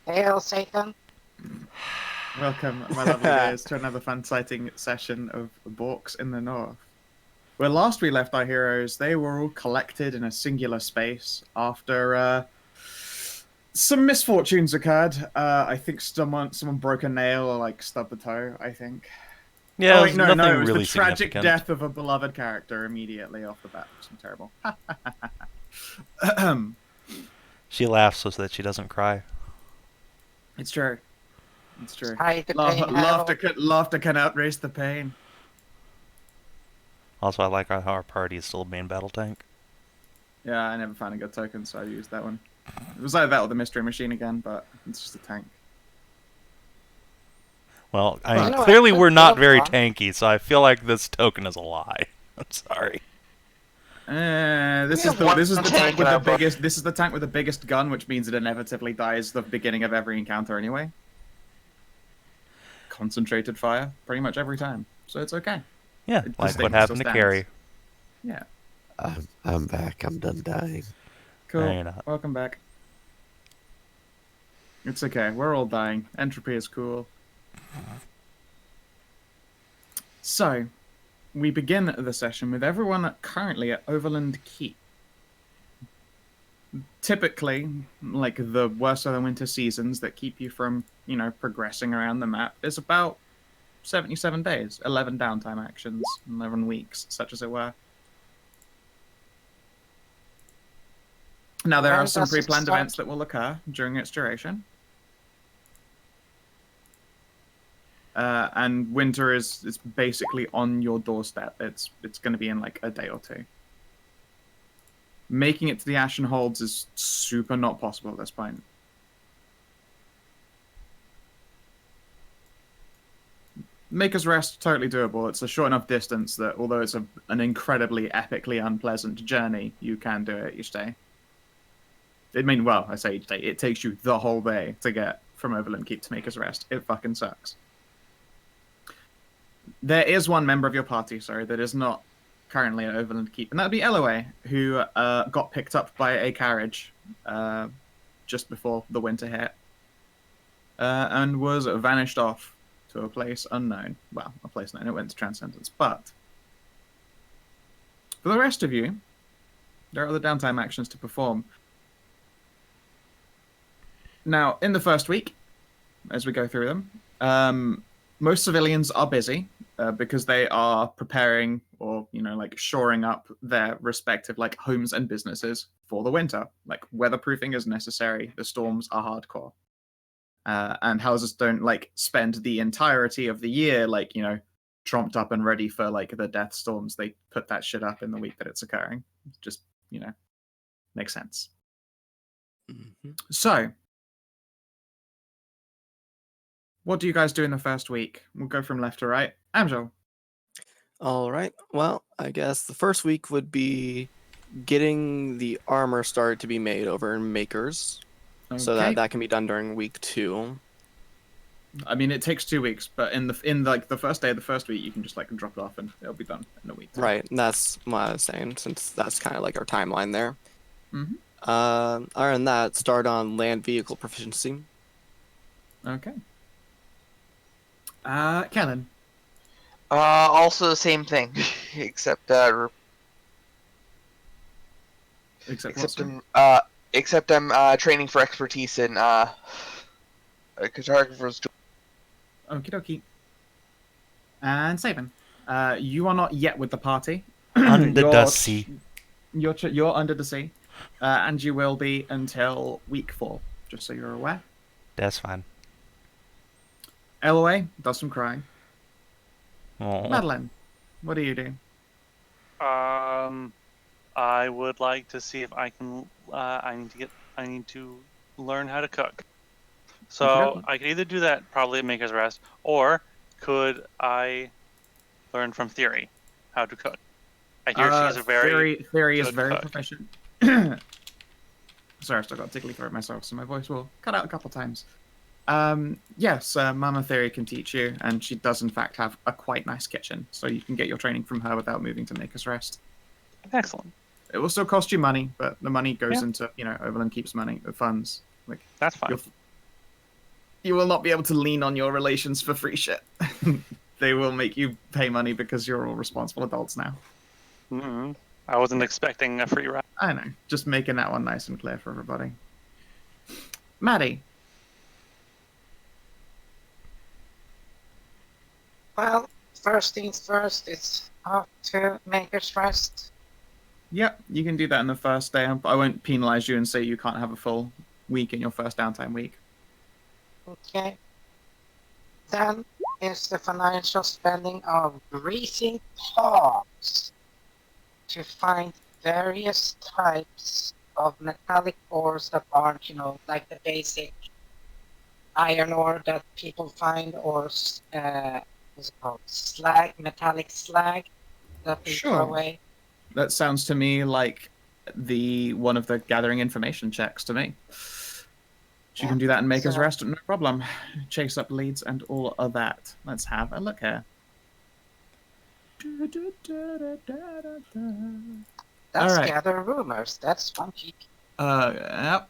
Hail Satan. Welcome, my lovely viewers, to another fun-sighting session of Borks in the North. Where last we left our heroes, they were all collected in a singular space after some misfortunes occurred. I think someone broke a nail or like stubbed a toe, I think. Yeah, Oh it wait, was no, nothing it was the really tragic significant. death of a beloved character immediately off the bat. Some terrible. She laughs so that she doesn't cry. It's true. It's true. Hide the pain, Laughter can outrace the pain. Also, I like how our party is still a main battle tank. Yeah, I never found a good token, so I used that one. It was either that or the mystery machine again, but it's just a tank. Well, I Well, mean, you know, clearly I we're not love very one. tanky, so I feel like this token is a lie. I'm sorry. This is the tank with the biggest. This is the tank with the biggest gun, which means it inevitably dies the beginning of every encounter anyway. Concentrated fire, pretty much every time, so it's okay. Yeah, The like what statement happened still to stands. Carrie. Yeah, I'm back. I'm done dying. cool. No, you're not. Welcome back. It's okay. We're all dying. Entropy is cool. So, we begin the session with everyone currently at Overland Keep. Typically, like the worst of the winter seasons that keep you from, progressing around the map is about 77 days, 11 downtime actions, 11 weeks, such as it were. Now, there are some pre-planned events that will occur during its duration. And winter is basically on your doorstep. It's going to be in like a day or two. Making it to the Ashen Holds is super not possible at this point. Maker's Rest, totally doable. It's a short enough distance that although it's an incredibly epically unpleasant journey, you can do it each day. I say each day. It takes you the whole day to get from Overland Keep to Maker's Rest. It fucking sucks. There is one member of your party, that is not currently at Overland Keep, and that would be Elloe, who got picked up by a carriage just before the winter hit, and was vanished off to a place unknown. Well, a place known. It went to Transcendence. But for the rest of you, there are other downtime actions to perform. Now, in the first week, as we go through them, most civilians are busy because they are preparing or, shoring up their respective, homes and businesses for the winter. Like, weatherproofing is necessary. The storms are hardcore. And houses don't, spend the entirety of the year, trumped up and ready for, the death storms. They put that shit up in the week that it's occurring. Just, makes sense. Mm-hmm. So, what do you guys do in the first week? We'll go from left to right. Amxal. All right. Well, I guess the first week would be getting the armor started to be made over in Makers, so that can be done during week 2. I mean, it takes 2 weeks, but in the first day of the first week, you can just drop it off and it'll be done in a week. Right. And that's what I was saying, since that's kind of like our timeline there. Mm-hmm. Other than that, start on land vehicle proficiency. Okay. Kellin. Also the same thing, except I'm training for expertise in cartographer's. Okie dokie. And Savin. You are not yet with the party. Under the sea. You're under the sea, and you will be until week 4. Just so you're aware. That's fine. Elloe does some crying. Oh. Madilyn, what do you do? I would like to see if I can. I need to learn how to cook. So I could either do that probably at Maker's Rest, or could I learn from Theory how to cook? I hear she's a very Theory is good very cook. proficient. Sorry, I've still got a tickly throat myself, so my voice will cut out a couple times. Yes, Mama Theory can teach you, and she does in fact have a quite nice kitchen, so you can get your training from her without moving to Maker's Rest. Excellent. It will still cost you money, but the money goes into, Overland Keeps money, the funds. That's fine. You will not be able to lean on your relations for free shit. They will make you pay money because you're all responsible adults now. Mm-hmm. I wasn't expecting a free ride. I know. Just making that one nice and clear for everybody. Maddie. Well, first things first, it's up to Maker's Rest. Yep, you can do that in the first day. I won't penalize you and say you can't have a full week in your first downtime week. Okay. Then is the financial spending of greasing paws to find various types of metallic ores that aren't, like the basic iron ore that people find, or what's it called? Slag, metallic slag that we throw Sure. away. That sounds to me like one of the gathering information checks to me. You can do that in Maker's Rest, no problem. Chase up leads and all of that. Let's have a look here. That's Alright. gather rumors. That's 1 GP. Yep.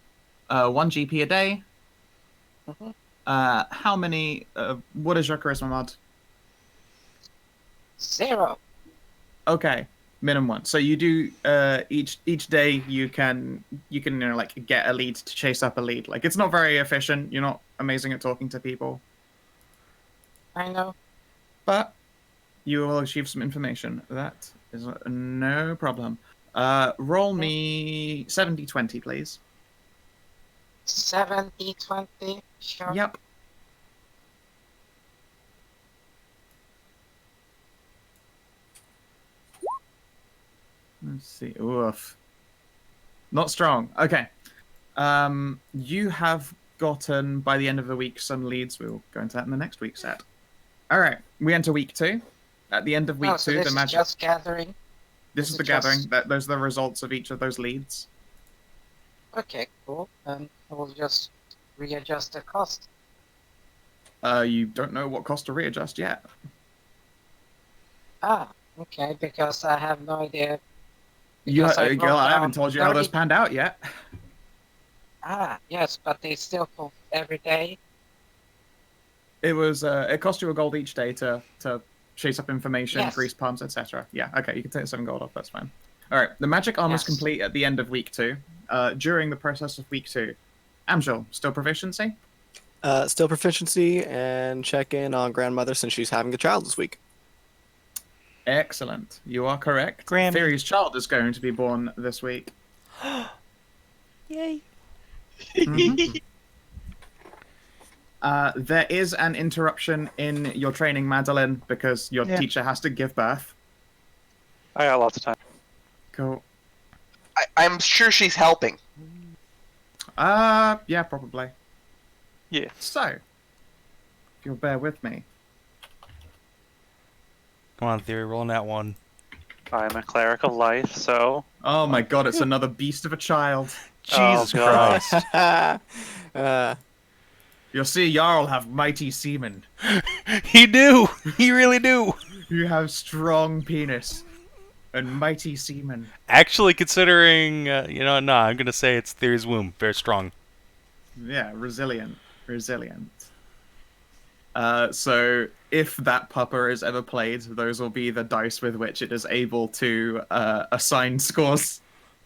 1 GP a day. Mhm. How many? What is your charisma mod? 0. Okay, minimum 1. So you do each day you can like get a lead to chase up a lead. Like it's not very efficient. You're not amazing at talking to people, I know. but you will achieve some information. That is no problem. Roll me 70-20, please. 70-20. Sure. Yep. Let's see. Oof. Not strong. Okay. You have gotten, by the end of the week, some leads. We'll go into that in the next week's set. Alright. We enter week 2. At the end of week 2, so this the is magic... just gathering. This is the gathering. Those are the results of each of those leads. Okay, cool. And we'll just readjust the cost. You don't know what cost to readjust yet. Ah, okay, because I have no idea. You, Because I I wrote haven't down told you how those 30 panned out yet. Ah, yes, but they still pull every day. It was. It cost you a gold each day to chase up information, Yes. grease palms, etc. Yeah. Okay, you can take 7 gold off. That's fine. All right. The magic armor is Yes. complete at the end of week 2. During the process of week 2, Amxal, still proficiency. Still proficiency, and check in on grandmother since she's having a child this week. Excellent. You are correct. Grammy. Theory's child is going to be born this week. Yay. Mhm. There is an interruption in your training, Madilyn, because your teacher has to give birth. I got lots of time. Cool. I'm sure she's helping. Yeah, probably. Yeah. So, if you'll bear with me. Come on, Theory, rolling that one. I'm a cleric of life, so Oh my god, it's another beast of a child. Jesus God. Christ. You'll see, Jarl have mighty semen. He do! He really do! You have strong penis and mighty semen. Actually, considering, I'm going to say it's Theory's womb. Very strong. Yeah, resilient. So if that pupper is ever played, those will be the dice with which it is able to assign scores.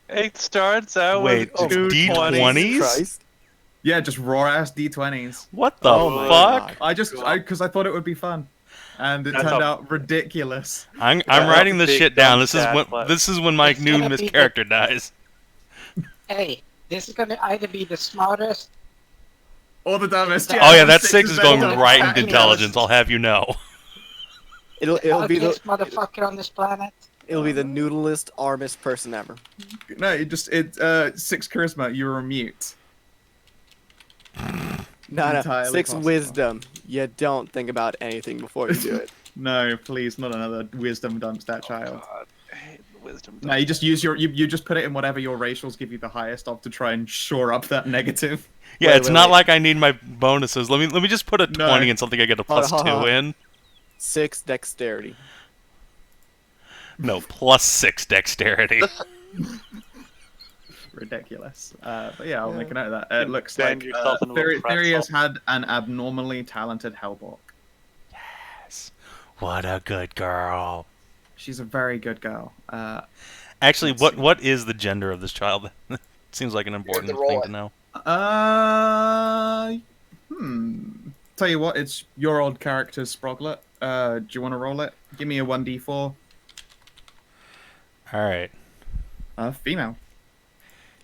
it starts out Wait, with two D20s? 20s. Christ. Yeah, just raw ass D20s. What the Oh my fuck? God. Because I thought it would be fun, and it That's turned a- out ridiculous. I'm That's writing a this big shit down. dump stat, but- This is when Mike It's gonna Noon's be the- character dies. Hey, this is gonna either be the smartest. All the dumbest. Oh yeah, that 6 is the going dumbest. right into intelligence, I'll have you know. It'll be ugliest the motherfucker on this planet. noodleest, armest person ever. No, it's 6 charisma. You're a mute. No, Entirely 6 possible. wisdom. You don't think about anything before you do it. No, please, not another wisdom dump stat child. God, I hate the wisdom. No, you just use you just put it in whatever your racials give you the highest of to try and shore up that negative. Yeah, Wait, it's wait, not wait. like I need my bonuses. Let me just put a No. 20 in something I get a plus Hold 2 on. in. 6 dexterity. No, plus 6 dexterity. ridiculous. But yeah, I'll make a Yeah. note of that. It looks Bend like yourself into a Theory has pretzel. had an abnormally talented Hellborg. Yes. What a good girl. She's a very good girl. Actually, Let's see. what is the gender of this child? Seems like an important roll thing it. to know. Tell you what, it's your old character's Sproglet. Do you want to roll it? Give me a 1d4. All right. Female.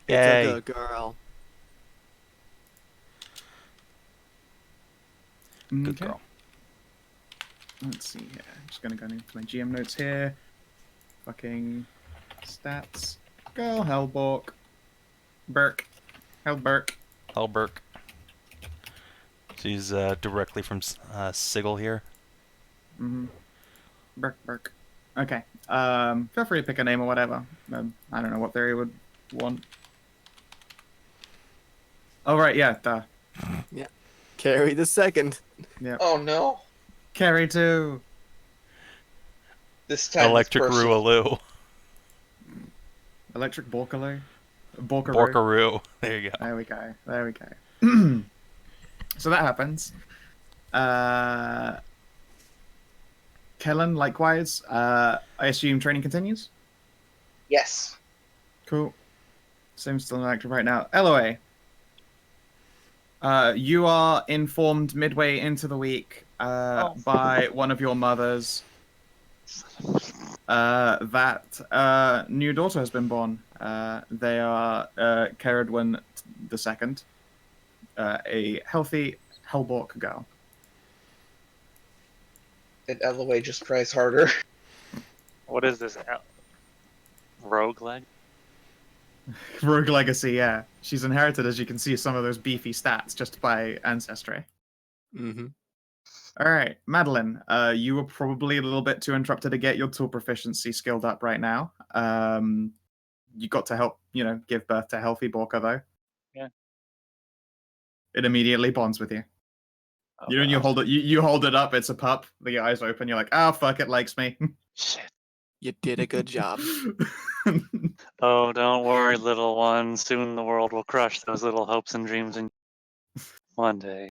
It's a Yay. good girl. Good Okay. girl. Let's see here. I'm just gonna go into my GM notes here. Fucking stats. Go Hellborg. Burke. Hellburk. Hellberg. She's directly from Sigil here. Mm-hmm. Burke. Okay. Feel free to pick a name or whatever. I don't know what theory would want. Oh right, yeah, duh. Carry the second. Yeah. Oh no. Carry 2. This time Electric it's personal. Rualoo. Electric Borkaloo. Borkaroo. Borkaroo. There you go. There we go. So that happens. Kellin, likewise. I assume training continues? Yes. Cool. Same still inactive right now. Elloe. You are informed midway into the week by one of your mothers that new daughter has been born. They are Caradwin II, a healthy Hellborg girl. And Elloe just tries harder. What is this? Rogueleg? Rogue Legacy, yeah. She's inherited, as you can see, some of those beefy stats just by ancestry. Mm-hmm. All right, Madilyn, you were probably a little bit too interrupted to get your tool proficiency skilled up right now. You got to help, give birth to a healthy Borka, though. Yeah. It immediately bonds with you. Oh, You God. hold it. You hold it up. It's a pup. The eyes open. You're like, oh fuck, it likes me. Shit. You did a good job. Oh, don't worry, little one. Soon the world will crush those little hopes and dreams in one day.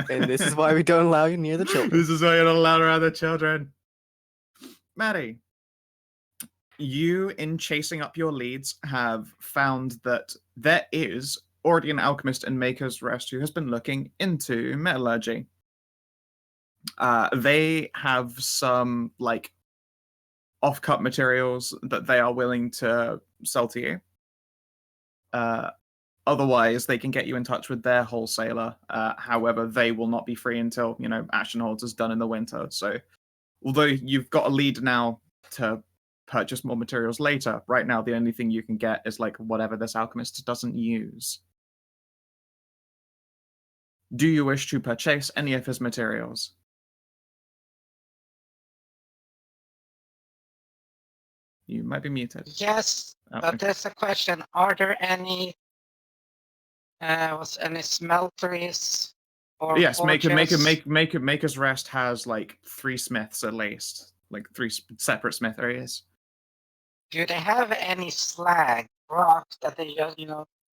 And this is why we don't allow you near the children. This is why you're not allowed around the children. Maddie, you, in chasing up your leads, have found that there is already an alchemist in Maker's Rest who has been looking into metallurgy. They have some, off-cut materials that they are willing to sell to you. Otherwise, they can get you in touch with their wholesaler. However, they will not be free until, Ashenholds is done in the winter. So, although you've got a lead now to purchase more materials later, right now the only thing you can get is, whatever this alchemist doesn't use. Do you wish to purchase any of his materials? You might be muted. Yes, Oh, but okay. there's a question. Are there any smelteries or Yes, forges? Maker's Rest has 3 smiths at least, 3 separate smith areas. Do they have any slag rocks that they just,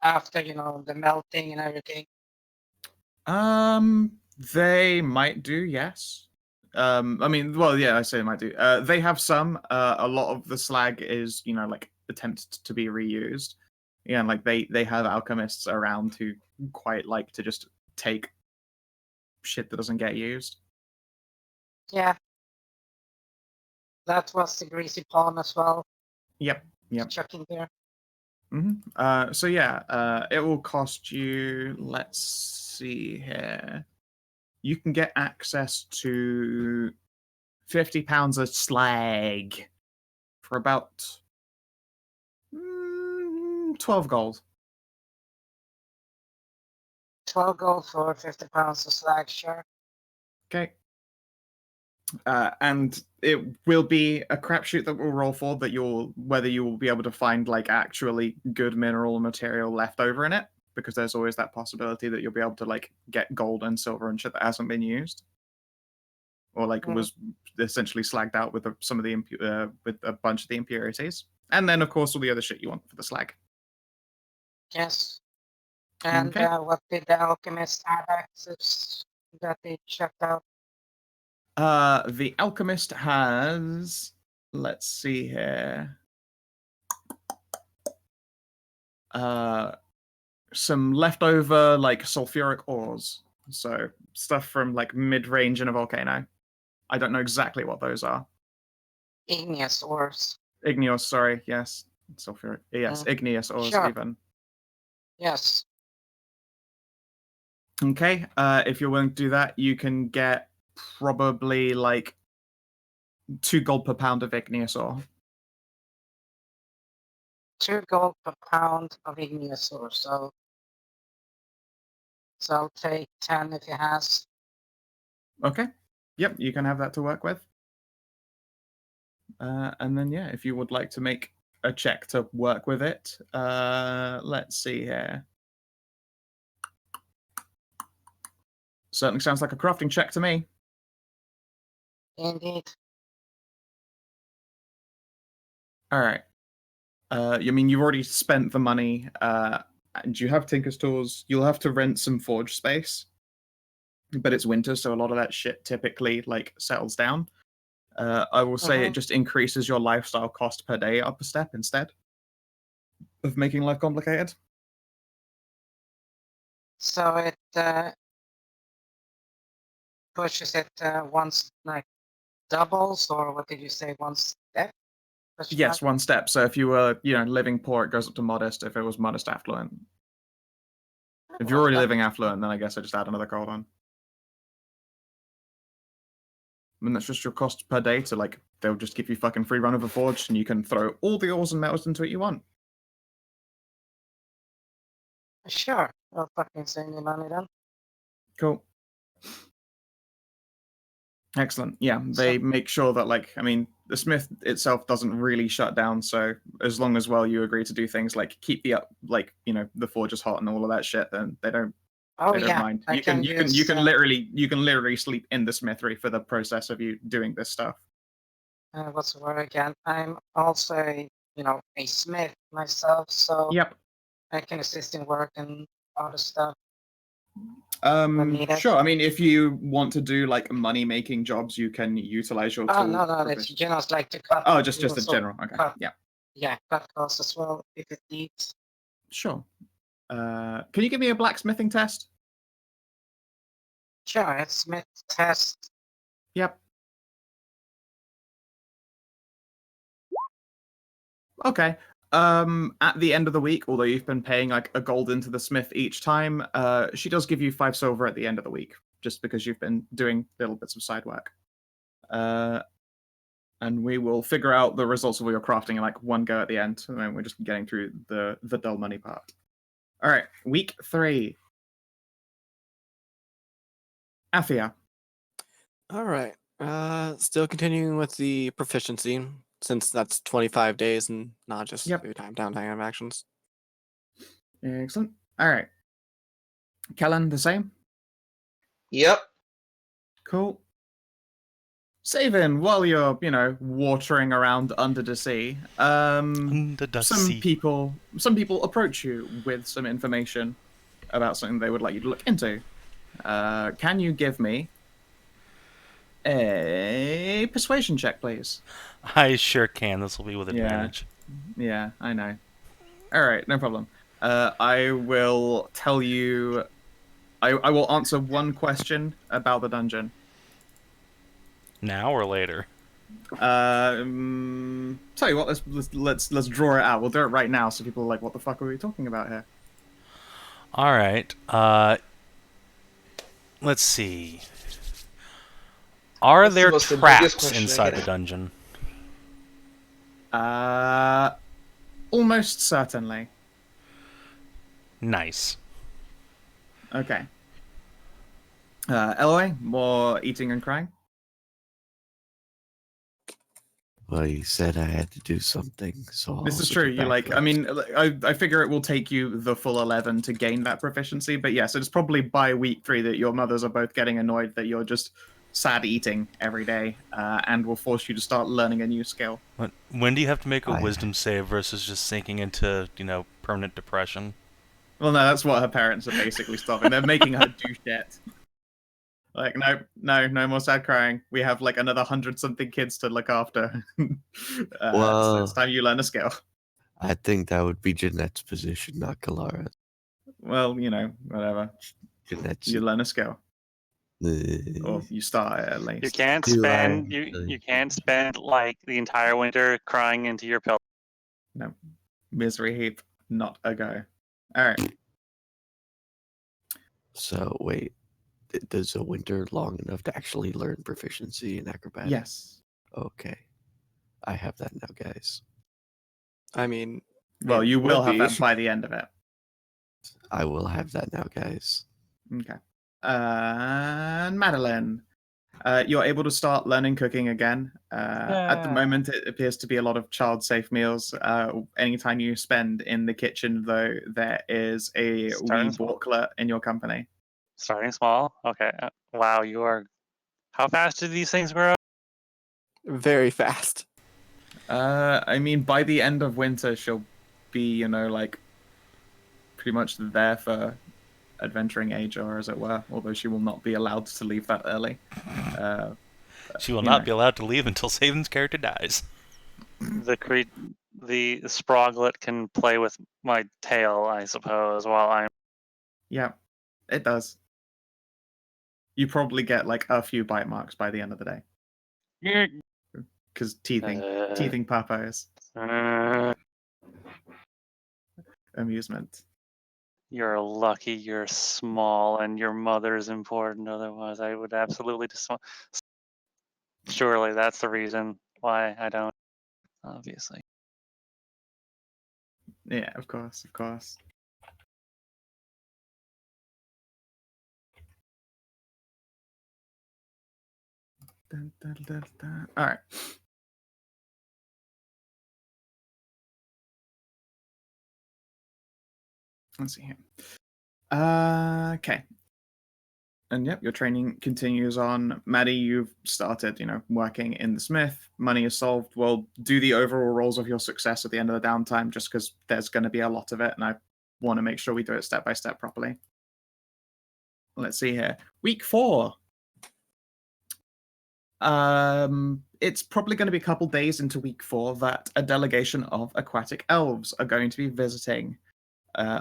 after, the melting and everything? They might do, yes. I say they might do. They have some. A lot of the slag is, attempted to be reused. Yeah, and they have alchemists around who quite like to just take shit that doesn't get used. Yeah. That was the greasy palm as well. Yep. Chuck in there. It will cost you, let's see here. You can get access to 50 pounds of slag for about 12 gold. 12 gold for 50 pounds of slag, sure. Okay. And it will be a crapshoot that will roll for whether you will be able to find actually good mineral material left over in it, because there's always that possibility that you'll be able to get gold and silver and shit that hasn't been used, or was essentially slagged out with some of the with a bunch of the impurities, and then of course all the other shit you want for the slag. Yes. And Okay. what did the alchemist have access that they checked out? The alchemist has. Let's see here. Some leftover like sulfuric ores. So stuff from like mid-range in a volcano. I don't know exactly what those are. Igneous ores. Igneous, sorry, yes. Sulfuric. Yes, igneous ores Sure. even. Yes. Okay. If you're willing to do that, you can get probably like 2 gold per pound of igneous ore. 2 gold per pound of igneous ore. So I'll take 10 if it has. Okay. Yep, you can have that to work with. And then, yeah, if you would like to make a check to work with it, let's see here. Certainly sounds like a crafting check to me. Indeed. All right. I mean, you've already spent the money, and you have Tinker's Tools. You'll have to rent some forge space, but it's winter, so a lot of that shit typically like settles down. I will say it just increases your lifestyle cost per day up a step instead of making life complicated. So it pushes it once, like doubles, or what did you say, one step? Question Yes, mark? one step. So if you were, living poor, it goes up to modest. If it was modest, affluent. If you're Well, already that- living affluent, then I guess I just add another code on. I mean, that's just your cost per day to, like, they'll just give you fucking free run of a forge, and you can throw all the ores and metals into it you want. Sure. I'll fucking send you money then. Cool. Excellent. Yeah, they make sure that, like, I mean, the smith itself doesn't really shut down, so as long as, well, you agree to do things like keep the the forges hot and all of that shit, then they don't Oh they don't yeah. mind. I You can use, literally sleep in the smithery for the process of you doing this stuff. what's the word again? I'm also a smith myself, so Yep. I can assist in work and other stuff. when needed. Sure. I mean, if you want to do like money-making jobs, you can utilize your Oh tool. no, that's generous, like to cut. Oh, just you a also general. Okay. cut- Yeah. Yeah, cut costs as well if it needs. Sure. Can you give me a blacksmithing test? Sure, it's Smith test. Yep. Okay. At the end of the week, although you've been paying like a gold into the smith each time, she does give you 5 silver at the end of the week, just because you've been doing little bits of side work. And we will figure out the results of all your crafting in like one go at the end. And then we're just getting through the dull money part. All right, week 3. Athia. All right. Still continuing with the proficiency, since that's 25 days and not just Yep. your downtime of actions. Excellent. All right. Kellin, the same? Yep. Cool. Savin, while you're, watering around under the sea, Under the some sea. people approach you with some information about something they would like you to look into. Can you give me a persuasion check, please? I sure can. This will be with advantage. Yeah, I know. All right, no problem. I will tell you. I will answer one question about the dungeon. Now or later? Tell you what, let's draw it out. We'll do it right now, so people are like, "What the fuck are we talking about here?" All right. Let's see. Are That's the there biggest traps question I inside get. the dungeon? Almost certainly. Nice. Okay. Elloe, more eating and crying. Well, you said I had to do something, so This I'll is look true. at You like, I backgrounds. mean, I figure it will take you the full 11 to gain that proficiency, but yes, it's probably by week 3 that your mothers are both getting annoyed that you're just sad eating every day, and will force you to start learning a new skill. When do you have to make a I- wisdom save versus just sinking into, permanent depression? Well, no, that's what her parents are basically stopping. They're making her do shit. Like, no more sad crying. We have like another 100-something kids to look after. So it's time you learn a skill. I think that would be Jeanette's position, not Kalara's. Well, whatever. Jeanette's. You learn a skill, or you start it at least. You can't spend you can't spend like the entire winter crying into your pillow. No, misery heap, not a go. All right. So wait, does a winter long enough to actually learn proficiency in acrobatics? Yes. Okay, I have that now, guys. I mean, Well, it you will would have be. that by the end of it. I will have that now, guys. Okay. And Madilyn, you're able to start learning cooking again. At the Yeah. moment, it appears to be a lot of child-safe meals. Anytime you spend in the kitchen, though, there is a Starting wee small. Borkler in your company. Starting small. Okay. Wow, you are. How fast do these things grow? Very fast. I mean, by the end of winter, she'll be, like, pretty much there for adventuring age, or as it were, although she will not be allowed to leave that early. She will not be allowed to leave until Savin's character dies. The Sproglet can play with my tail, I suppose, while I'm. Yeah, it does. You probably get like a few bite marks by the end of the day. Because teething papas. Amusement. You're lucky you're small and your mother's important. Otherwise, I would absolutely just. Surely that's the reason why I don't. Obviously. Yeah, of course. Dun, dun, dun, dun. All right. Let's see here. Okay. And yep, your training continues on. Maddie, you've started, working in the smith. Money is solved. We'll do the overall rolls of your success at the end of the downtime, just because there's going to be a lot of it, and I want to make sure we do it step by step properly. Let's see here. Week 4. It's probably going to be a couple days into week 4 that a delegation of aquatic elves are going to be visiting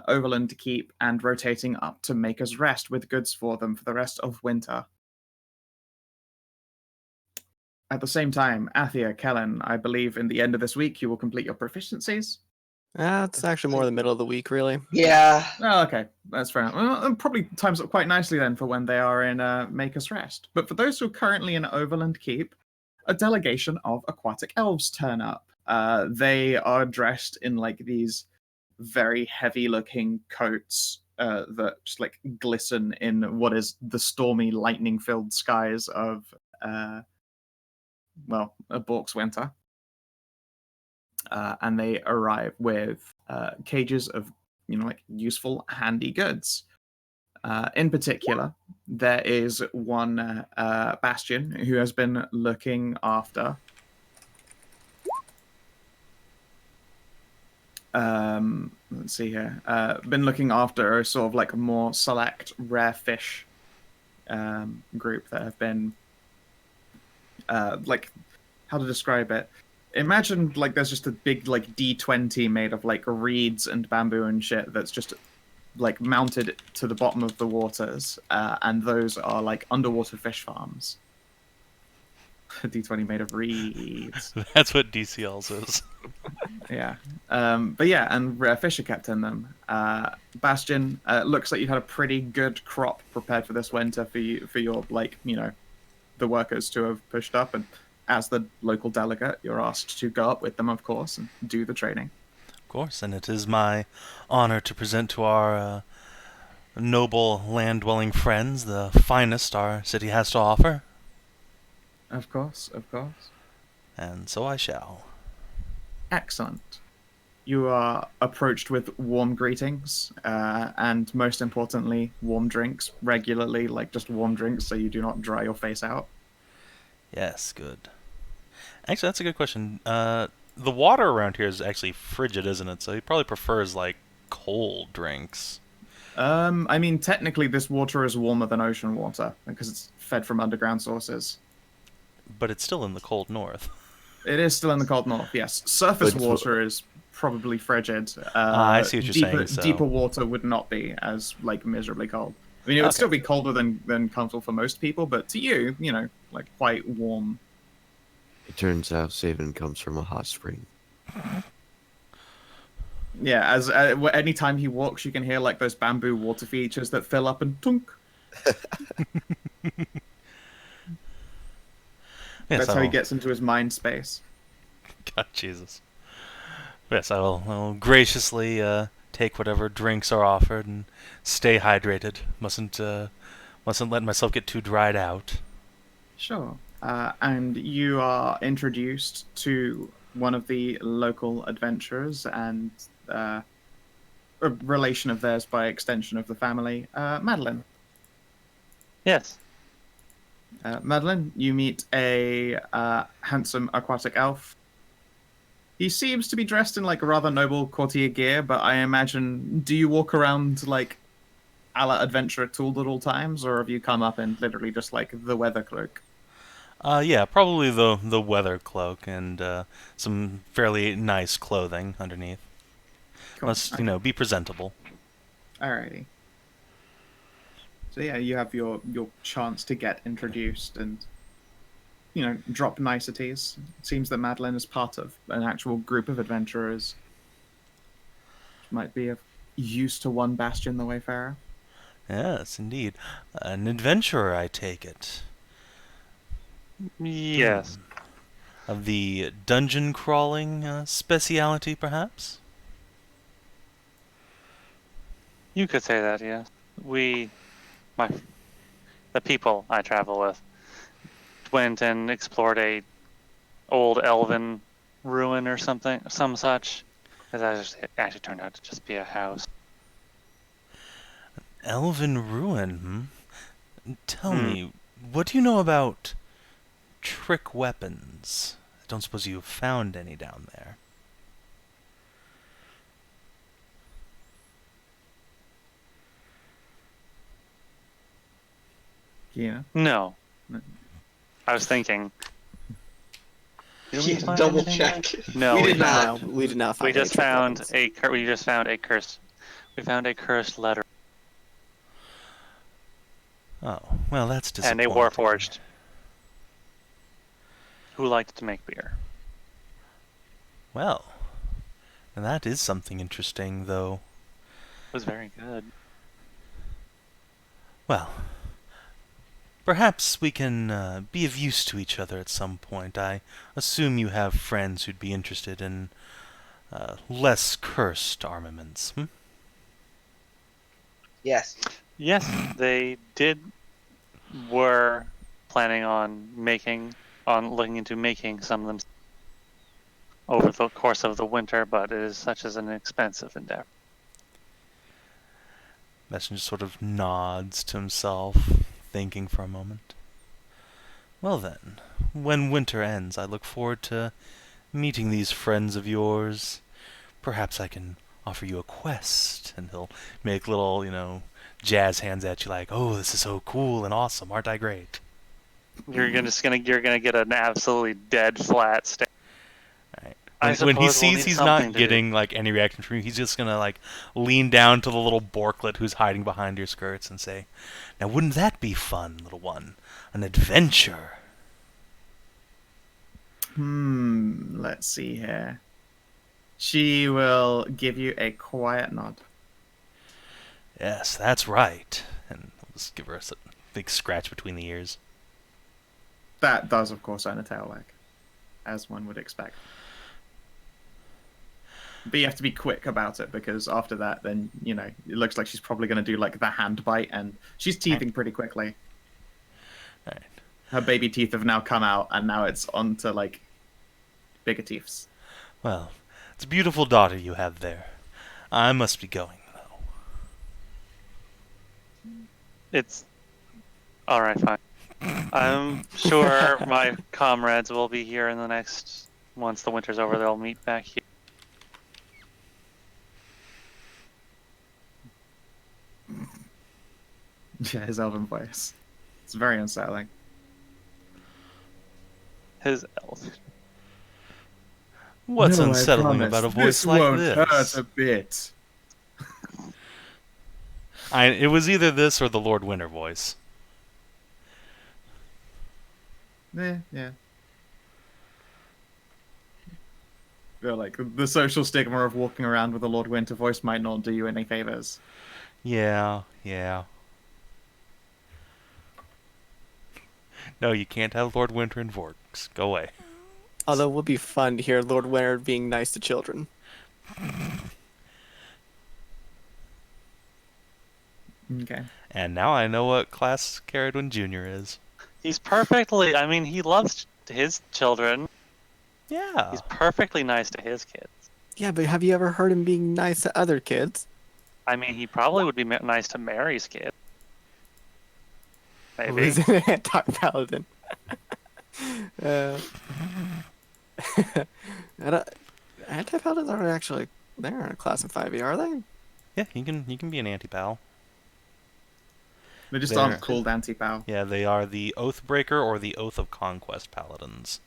Overland Keep and rotating up to Maker's Rest with goods for them for the rest of winter. At the same time, Athia, Kellin, I believe in the end of this week you will complete your proficiencies. It's actually more the middle of the week, really. Yeah. Oh, okay, that's fair enough. Well, it probably times up quite nicely then for when they are in Maker's Rest. But for those who are currently in Overland Keep, a delegation of aquatic elves turn up. They are dressed in like these very heavy-looking coats that just like glisten in what is the stormy, lightning-filled skies of a Bork's winter. And they arrive with cages of useful, handy goods. In particular, there is one Bastian who has been looking after let's see here. Been looking after a sort of like a more select rare fish group that have been like, how to describe it? Imagine like there's just a big like D20 made of like reeds and bamboo and shit that's just like mounted to the bottom of the waters, and those are like underwater fish farms. D20 made of reeds. That's what DCLs is. Yeah. But yeah, and rare fish are kept in them. Bastian, looks like you had a pretty good crop prepared for this winter for your like, the workers to have pushed up, and as the local delegate, you're asked to go up with them, of course, and do the training. Of course, and it is my honor to present to our noble land-dwelling friends the finest our city has to offer. Of course. And so I shall. Excellent. You are approached with warm greetings, and most importantly, warm drinks regularly, like just warm drinks so you do not dry your face out. Yes, good. Actually, that's a good question. The water around here is actually frigid, isn't it? So he probably prefers, like, cold drinks. I mean, technically, this water is warmer than ocean water because it's fed from underground sources. But it's still in the cold north. It is still in the cold north, yes. Surface But- water is probably frigid. I see what you're saying, so- Deeper water would not be as miserably cold. I mean, it would still be colder than comfortable for most people, but to you, like quite warm. It turns out Savin comes from a hot spring. Yeah, as anytime he walks, you can hear like those bamboo water features that fill up and tunk. Yes, That's how he gets into his mind space. God, Jesus. Yes, I will graciously take whatever drinks are offered and stay hydrated. Mustn't let myself get too dried out. Sure. And you are introduced to one of the local adventurers and a relation of theirs by extension of the family, Madilyn. Yes. Madilyn, you meet a handsome aquatic elf. He seems to be dressed in like rather noble courtier gear, but I imagine, do you walk around like a la adventurer tooled at all times, or have you come up in literally just like the weather cloak? Yeah, probably the weather cloak and some fairly nice clothing underneath. Cool. Must, be presentable. Alrighty. So yeah, you have your chance to get introduced and, drop niceties. It seems that Madilyn is part of an actual group of adventurers. Might be of use to one Bastian the Wayfarer. Yes, indeed. An adventurer, I take it. Yes. Of the dungeon crawling speciality, perhaps? You could say that, yes. The people I travel with, went and explored a old elven ruin or something, some such. It actually turned out to just be a house. Elven ruin, Tell me, what do you know about trick weapons? I don't suppose you have found any down there. Yeah. No. No. I was thinking. Did we Yeah, find double anything? check. No, We we did not. No, we did not find We any just trick found weapons. we just found a curse. We found a cursed letter Oh, well, that's and disappointing. a warforged who liked to make beer. Well, that is something interesting, though. It was very good. Well, perhaps we can be of use to each other at some point. I assume you have friends who'd be interested in less cursed armaments, Yes. Yes, they were planning on looking into making some of them over the course of the winter, but it is such as an expensive endeavor. Bastian just sort of nods to himself, thinking for a moment. Well then, when winter ends, I look forward to meeting these friends of yours. Perhaps I can offer you a quest, and he'll make little, jazz hands at you like, oh, this is so cool and awesome, aren't I great? You're gonna get an absolutely dead flat stare. Right. I When he suppose we'll sees need he's something not to do. getting any reaction from you, he's just gonna lean down to the little borklet who's hiding behind your skirts and say, "Now wouldn't that be fun, little one? An adventure." Let's see here. She will give you a quiet nod. Yes, that's right. And I'll just give her a big scratch between the ears. That does, of course, earn a tail wag, as one would expect. But you have to be quick about it, because after that, then, it looks like she's probably going to do, the hand bite, and she's teething pretty quickly. Right. Her baby teeth have now come out, and now it's on to, bigger teeths. Well, it's a beautiful daughter you have there. I must be going, though. It's all right, fine. I'm sure my comrades will be here in the next. Once the winter's over, they'll meet back here. Yeah, his elven voice. It's very unsettling. His elf. What's No, I unsettling promise, about a voice this like won't this? hurt a bit. It was either this or the Lord Winter voice. Yeah. Feel like the social stigma of walking around with a Lord Winter voice might not do you any favors. Yeah. No, you can't have Lord Winter and Vorks. Go away. Although it would be fun to hear Lord Winter being nice to children. Okay. And now I know what class Caradwin Jr. is. He's perfectly. I mean, he loves his children. Yeah. He's perfectly nice to his kids. Yeah, but have you ever heard him being nice to other kids? I mean, he probably would be nice to Mary's kid. Or Maybe. is it an anti-paladin? Anti-paladins aren't actually... They're in a class in 5e, are they? Yeah, you can be an anti-pal. They just They're- aren't called anti-pal. Yeah, they are the Oathbreaker or the Oath of Conquest paladins.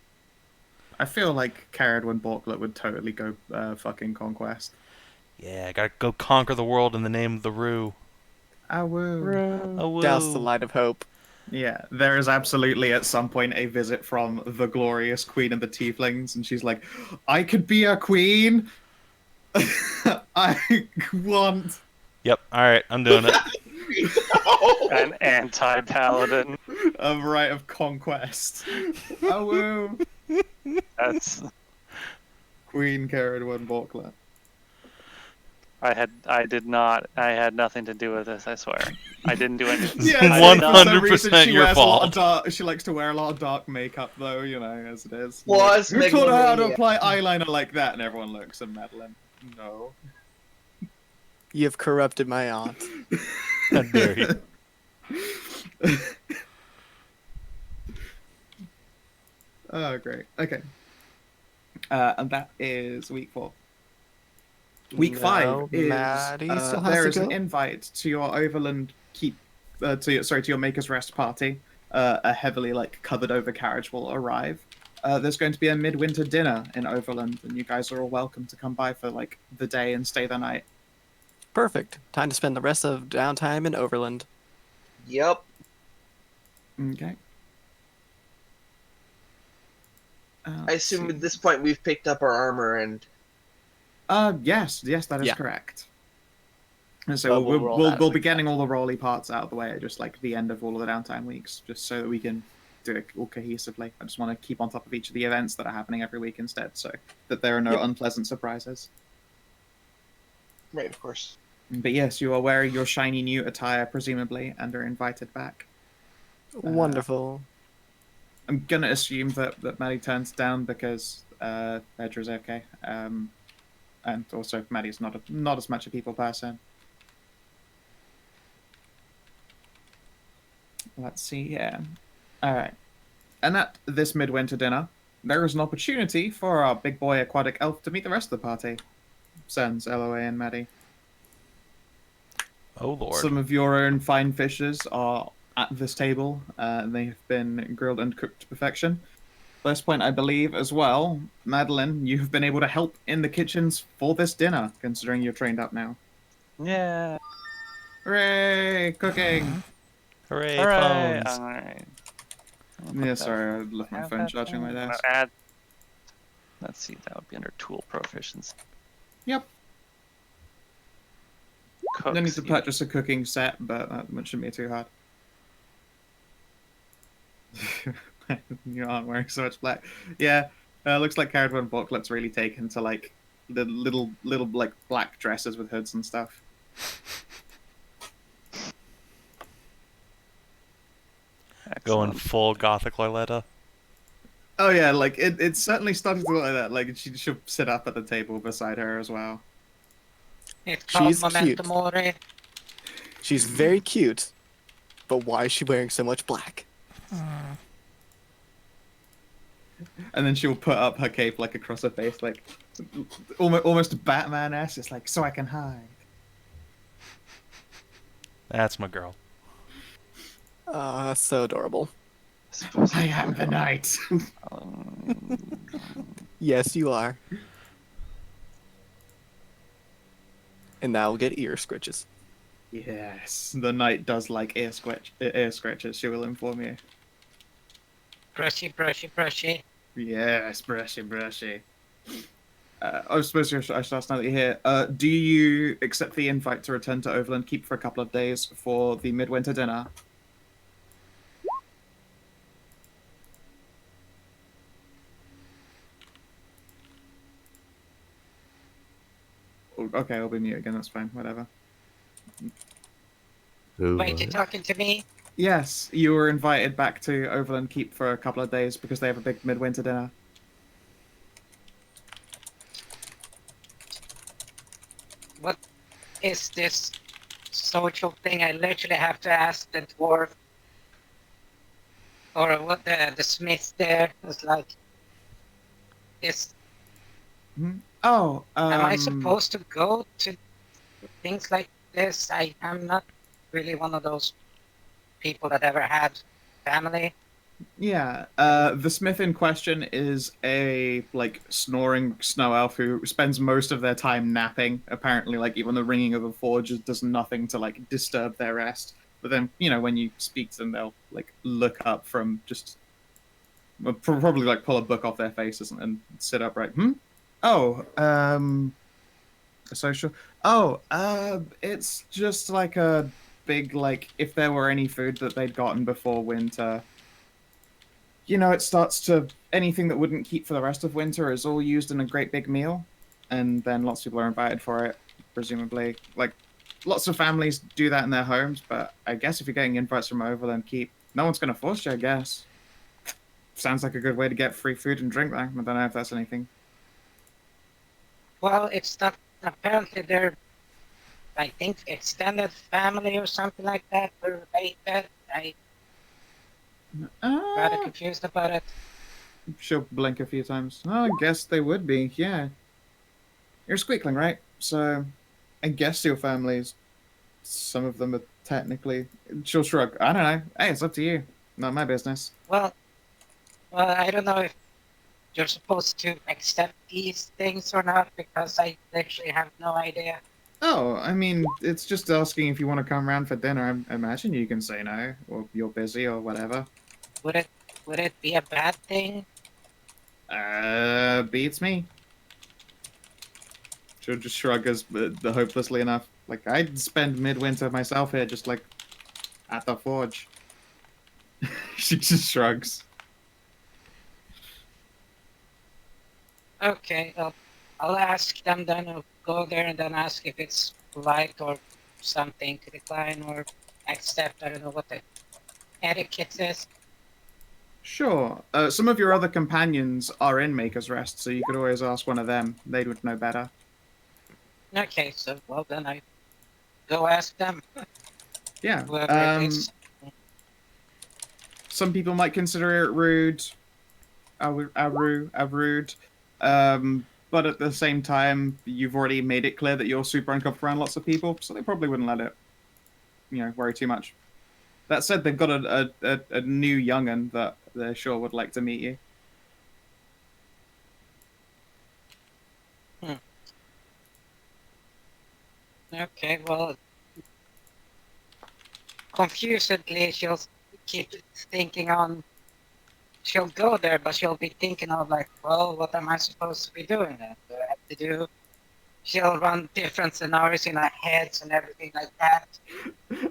I feel like Caradwin Borklet would totally go fucking conquest. Yeah, gotta go conquer the world in the name of the Rue. Ah, woo. Oh, woo. Douse the light of hope. Yeah, there is absolutely at some point a visit from the glorious Queen of the Tieflings, and she's like, I could be a queen! I want... Yep, alright, I'm doing it. An anti-paladin. a right of conquest. Ah, woo. That's. Queen Caradwin Borklet. I had nothing to do with this. I swear. I didn't do anything. Yeah, I it's did like, not- for some reason 100% she your wears a lot of fault. she likes to wear a lot of dark makeup, though, you know, as it is. Was Who taught her how to megalomania. apply eyeliner like that? And everyone looks at Madilyn. No. You have corrupted my aunt. How dare you. Oh, great. Okay. And that is week 4. Week No, 5 is Maddie still has there to is an go? invite to your Overland keep to your Maker's Rest party. A heavily covered over carriage will arrive. There's going to be a midwinter dinner in Overland, and you guys are all welcome to come by for the day and stay the night. Perfect. Time to spend the rest of downtime in Overland. Yep. Okay. I assume at this point we've picked up our armor and. Yes, that is Yeah. correct. And so We'll roll we'll that be week. getting all the rolly parts out of the way at just the end of all of the downtime weeks, just so that we can do it all cohesively. I just want to keep on top of each of the events that are happening every week instead, so that there are no Yep. unpleasant surprises. Right, of course. But yes, you are wearing your shiny new attire, presumably, and are invited back. Wonderful. I'm gonna assume that Maddie turns down because Hedrah's okay, and also Maddie's not as much a people person. Let's see here. All right, and at this midwinter dinner, there is an opportunity for our big boy aquatic elf to meet the rest of the party. Sends Elloe and Maddie. Oh, Lord. Some of your own fine fishes are at this table. They have been grilled and cooked to perfection. At this point, I believe, as well, Madilyn, you have been able to help in the kitchens for this dinner, considering you're trained up now. Yeah. Hooray! Cooking! Hooray, Alright. phones. Alright. Yeah, sorry, I left my phone charging my desk. Let's see, that would be under tool proficiency. Yep. Cooks, I need to you- purchase a cooking set, but that shouldn't be too hard. You aren't wearing so much black. Yeah, looks like Caradwin Borklet's really taken to the little black dresses with hoods and stuff. Going Excellent. full Gothic Loletta. Oh yeah, it certainly started to look like that. She'll sit up at the table beside her as well. It's called She's Memento cute. Mori. She's very cute, but why is she wearing so much black? And then she'll put up her cape across her face, almost Batman-esque. It's so I can hide. That's my girl. So adorable. I am the knight. Yes, you are. And now we'll get ear scritches. Yes, the knight does like ear scratches. She will inform you. Brushy, brushy, brushy. Yes, brushy, brushy. I suppose I should ask now that you're here. Do you accept the invite to return to Overland Keep for a couple of days for the midwinter dinner? Okay, I'll be mute again. That's fine. Whatever. Wait, you talking to me? Yes, you were invited back to Overland Keep for a couple of days because they have a big midwinter dinner. What is this social thing? I literally have to ask the dwarf or what the smith there. It's like, is Oh, am I supposed to go to things like this? I'm not really one of those people that ever had family. Yeah, the smith in question is a snoring snow elf who spends most of their time napping. Apparently, even the ringing of a forge does nothing to disturb their rest. But then, when you speak to them, they'll look up from probably pull a book off their faces and sit upright. Oh, a social. Oh, it's just a big if there were any food that they'd gotten before winter. It starts to anything that wouldn't keep for the rest of winter is all used in a great big meal, and then lots of people are invited for it, presumably. Lots of families do that in their homes, but I guess if you're getting invites from Overland Keep, no one's going to force you, I guess. Sounds like a good way to get free food and drink, though. I don't know if that's anything. Well, it's not. Apparently, they're, I think, extended family or something like that. We're related. Rather confused about it. She'll blink a few times. Oh, I guess they would be, yeah. You're a Squeakling, right? So, I guess your family's... Some of them are technically... She'll shrug. I don't know. Hey, it's up to you. Not my business. Well, I don't know if you're supposed to accept these things or not, because I literally have no idea. Oh, I mean, it's just asking if you want to come around for dinner. I imagine you can say no, or you're busy, or whatever. Would it be a bad thing? Beats me. She'll just shrug as hopelessly enough. I'd spend midwinter myself here, just at the forge. She just shrugs. Okay, I'll ask them then. I'll go there and then ask if it's polite or something to decline or accept. I don't know what the etiquette is. Sure. Some of your other companions are in Maker's Rest, so you could always ask one of them. They would know better. Okay, so, well, then I go ask them. Yeah. Whoever it is. Some people might consider it rude. Rude. But at the same time, you've already made it clear that you're super uncomfortable around lots of people, so they probably wouldn't let it, worry too much. That said, they've got a new young'un that they're sure would like to meet you. Okay, well, confusedly, she'll keep thinking on. She'll go there, but she'll be thinking of well, what am I supposed to be doing then? Do I have to do? She'll run different scenarios in her heads and everything like that.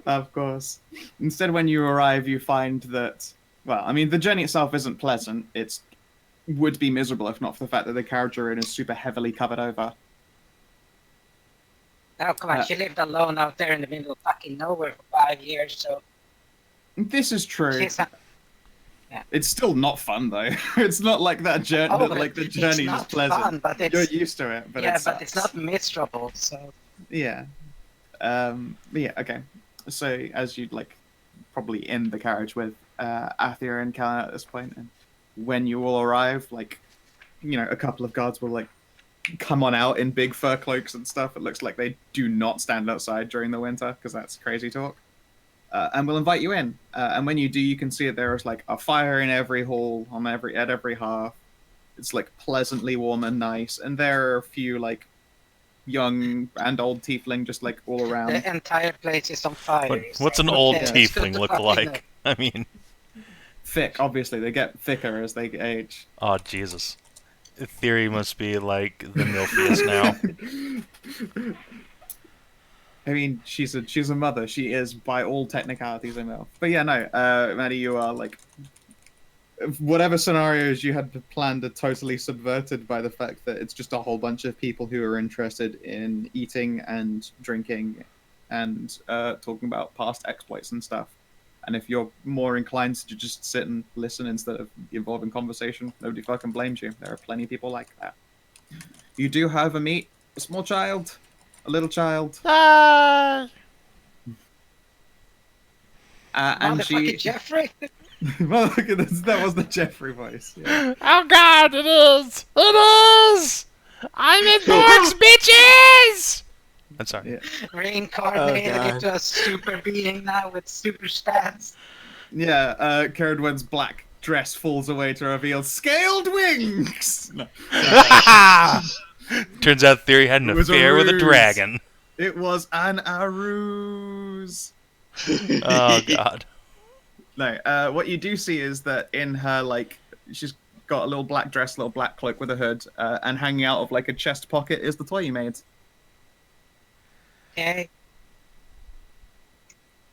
Of course. Instead, when you arrive, you find that, well, I mean, the journey itself isn't pleasant. It would be miserable if not for the fact that the carriage you're in is super heavily covered over. Oh, come on, she lived alone out there in the middle of fucking nowhere for 5 years, so... This is true. Yeah. It's still not fun, though. It's not like that journey. The journey is pleasant. Fun, but it's, you're used to it, but yeah, it sucks. but it's not miserable. So yeah, but yeah. Okay. So as you'd probably in the carriage with Athia and Kellin at this point, and when you all arrive, a couple of guards will come on out in big fur cloaks and stuff. It looks like they do not stand outside during the winter because that's crazy talk. and we'll invite you in. And when you do, you can see that there is like a fire in every hall, at every hearth. It's like pleasantly warm and nice, and there are a few like young and old tiefling just like all around. The entire place is on fire. What's an old tiefling look like? I mean, thick. Obviously, they get thicker as they age. Oh Jesus! Theory must be like the milfiest now. I mean, she's a mother. She is by all technicalities a MILF. But yeah, no, Maddie, you are like whatever scenarios you had planned are totally subverted by the fact that it's just a whole bunch of people who are interested in eating and drinking and talking about past exploits and stuff. And if you're more inclined to just sit and listen instead of involve in conversation, nobody fucking blames you. There are plenty of people like that. You do, however, meet a small child, a little child. And she... Jeffrey? Well, that was the Jeffrey voice. Yeah. Oh God, it is! It is! I'm in books, bitches! I'm sorry. Yeah. Reincarnated into a super being now with super stats. Yeah, Caradwen's black dress falls away to reveal scaled wings! No. Turns out Theory had an affair with a dragon. It was an ruse. Oh God. No, what you do see is that in her, like, she's got a little black dress, little black cloak with a hood, and hanging out of, like, a chest pocket is the toy you made. Okay.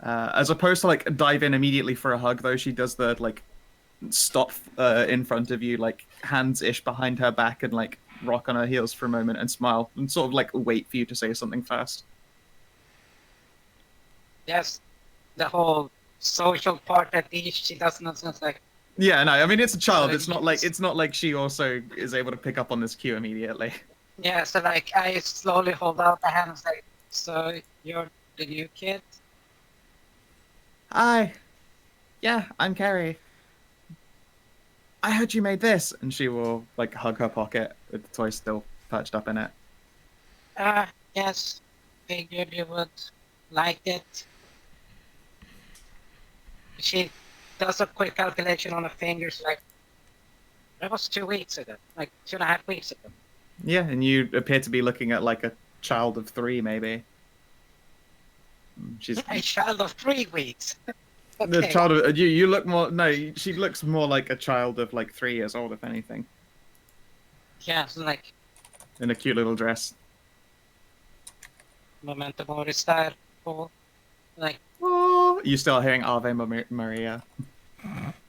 As opposed to, like, dive in immediately for a hug, though, she does the, like, stop in front of you, like, hands-ish behind her back and, like, rock on her heels for a moment and smile and sort of, like, wait for you to say something first. Yes, the whole social part that she doesn't sound like. Yeah, no, I mean it's a child. It's not like she also is able to pick up on this cue immediately. Yeah, so like I slowly hold out the hand and say, "So you're the new kid?" Hi. Yeah, I'm Carrie. I heard you made this, and she will like hug her pocket with the toy still perched up in it. Yes. Figured you would like it. She does a quick calculation on her fingers, like, that was 2 weeks ago, like 2.5 weeks ago. Yeah, and you appear to be looking at like a child of 3, maybe. She's a child of 3 weeks. Okay. The child of you look more. No, she looks more like a child of like 3 years old, if anything. Yeah, so like. In a cute little dress. Memento Mori style, cool. Like. Oh, you still hearing Ave Maria?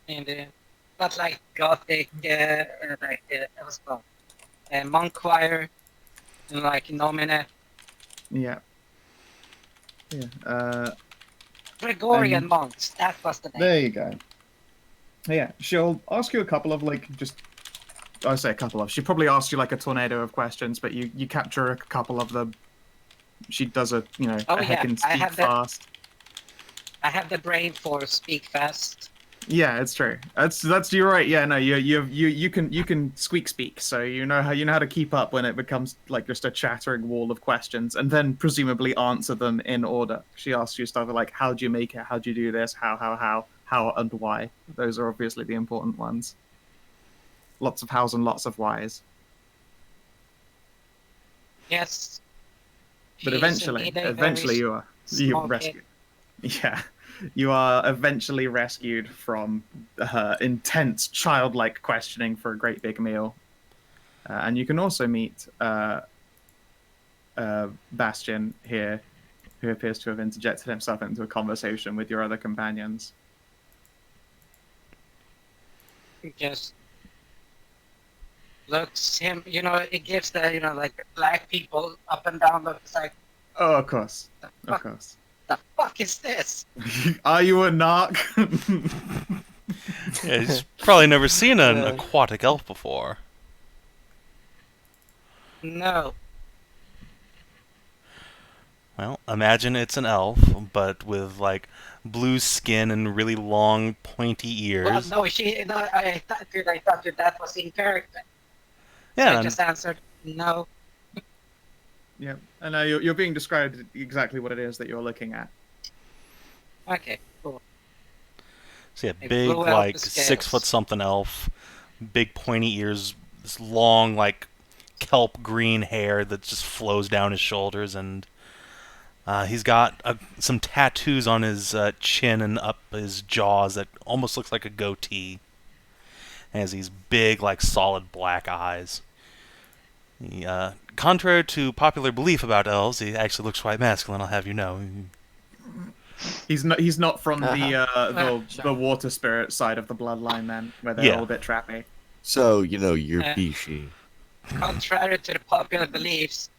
And but like gothic, like what's it called? Monk choir, and like Nomine. Yeah. Yeah. Gregorian monks. That was the name. There you go. Yeah, she'll ask you a couple of like just. I say a couple of. She probably asked you like a tornado of questions, but you capture a couple of them. She does a heck and speak fast. I have the brain for speak fast. Yeah, it's true. That's you're right. Yeah, no, you can squeak speak, so you know how to keep up when it becomes like just a chattering wall of questions, and then presumably answer them in order. She asks you stuff like how do you make it, how do you do this, how and why. Those are obviously the important ones. Lots of hows and lots of whys. Yes. But eventually you rescue. Yeah. You are eventually rescued from her intense childlike questioning for a great big meal. And you can also meet Bastian here, who appears to have interjected himself into a conversation with your other companions. Just looks him, it gives the, like black people up and down looks like. Oh, of course. Of course. The fuck is this? Are you a narc? Yeah, he's probably never seen an aquatic elf before. No. Well, imagine it's an elf, but with like blue skin and really long, pointy ears. Well, no, I thought that was in character. Yeah. So I just answered no. Yeah, and you're being described exactly what it is that you're looking at. Okay, cool. So yeah, It big blew out like the 6 foot scales. something elf, big pointy ears, this long like kelp green hair that just flows down his shoulders, and he's got some tattoos on his chin and up his jaws that almost looks like a goatee. He has these big, like, solid black eyes. He, contrary to popular belief about elves, he actually looks quite masculine, I'll have you know. He's not from Sure. the water spirit side of the bloodline, then, where they're Yeah. all a bit trappy. So, you're Uh, Bishi. Contrary to the popular beliefs,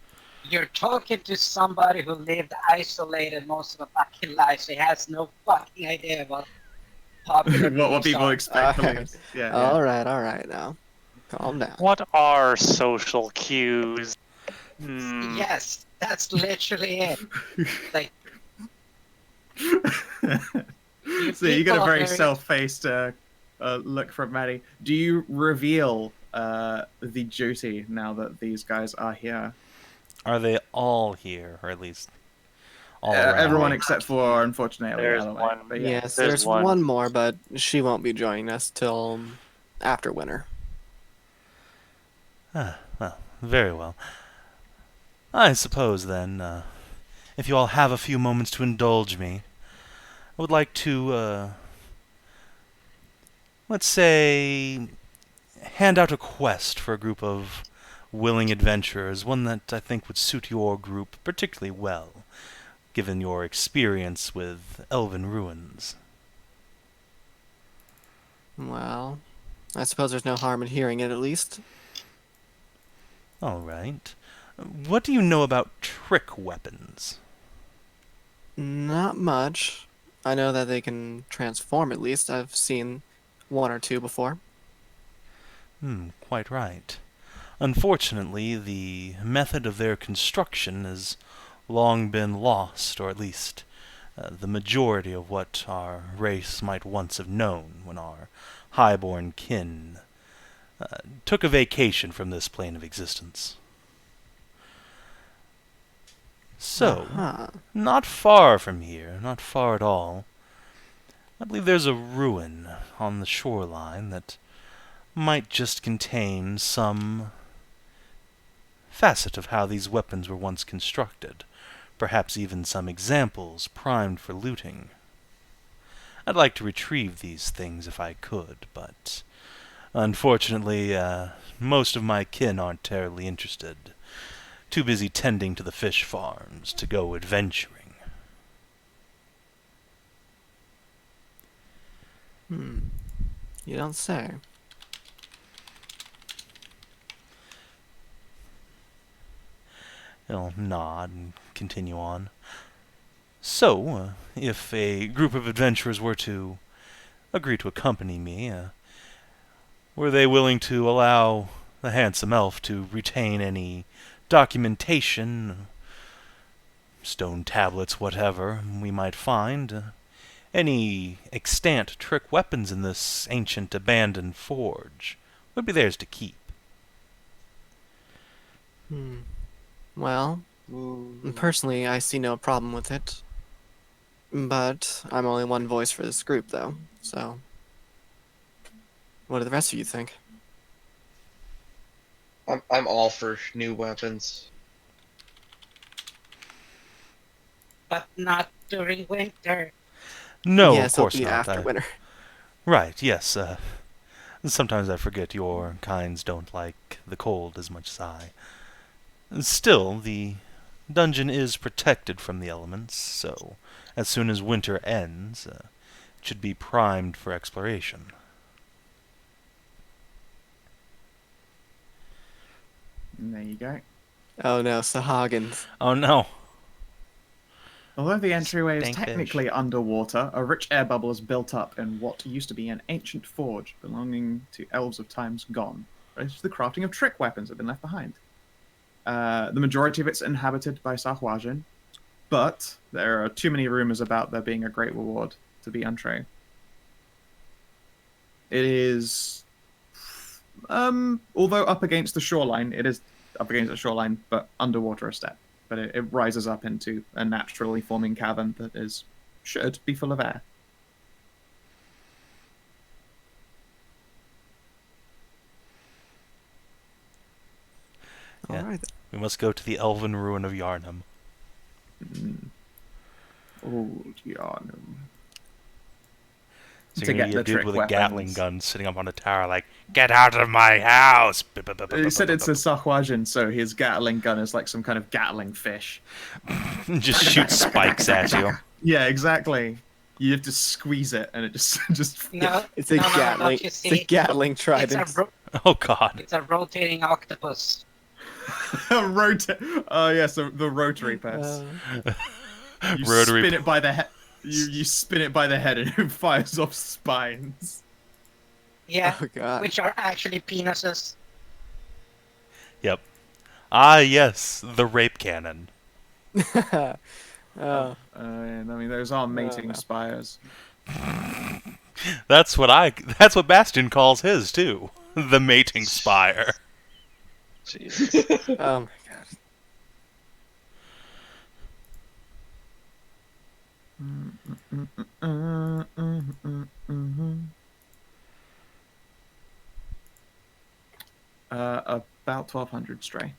you're talking to somebody who lived isolated most of a fucking life, so he has no fucking idea about popular what beliefs people are. expect Alright. beliefs. Yeah. All right now. Calm down. What are social cues? Hmm. Yes, that's literally it. Like, So you get people a are very self-faced look from Maddie. Do you reveal the duty now that these guys are here? Are they all here, or at least all around? Everyone except for, unfortunately, There's Elloe. one. But yeah. Yes, There's there's one. one more, but she won't be joining us till after winter. Well, very well. I suppose, then, if you all have a few moments to indulge me, I would like to, let's say, hand out a quest for a group of willing adventurers, one that I think would suit your group particularly well, given your experience with elven ruins. Well, I suppose there's no harm in hearing it at least. All right. What do you know about trick weapons? Not much. I know that they can transform at least. I've seen one or two before. Quite right. Unfortunately, the method of their construction has long been lost, or at least the majority of what our race might once have known when our highborn kin took a vacation from this plane of existence. So, Uh-huh. not far from here, not far at all, I believe there's a ruin on the shoreline that might just contain some facet of how these weapons were once constructed, perhaps even some examples primed for looting. I'd like to retrieve these things if I could, but unfortunately, most of my kin aren't terribly interested. Too busy tending to the fish farms to go adventuring. You don't say. He'll nod and continue on. So, if a group of adventurers were to agree to accompany me, were they willing to allow the handsome elf to retain any documentation, stone tablets, whatever we might find, any extant trick weapons in this ancient abandoned forge would be theirs to keep. Well, personally, I see no problem with it. But I'm only one voice for this group, though, so... What do the rest of you think? I'm all for new weapons. but not during winter. No, yes, of course it'll be not. after winter. Right, yes. Sometimes I forget your kinds don't like the cold as much as I. Still, the dungeon is protected from the elements, so as soon as winter ends, it should be primed for exploration. And there you go. Oh no, Sahagins. Oh no! Although the entryway is Stank fish. technically underwater, a rich air bubble is built up in what used to be an ancient forge belonging to elves of times gone. It's the crafting of trick weapons that have been left behind. The majority of it's inhabited by Sahwajin, but there are too many rumors about there being a great reward to be untrue. It is, although up against the shoreline, it is up against the shoreline, but underwater a step. But it rises up into a naturally forming cavern that is should be full of air. Yeah. All right. We must go to the elven ruin of Yarnum. Old Yarnum. So To you're gonna get be a the dude trick with a weapons. Gatling gun sitting up on a tower like, get out of my house! He said it's a Sahwajin, so his Gatling gun is like some kind of Gatling fish. Just shoot spikes at you. Yeah, exactly. You have to squeeze it, and it just No, It's a no, Gatling. don't you It's a see? Gatling It's trident. Oh god. it's a rotating octopus. rotate. Oh yeah, so the rotary press. You Rotary spin it by the head. You spin it by the head, and it fires off spines. Yeah, Oh god. which are actually penises. Yep. Ah yes, the rape cannon. Oh, And I mean, those are mating no. spires. That's what Bastian calls his too. The mating spire. Jesus. oh my god. About 1,200 stray.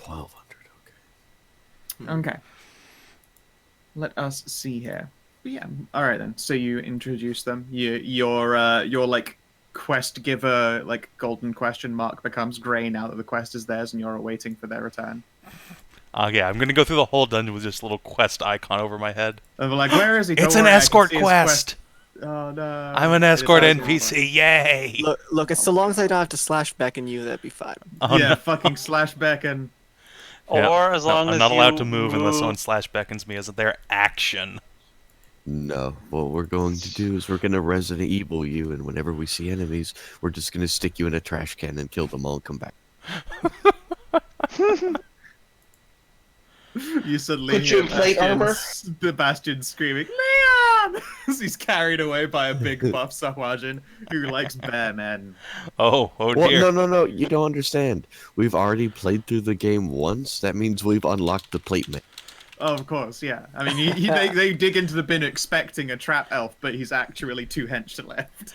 1,200. Okay. Okay. Let us see here. But yeah. All right then. So you introduce them. Your like quest giver, like golden question mark, becomes grey now that the quest is theirs, and you're waiting for their return. Yeah, I'm gonna go through the whole dungeon with this little quest icon over my head. And they're like, "Where is he?" It's Don't an worry, I can escort see his quest. Oh no! I'm an It escort does NPC. Yay! Look, as so long as I don't have to slash beckon you, that'd be fine. Oh, yeah, no. fucking slash beckon. Yeah. Or as long I'm as not allowed to you move unless someone slash beckons me as their action. No, what we're going to do is we're going to Resident Evil you, and whenever we see enemies, we're just going to stick you in a trash can and kill them all and come back. You suddenly Put you in hear plate armor? The Bastian screaming, Leon! As he's carried away by a big buff Sahwajin who likes bear men. Oh Well, dear. no, you don't understand. We've already played through the game once. That means we've unlocked the plate mech. Oh, of course, yeah. I mean, they dig into the bin expecting a trap elf, but he's actually 2 hench to left.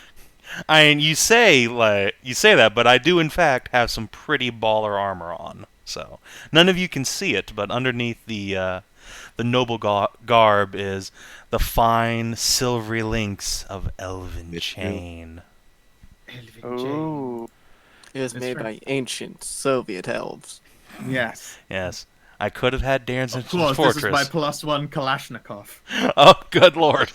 I mean, you say that, but I do in fact have some pretty baller armor on. So none of you can see it, but underneath the noble garb is the fine silvery links of elven It's chain. Ooh. It was That's made right. by ancient Soviet elves. Yes. Yes, I could have had Darren's Of course, fortress. this is my +1 Kalashnikov. Oh, good lord!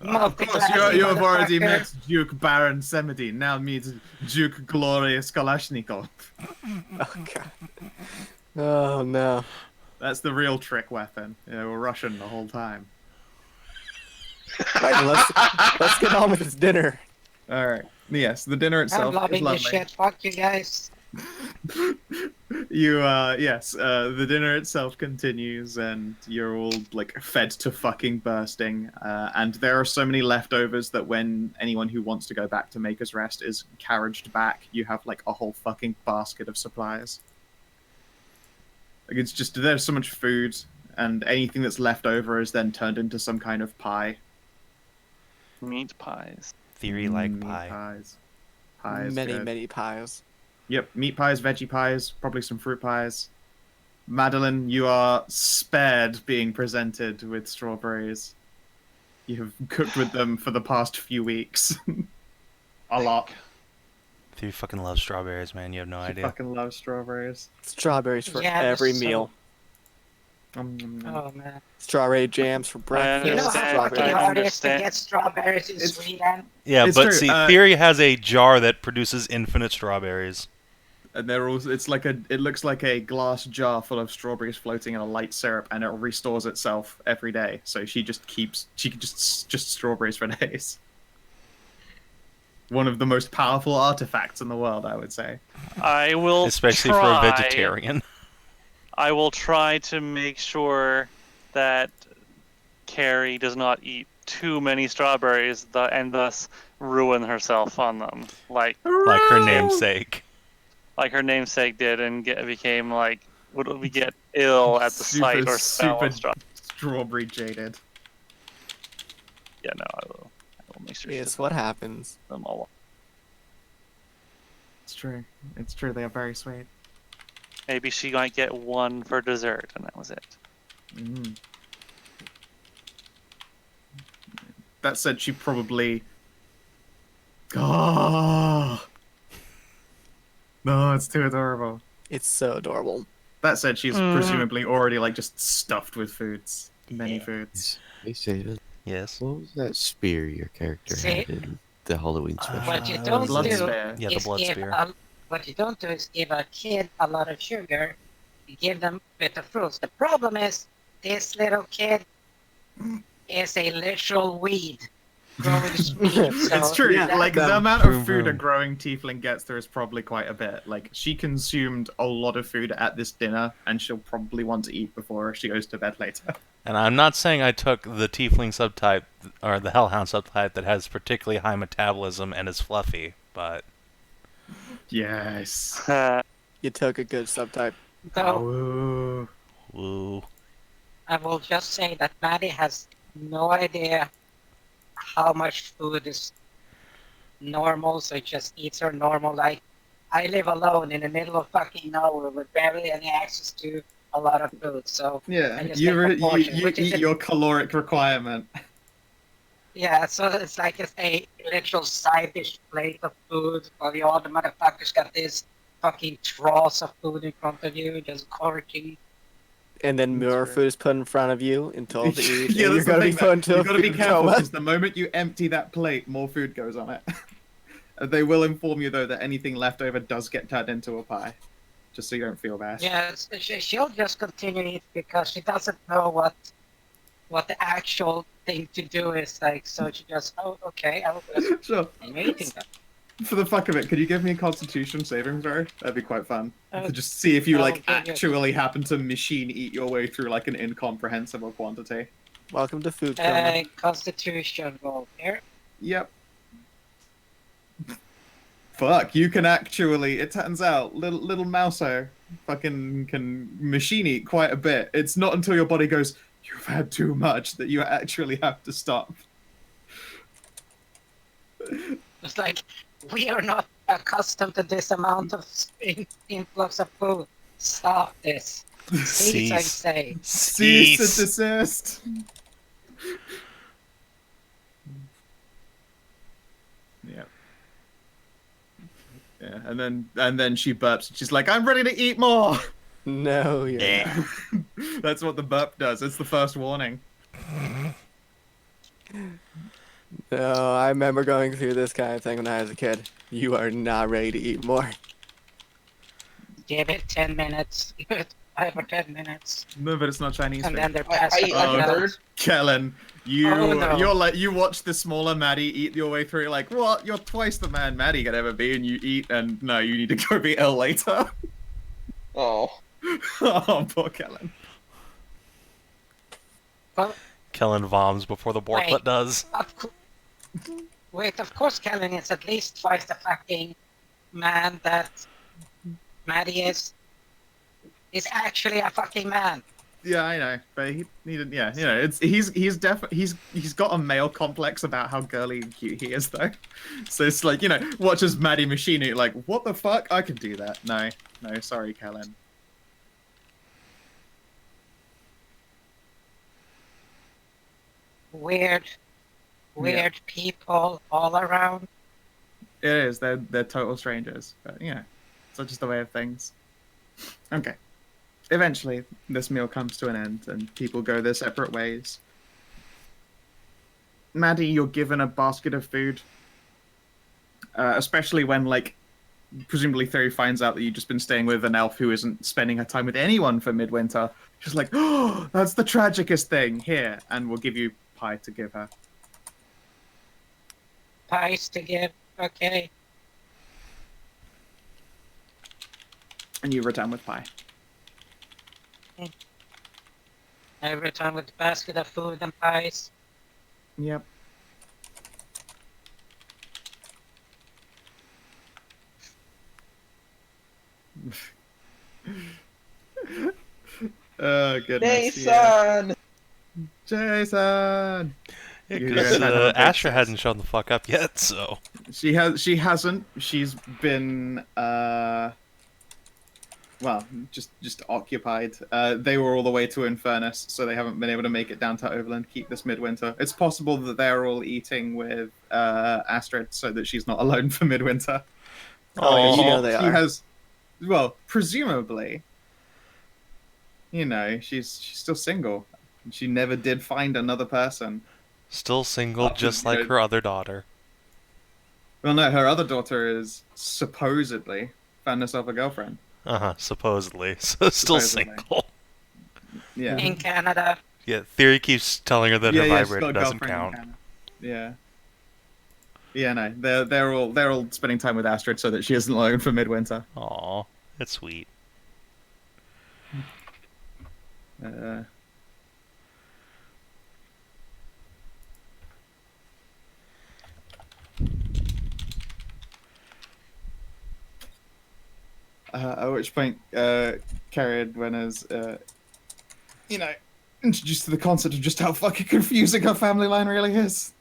Of course, you have already met Duke Baron Semedine. Now meet Duke Glorious Kalashnikov. Oh god. Oh no. That's the real trick weapon. Yeah, we're Russian the whole time. Right, let's get on with this dinner. All right. Yes, the dinner I'm itself is loving lovely. this shit. Fuck you guys. The dinner itself continues, and you're all like fed to fucking bursting. And there are so many leftovers that when anyone who wants to go back to Maker's Rest is carriaged back, you have like a whole fucking basket of supplies. Like it's just there's so much food, and anything that's left over is then turned into some kind of pie. Meat pies. Theory like Meat pie. Pies. Pies. Many, good. many pies. Yep, meat pies, veggie pies, probably some fruit pies. Madilyn, you are spared being presented with strawberries. You have cooked with them for the past few weeks. A lot. Theory fucking loves strawberries, man. You have no She idea. fucking loves strawberries. Strawberries for Yeah, every so- meal. Oh man. Strawberry jams for breakfast. You know how understand, fucking I hard it is to understand. get strawberries in It's- Sweden? Yeah, It's but true, see, Theory has a jar that produces infinite strawberries. And they're all, it looks like a glass jar full of strawberries floating in a light syrup, and it restores itself every day. So she can just strawberries for days. One of the most powerful artifacts in the world, I would say. I will Especially for try, a vegetarian. I will try to make sure that Carrie does not eat too many strawberries and thus ruin herself on them. Like Like her namesake. her namesake did and became like would we get ill at the sight or smell super of straw? strawberry jaded. Yeah, no, I will make sure she It's does what happens. them all. It's true. It's true. They are very sweet. Maybe she might get one for dessert, and that was it. Mm. That said, she probably. Oh no, it's too adorable. It's so adorable. That said, she's presumably already like just stuffed with foods, many foods. Hey, Savin, Yes. what was that spear your character See? had in the Halloween special? What you don't Blood do spear. Yeah, the is blood give spear. what you don't do is give a kid a lot of sugar. You give them bitter fruits. The problem is this little kid is a literal weed growing speed. So It's true. Yeah. Like the Them. amount Vroom, of food a vroom. growing tiefling gets there is probably quite a bit. Like she consumed a lot of food at this dinner, and she'll probably want to eat before she goes to bed later. And I'm not saying I took the Tiefling subtype or the Hellhound subtype that has particularly high metabolism and is fluffy, but Yes. You took a good subtype. though Oh. woo. I will just say that Maddie has no idea how much food is normal, so it just eats her normal. Like, I live alone in the middle of fucking nowhere with barely any access to a lot of food, so Yeah, I just you take re- a you, portion, you which is eat your caloric requirement. yeah, so it's like it's a literal side dish plate of food, while the other motherfuckers got this fucking troughs of food in front of you, just gorging. And then That's more right. food is put in front of you and told to eat. Yeah, and that's you're the gonna be thing, put into a you've got to be food careful coma. because the moment you empty that plate, more food goes on it. They will inform you though that anything left over does get turned into a pie, just so you don't feel bad. Yeah, she'll just continue to eat because she doesn't know what the actual thing to do is. Like, so she just, oh, okay, I'll just Sure. continue eating them. For the fuck of it, could you give me a Constitution saving throw? That'd be quite fun. Uh, To just see if you I'll like give you- actually happen to machine eat your way through like an incomprehensible quantity. Welcome to food coma. Constitution roll here. Yep. Fuck, you can actually. It turns out, little Mouser fucking can machine eat quite a bit. It's not until your body goes, "You've had too much," that you actually have to stop. It's like, we are not accustomed to this amount of influx of food. Stop this. Please, I Cease. say. Cease and Cease. desist. Yep. Yeah, and then she burps. And she's like, "I'm ready to eat more." No, you're Yeah. not. That's what the burp does. It's the first warning. No, I remember going through this kind of thing when I was a kid. You are not ready to eat more. Give it 10 minutes. Give it 5 or 10 minutes. No, but it's not Chinese And food. then they're I passed eat like a out. bird. Kellen, you Oh, no. you're like you watch the smaller Maddie eat your way through. You're like, what? You're twice the man Maddie could ever be, and you eat, and no, you need to go be ill later. Oh. Oh, poor Kellen. Well, Kellin voms before the Borklet Wait. does. wait, of course Kellin is at least twice the fucking man that Maddie is. He's actually a fucking man. Yeah, I know, but he needed. Yeah, you know, he's got a male complex about how girly and cute he is, though. So it's like, you know, watches Maddie machine it, like, what the fuck? I can do that. No, sorry, Kellen. Weird people all around. It is. They're total strangers, but yeah, it's just the way of things. Okay. Eventually, this meal comes to an end, and people go their separate ways. Maddie, you're given a basket of food, especially when, like, presumably Theory finds out that you've just been staying with an elf who isn't spending her time with anyone for midwinter. She's like, "Oh, that's the tragicest thing. Here," and we'll give you pie to give her. Pies to give. Okay. And you return with pie. I return with a basket of food and pies. Yep. Oh goodness. Jason! Jason. Because Asher hadn't shown the fuck up yet, so She hasn't. She's been well, just occupied. They were all the way to Infernus, so they haven't been able to make it down to Overland Keep this midwinter. It's possible that they're all eating with Astrid, so that she's not alone for midwinter. Oh, you know they She are. has, well, presumably, you know, she's still single. She never did find another person. still single, just like her other daughter. Well, no, her other daughter is supposedly found herself a girlfriend. Supposedly. So still Supposedly. single. Yeah. In Canada. Yeah, Theory keeps telling her that her she's got vibrator a doesn't girlfriend in count. Canada. Yeah. Yeah, no, they're all spending time with Astrid so that she isn't alone for midwinter. Aw, that's sweet. At which point, Carried, when as you know, introduced to the concept of just how fucking confusing her family line really is.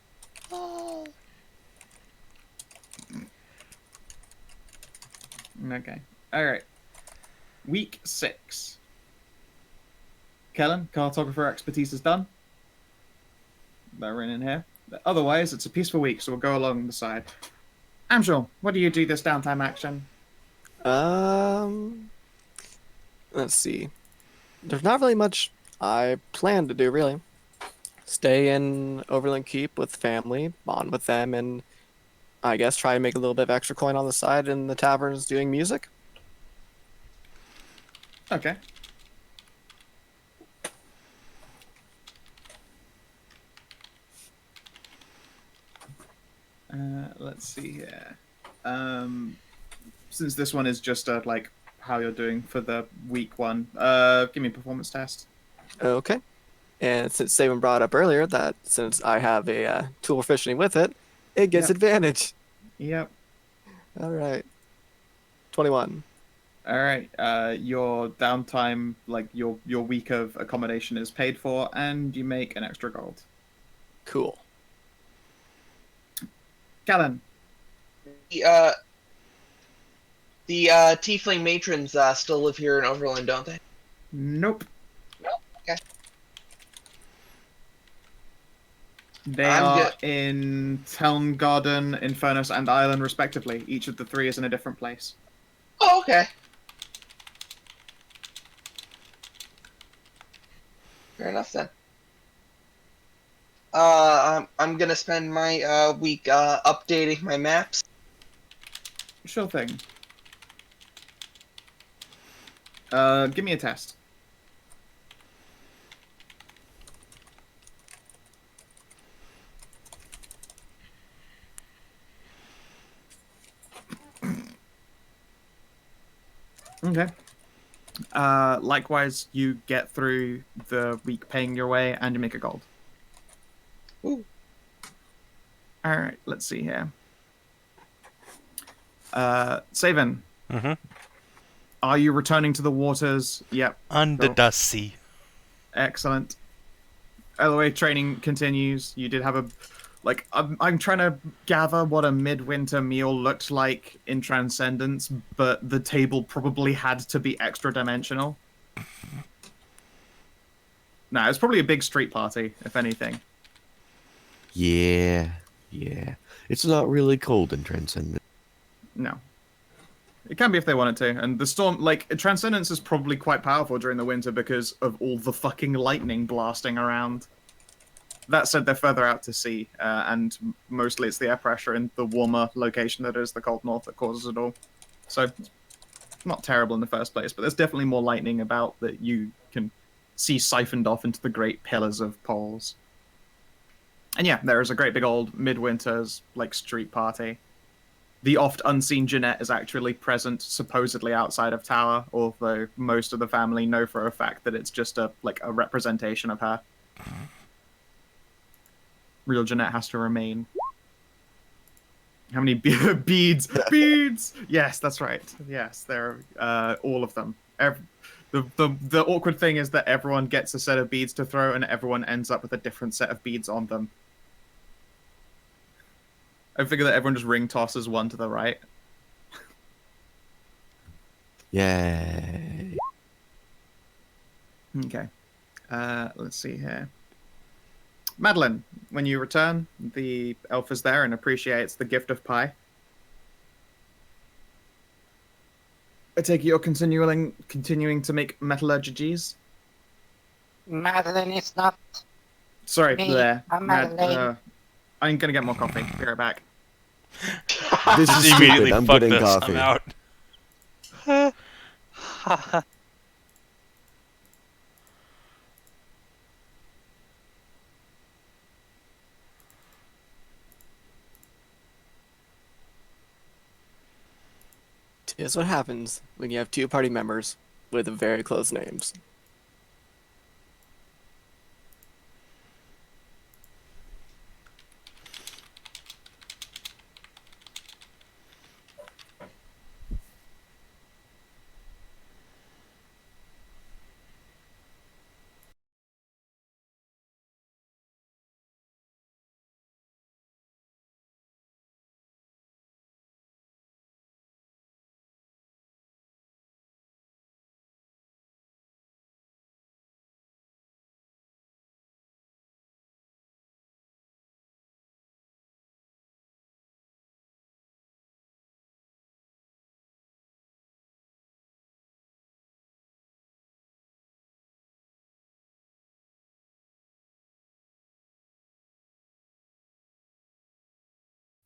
Okay. Alright. Week 6. Kellin, cartographer expertise is done. They're in here. Otherwise, it's a peaceful week, so we'll go along the side. Amxal, what do you do this downtime action? Let's see. There's not really much I plan to do, really. Stay in Overland Keep with family, bond with them, and I guess try to make a little bit of extra coin on the side in the taverns doing music. Okay. Let's see here. Since this one is just like how you're doing for the week one, give me a performance test. Okay. And since Savin brought up earlier that since I have a tool proficiency with it, it gets Yep. advantage. Yep. All right. 21. All right. Your downtime, like your week of accommodation, is paid for, and you make an extra gold. Cool. Kellin. The Tiefling matrons still live here in Overland, don't they? Nope. Okay. They I'm are good. in Town Garden, Infernus, and Island, respectively. Each of the three is in a different place. Oh, okay. Fair enough then. I'm gonna spend my week updating my maps. Sure thing. Give me a test. Okay. Likewise, you get through the week paying your way, and you make a gold. Ooh. All right, let's see here. Savin, Mm-hmm. are you returning to the waters? Yep. Under Cool. the sea. Excellent. Elloe training continues. You did have a... Like, I'm trying to gather what a midwinter meal looked like in Transcendence, but the table probably had to be extra dimensional. No, it's probably a big street party, if anything. Yeah. It's not really cold in Transcendent. No. It can be if they want it to. And the storm, like, Transcendence is probably quite powerful during the winter because of all the fucking lightning blasting around. That said, they're further out to sea, and mostly it's the air pressure in the warmer location that is the cold north that causes it all. So, it's not terrible in the first place, but there's definitely more lightning about that you can see siphoned off into the great pillars of poles. And yeah, there is a great big old midwinter's, like, street party. The oft unseen Jeanette is actually present, supposedly outside of Tower, although most of the family know for a fact that it's just a representation of her. Real Jeanette has to remain. How many beads? Beads! Yes, that's right. Yes, they're all of them. The awkward thing is that everyone gets a set of beads to throw, and everyone ends up with a different set of beads on them. I figure that everyone just ring tosses one to the right. Yay. Okay. Let's see here. Madilyn, when you return, the elf is there and appreciates the gift of pie. I take it you're continuing to make metallurgies? Madilyn is not. Sorry, Me, there. I'm Madilyn. I'm gonna get more coffee. Be right back. This is Just immediately stupid. I'm fuck getting this. coffee. I'm out. Here's what happens when you have two party members with very close names.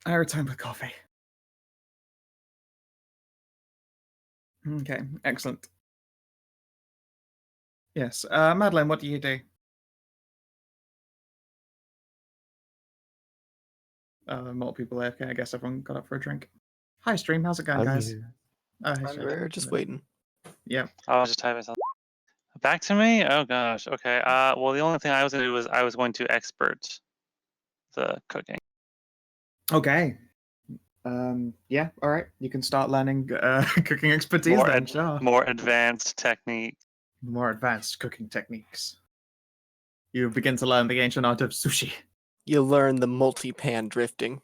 I return with coffee. Okay, excellent. Yes, Madilyn, what do you do? More people there. Okay, I guess everyone got up for a drink. Hi, stream. How's it going, I'm guys? here. Oh, hey, Shay. We're just waiting. Yeah. I was just typing something. Back to me? Oh gosh. Okay. Well, the only thing I was gonna do was I was going to expert the cooking. Okay. Yeah. All right. You can start learning cooking expertise More, then. Sure. more advanced technique. More advanced cooking techniques. You begin to learn the ancient art of sushi. You learn the multi-pan drifting.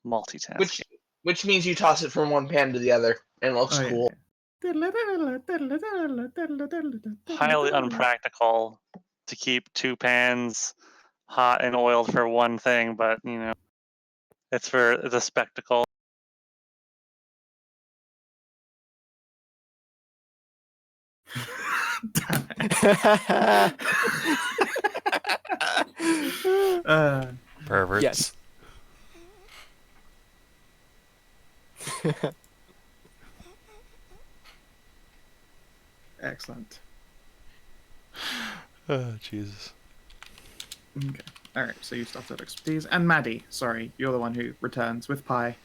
Multitask. Which means you toss it from one pan to the other, and it looks Oh, yeah. cool. Highly unpractical to keep two pans hot and oiled for one thing, but you know, it's for the spectacle. Damn it. Perverts. Yes. Excellent. Oh, Jesus. Okay. All right. So you stopped at expertise, and Maddie. Sorry, you're the one who returns with pie,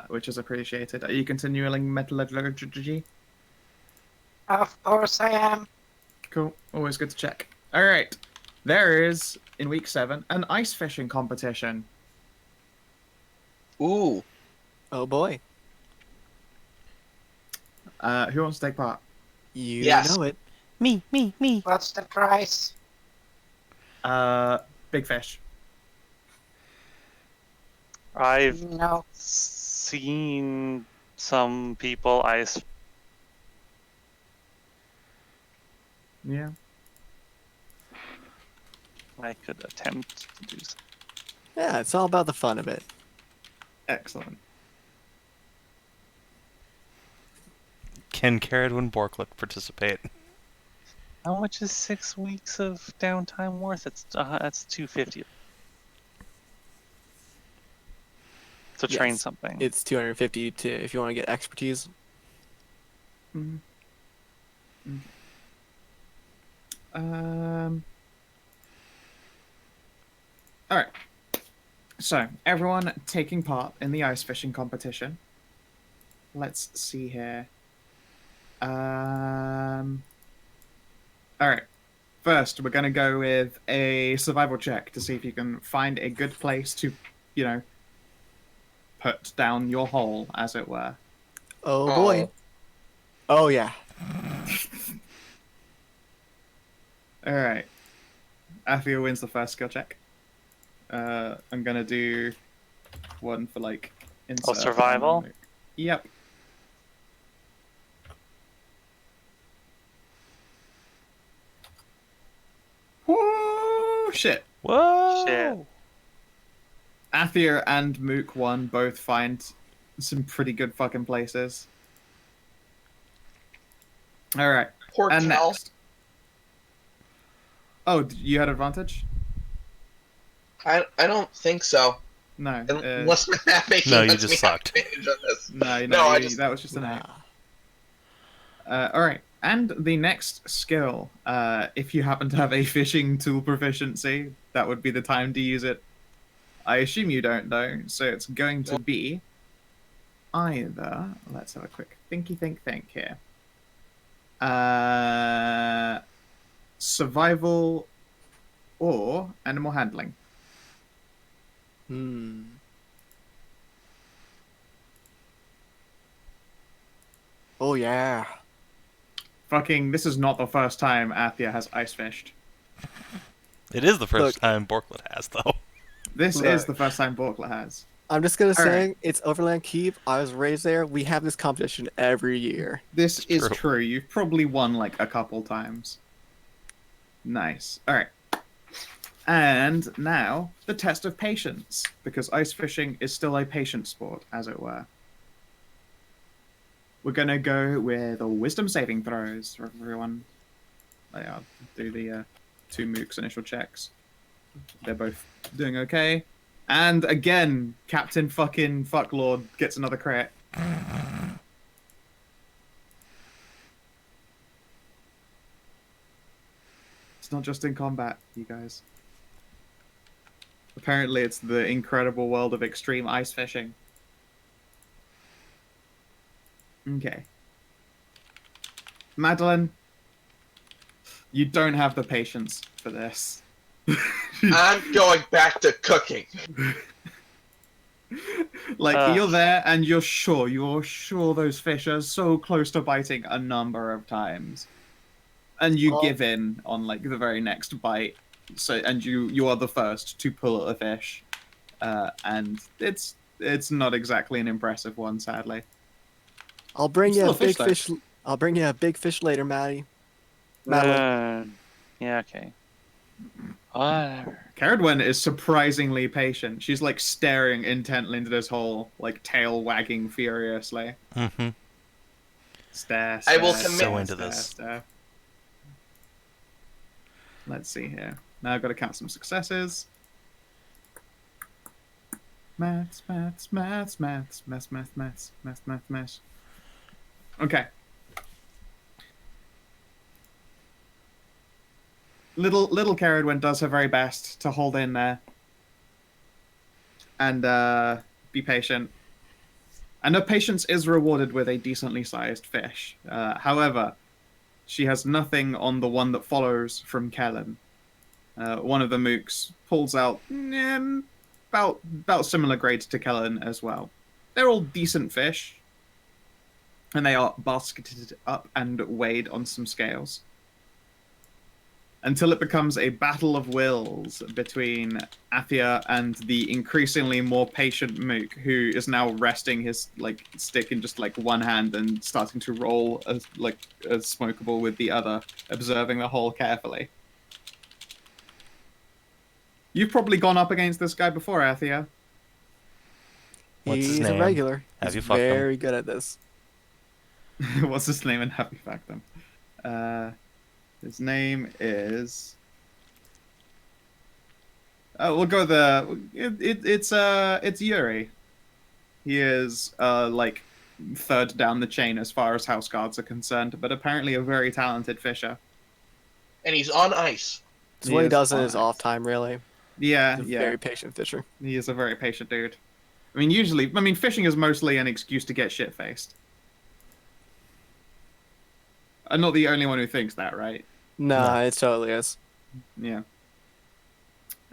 which is appreciated. Are you continuing metallurgy? Of course I am. Cool. Always good to check. All right. There is in week 7 an ice fishing competition. Ooh. Oh boy. Who wants to take part? You Yes. know it. Me. What's the price? Big fish. I've No. seen some people ice. Yeah. I could attempt to do so. Yeah, it's all about the fun of it. Excellent. Can Caradwin Borklet participate? How much is 6 weeks of downtime worth? It's that's $250. To train Yes. something. It's 250 to if you want to get expertise. Mm. Mm. All right. So everyone taking part in the ice fishing competition. Let's see here. All right. First, we're going to go with a survival check to see if you can find a good place to, put down your hole, as it were. Oh boy. Oh yeah. All right. Athia wins the first skill check. I'm gonna do one for like insert. survival? Yep. Whoa! Shit. Whoa! Shit. Athia and Mook 1 both find some pretty good fucking places. All right. Poor And Cal. next. Oh, you had advantage? I don't think so. No. Unless my map making No, you lets just me have sucked. advantage on this. No, No, I just- that was just an Nah. All right, and the next skill, if you happen to have a fishing tool proficiency, that would be the time to use it. I assume you don't though, so it's going to be either. Let's have a quick think here. Survival or animal handling. Oh yeah. Fucking, this is not the first time Athia has ice fished. It is the first Look. time Borklet has, though. This Look. is the first time Borkla has. I'm just gonna say right. it's Overland Keep. I was raised there. We have this competition every year. This It's is true. true. You've probably won like a couple times. Nice. All right. And now the test of patience, because ice fishing is still a patient sport, as it were. We're gonna go with the wisdom saving throws for everyone. I'll do the two mooks initial checks. They're both doing okay. And again, Captain fucking Fucklord gets another crit. It's not just in combat, you guys. Apparently it's the incredible world of extreme ice fishing. Okay. Madilyn, you don't have the patience for this. I'm going back to cooking. Like, you're there and you're sure those fish are so close to biting a number of times. And you give in on, like, the very next bite. So, and you are the first to pull at a fish. And it's not exactly an impressive one, sadly. I'll bring It's you a still a big fish, fish. I'll bring you a big fish later, Maddie. Madilyn. Yeah, okay. Whatever. Caradwen is surprisingly patient. She's, like, staring intently into this hole, like, tail wagging furiously. Mm-hmm. Stare, I will stare, commit- So into stare, this. stare. Let's see here. Now I've got to count some successes. Maths. Okay. Little Caradwen does her very best to hold in there. And be patient. And her patience is rewarded with a decently sized fish. However, she has nothing on the one that follows from Kellin. One of the mooks pulls out about similar grades to Kellin as well. They're all decent fish, and they are basketed up and weighed on some scales. Until it becomes a battle of wills between Athia and the increasingly more patient mook, who is now resting his like stick in just like one hand and starting to roll a smokable with the other, observing the hole carefully. You've probably gone up against this guy before, Athia. What's his He's name? a regular. Have He's you fucked him? very good at this. What's his name and have you fucked him? His name is. We'll go it's Yuri. He is like third down the chain as far as house guards are concerned, but apparently a very talented fisher. And he's on ice. It's what he is does in on his ice. off time, really. Yeah, He's a yeah. very patient fisher. He is a very patient dude. I mean, fishing is mostly an excuse to get shit faced. I'm not the only one who thinks that, right? Nah, it totally is. Yeah.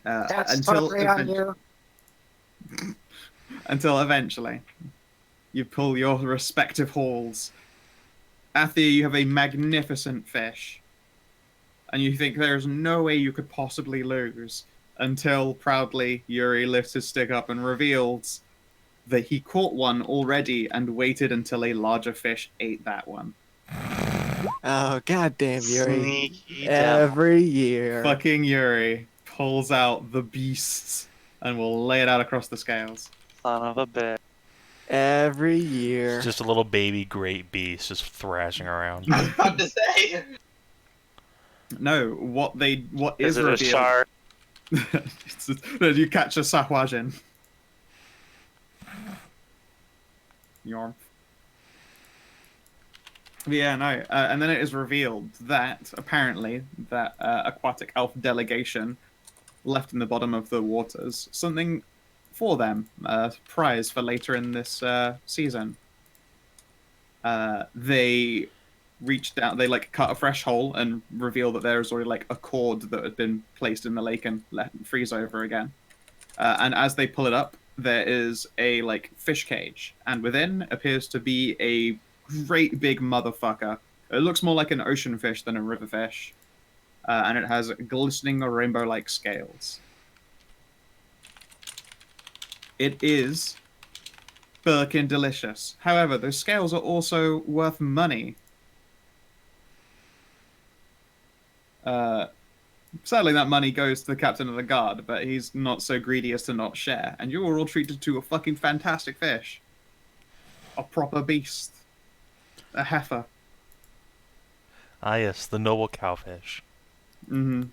That's until totally on you. until eventually. You pull your respective hauls. Athia, you have a magnificent fish. And you think there's no way you could possibly lose until proudly Yuri lifts his stick up and reveals that he caught one already and waited until a larger fish ate that one. Oh, goddamn, Yuri. Sneaky devil. Every year. Fucking Yuri pulls out the beasts and will lay it out across the scales. Son of a bitch. Every year. It's just a little baby great beast just thrashing around. I was about to say. No, what Is is it a revealed... shark? You catch a Sahwajin. Yorm. Yeah, no. And then it is revealed that, apparently, that aquatic elf delegation left in the bottom of the waters something for them, a prize for later in this season. They reached out, they like cut a fresh hole and reveal that there's already like a cord that had been placed in the lake and let freeze over again. And as they pull it up, there is a like fish cage, and within appears to be a great big motherfucker. It looks more like an ocean fish than a river fish, and it has glistening rainbow-like scales. It is Birkin delicious. However, those scales are also worth money. Sadly, that money goes to the captain of the guard, but he's not so greedy as to not share. And you were all treated to a fucking fantastic fish. A proper beast. A heifer. Ah, yes, the noble cowfish. Mm-hmm.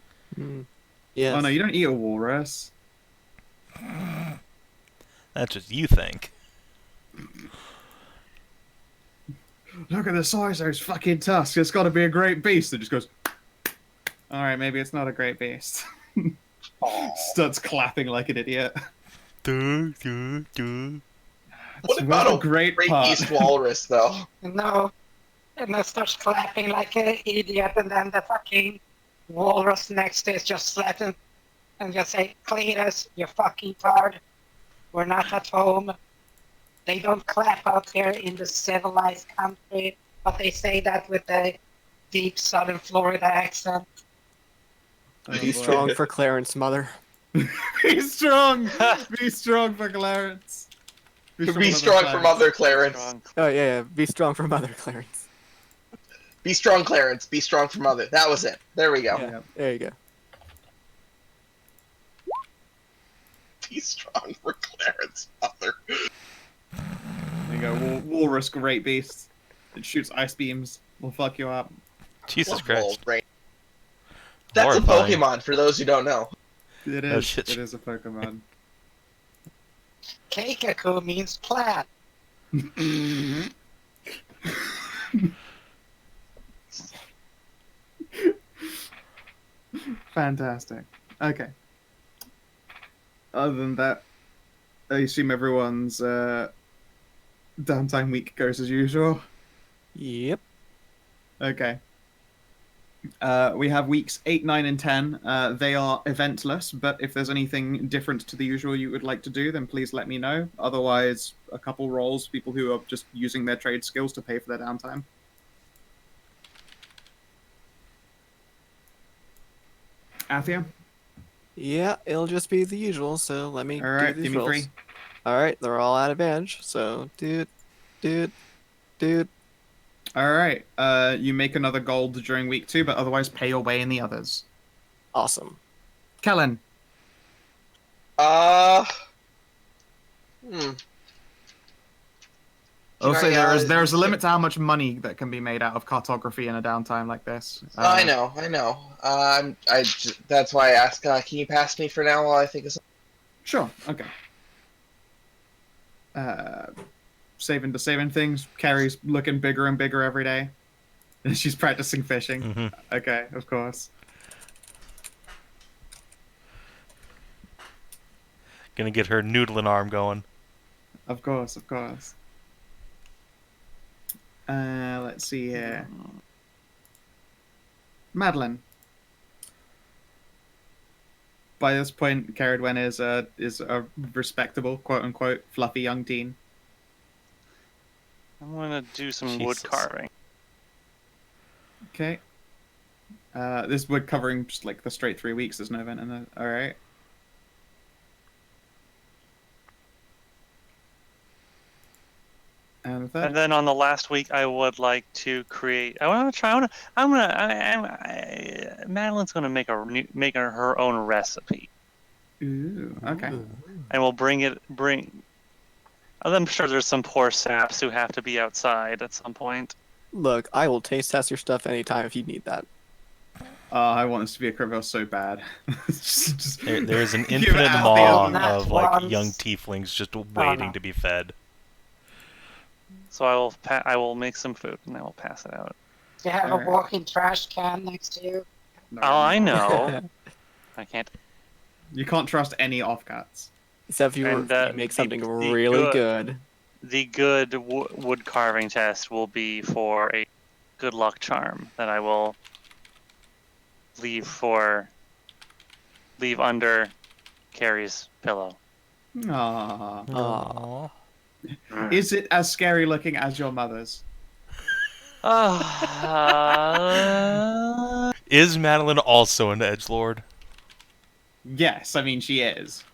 Mm. Yes. Oh no, you don't eat a walrus. That's just you think. Look at the size of those fucking tusks. It's got to be a great beast. It just goes... Alright, maybe it's not a great beast. Starts clapping like an idiot. Duh, duh, duh. What That's about a a great great part. beast walrus, though? No. And I starts clapping like an idiot, and then the fucking walrus next to it just slapping and just say, Cletus, you fucking card. We're not at home. They don't clap out here in the civilized country, but they say that with a deep southern Florida accent. Oh, Be boy. strong for Clarence, mother. Be strong! Be strong for Clarence! Be strong for Mother Clarence. Strong. Oh, yeah. Be strong for mother, Clarence. Be strong, Clarence. Be strong for Mother. That was it. There we go. Yeah. There you go. Be strong for Clarence, Mother. There you go, walrus, great beast. It shoots ice beams. Will fuck you up. Jesus Christ. Right. That's Horrifying. a Pokemon, for those who don't know. It is. Oh, shit. It is a Pokemon. Keikaku means plant. Fantastic. Okay. Other than that, I assume everyone's downtime week goes as usual. Yep. Okay. We have weeks 8, 9, and 10. They are eventless, but if there's anything different to the usual you would like to do, then please let me know. Otherwise, a couple rolls, people who are just using their trade skills to pay for their downtime. Athia? Yeah, it'll just be the usual, so let me Alright, do these give me rolls. 3. Alright, they're all at advantage, so dude. Alright, you make another gold during week 2, but otherwise pay your way in the others. Awesome. Kellin? Also, there's a limit to how much money that can be made out of cartography in a downtime like this. I know. That's why I asked, can you pass me for now while I think of something? Sure, okay. Saving things. Carrie's looking bigger and bigger every day. And she's practicing fishing. Mhm. Okay, of course. Gonna get her noodling arm going. Of course, of course. Let's see here. Madilyn. By this point, Caradwen is a respectable, quote unquote, fluffy young teen. I'm gonna do some Jesus. wood carving. Okay. This we're covering just like the straight 3 weeks. There's no event in there. All right. And with that, And then on the last week, I would like to create. Madilyn's gonna make her own recipe, ooh, okay. and we'll bring. I'm sure there's some poor saps who have to be outside at some point. Look, I will taste test your stuff anytime if you need that. I want this to be a Crivel so bad. Just There's an give infinite Athia maw that of like once. young tieflings just waiting no. to be fed. So I will make some food and I will pass it out. Do you have Alright. a walking trash can next to you? No, Oh, I know. I can't. You can't trust any offcuts. Except if you And, make the- something the really good. The good wood carving test will be for a good luck charm that I will leave under Carrie's pillow. Aww. Aw. Is it as scary looking as your mother's? Is Madilyn also an edgelord? Yes, I mean she is.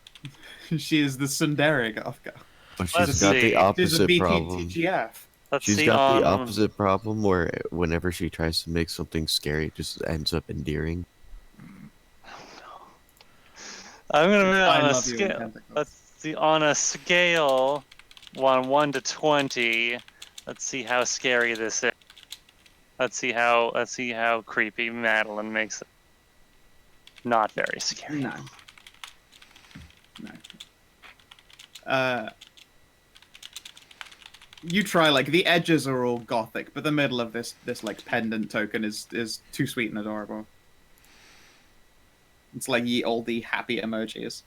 She is the Sundari Gothka. But Let's she's got see. the She's a opposite problem. BTTGF. Let's She's see. got the opposite problem where whenever she tries to make something scary, it just ends up endearing. I'm gonna be I on a love you in scale. tentacles. Let's see on a scale, 1 to 20. Let's see how scary this is. Let's see how creepy Madilyn makes it. Not very scary. No. No. You try, like, the edges are all gothic, but the middle of this like pendant token is too sweet and adorable. It's like ye olde happy emojis.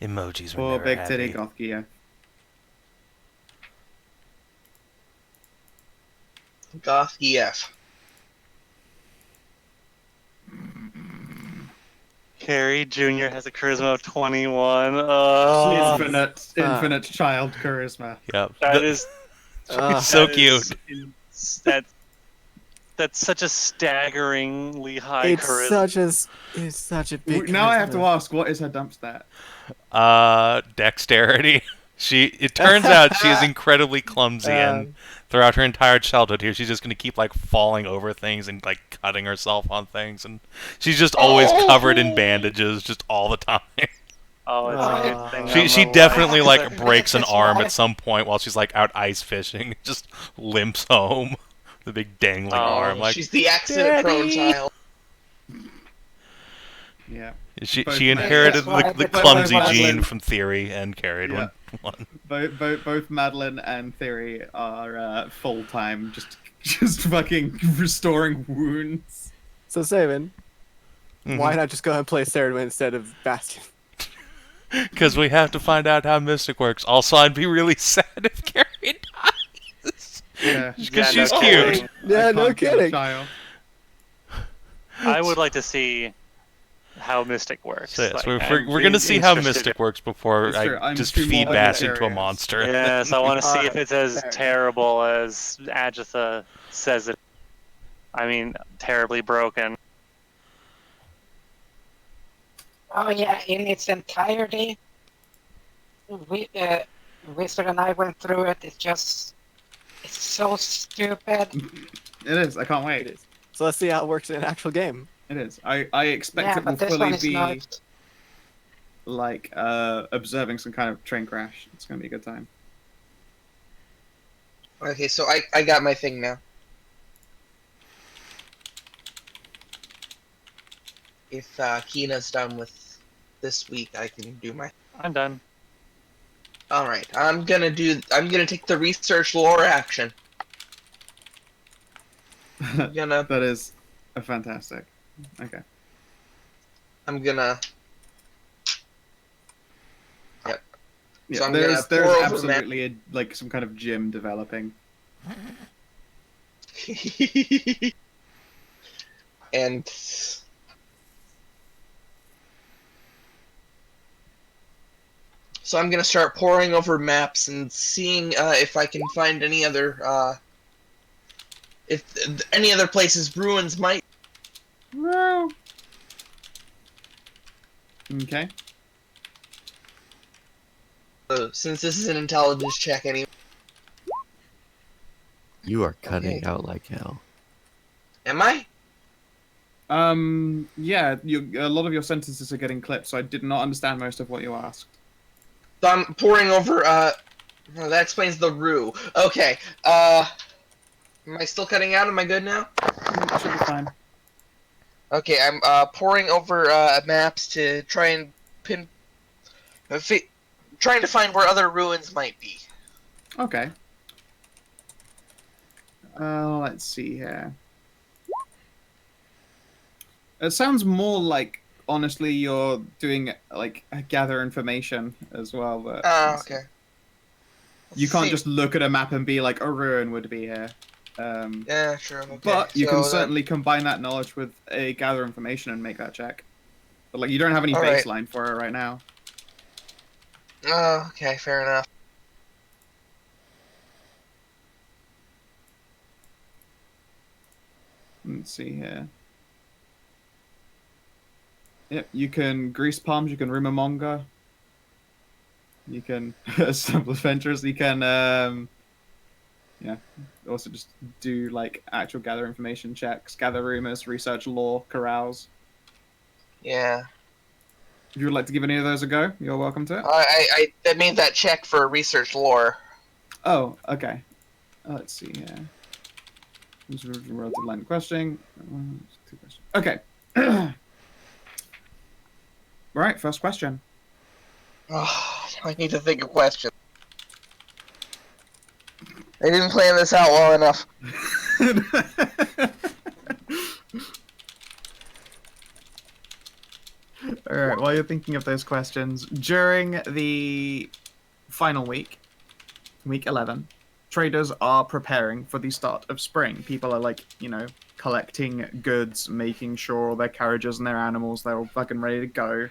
Emojis were Poor never big happy. titty Gothkia. Goth EF. Carrie Jr. has a charisma of 21. Oh, Infinite child charisma. Yep. that is So that cute. is- that's such a staggeringly high It's charisma. such a big. Now I have to charisma. ask, what is her dump stat? Dexterity. It turns out she is incredibly clumsy, and throughout her entire childhood here, she's just gonna keep like falling over things and like cutting herself on things, and she's just always covered in bandages, just all the time. Oh, it's a good thing. She I'm definitely alive. like breaks an arm at some point while she's like out ice fishing, just limps home, the big dangling arm. Like She's the accident-prone Daddy! child. Yeah. she Both inherited Madilyn- the both clumsy Madilyn- gene from Theory and carried Yeah. one. Both Madilyn and Theory are full-time, just fucking restoring wounds. So Savin, Mm-hmm. why not just go ahead and play Ceridwen instead of Bastian? Because we have to find out how Mystic works. Also, I'd be really sad if Carrie dies. Yeah. Because Yeah, she's no cute. kidding. Yeah, I no can't kill a kidding. child. I would like to see how Mystic works. So, yes, Like, we're I'm going to see how interested Mystic works before It's true. I I'm just too feed more Bass into a curious. monster. Yes, I want to see if it's as Fair. terrible as Agatha says it. I mean, terribly broken. Oh yeah, in its entirety, Wizard and I went through it. It's so stupid. It is. I can't wait. It is. So let's see how it works in an actual game. It is. I expect Yeah, it will but this fully one is be not. like observing some kind of train crash. It's gonna be a good time. Okay, so I got my thing now. If Kina's done with this week, I can do my. I'm done. All right, I'm gonna take the research lore action. I'm gonna. That is a fantastic. Okay. I'm gonna. Yep. Yeah, So I'm there's gonna pour over absolutely like some kind of gym developing. And So I'm gonna start poring over maps and seeing if I can find any other if any other places ruins might. No. Okay. Since this is an intelligence check anyway. You are cutting Okay. out like hell. Am I? Yeah, a lot of your sentences are getting clipped, so I did not understand most of what you asked. So I'm poring over, no, that explains the rue. Okay, am I still cutting out? Am I good now? Should be fine. Okay, I'm, poring over, maps to try and trying to find where other ruins might be. Okay. Let's see here. It sounds more like, honestly, you're doing, like, gather information as well, but... Okay. You can't just look at a map and be like, a ruin would be here. Yeah, sure, okay. But you So can then- certainly combine that knowledge with a gather information and make that check. But, like, you don't have any Alright. baseline for it right now. Okay, fair enough. Let's see here. Yep, you can grease palms, you can rumomonga. You can assemble adventures, you can yeah, also just do like actual gather information checks, gather rumors, research lore, carouse. Yeah. If you would like to give any of those a go, you're welcome to it. I made that check for research lore. Oh, okay. Let's see here. This is a relative line of questioning. Two questions. Okay. Right, first question. Oh, I need to think of questions. I didn't plan this out well enough. Alright, while you're thinking of those questions, during the final week, week 11, traders are preparing for the start of spring. People are like, you know, collecting goods, making sure all their carriages and their animals, they're all fucking ready to go.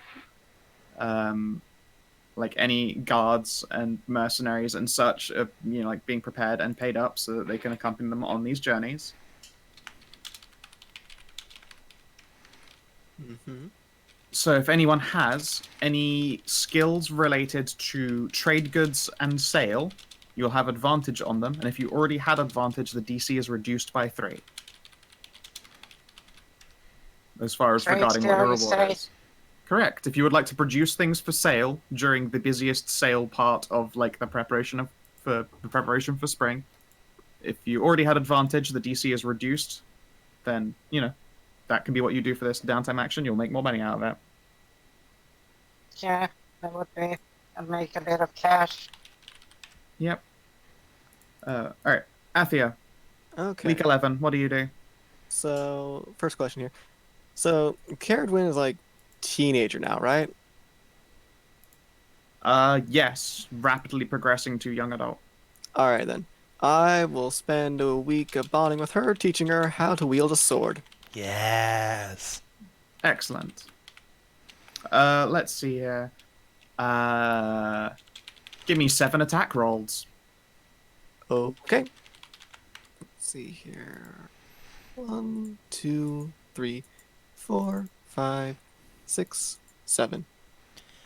Like any guards and mercenaries and such are, you know, like being prepared and paid up so that they can accompany them on these journeys. Mm-hmm. So if anyone has any skills related to trade goods and sale, you'll have advantage on them. And if you already had advantage, the DC is reduced by 3. As far as Trade regarding what your skills, reward say. is. Correct. If you would like to produce things for sale during the busiest sale part of like the preparation for spring, if you already had advantage, the DC is reduced, then you know that can be what you do for this downtime action. You'll make more money out of it. Yeah, that would be. And make a bit of cash. Yep. All right, Athia. Okay. Week 11. What do you do? So, first question here. So, Caradwin is like teenager now, right? Yes, rapidly progressing to young adult. All right then. I will spend a week of bonding with her, teaching her how to wield a sword. Yes. Excellent. Let's see here. Give me 7 attack rolls. Okay. Let's see here. 1, 2, 3, 4, 5, 6, 7.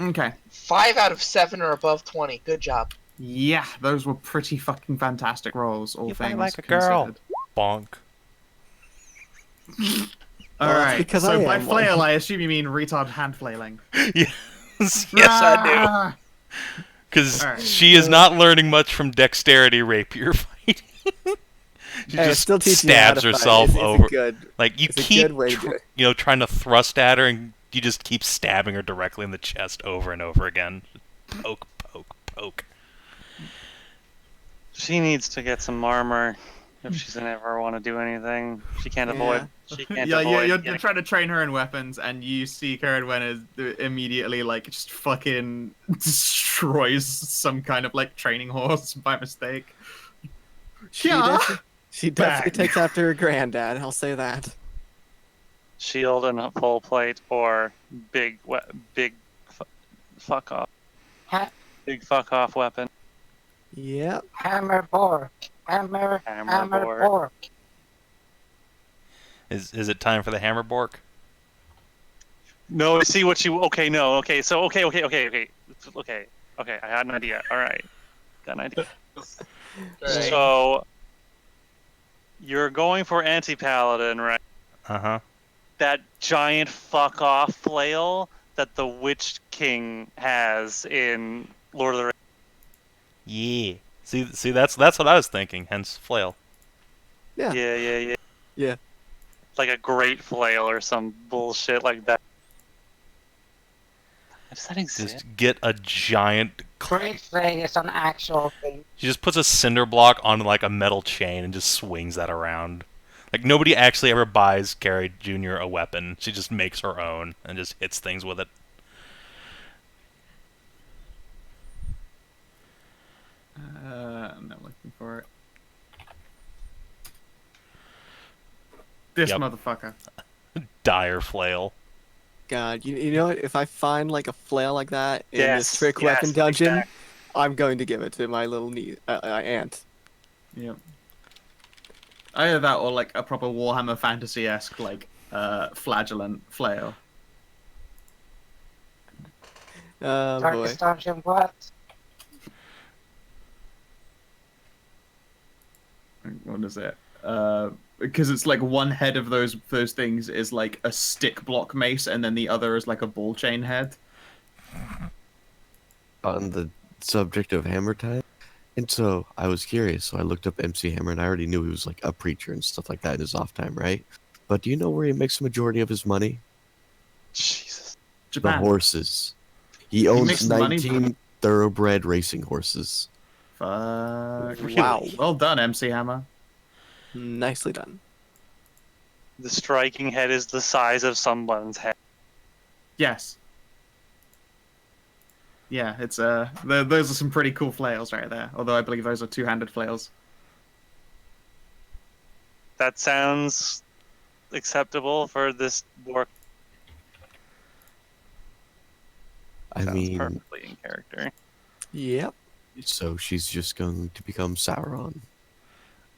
Okay. 5 out of 7 are above 20. Good job. Yeah, those were pretty fucking fantastic rolls, all You things fight like a girl. considered. Bonk. Well, that's Alright, because so I by am one. flail, I assume you mean retard hand flailing. Yes, yes, I Ah! do. Because Alright. she is not learning much from dexterity rapier fighting. She Hey, just still teaching you how stabs to fight. herself It's over. a good, Like you it's a keep, good way to do it. you know, trying to thrust at her, and you just keep stabbing her directly in the chest over and over again. Poke, poke, poke. She needs to get some armor if she's gonna ever want to do anything. She can't avoid. She can't Yeah, avoid. you're getting- trying to train her in weapons, and you see Caradwen is immediately like just fucking destroys some kind of like training horse by mistake. She Yeah. she definitely Bang. takes after her granddad, I'll say that. shield and a full plate or big fuck off. Big fuck off weapon. Yep. Hammer Bork. Hammer Bork. Bork. Is it time for the hammer bork? No, see what you. Okay, no. Okay, so okay. I had an idea. All right, got an idea. Right. So you're going for anti-paladin, right? Uh-huh. That giant fuck off flail that the Witch King has in Lord of the Rings. Yeah. See, that's what I was thinking. Hence flail. Yeah. Yeah. Yeah. Like a great flail or some bullshit like that. Does that exist? Just get a giant. Great Flame is an actual thing. She just puts a cinder block on like a metal chain and just swings that around. Like nobody actually ever buys Carrie Jr. a weapon. She just makes her own and just hits things with it. I'm not looking for it. This Yep. motherfucker. Dire flail. God, you know what? If I find like a flail like that in Yes, this trick yes, weapon dungeon, exactly. I'm going to give it to my little aunt. Yep. Either that or like a proper Warhammer Fantasy-esque like flagellant flail. Oh boy. Darkest Dungeon, what? What is it? Because it's like one head of those things is like a stick block mace, and then the other is like a ball chain head. On the subject of hammer time, and so I was curious, so I looked up MC Hammer, and I already knew he was like a preacher and stuff like that in his off time, right? But do you know where he makes the majority of his money? Jesus. Japan. The horses. He makes owns money, 19 thoroughbred racing horses. Fuck. Wow. Well done, MC Hammer. Nicely done. The striking head is the size of someone's head. Yes. Yeah, it's those are some pretty cool flails right there. Although I believe those are two-handed flails. That sounds acceptable for this work. I Sounds mean, perfectly in character. Yep. so she's just going to become Sauron.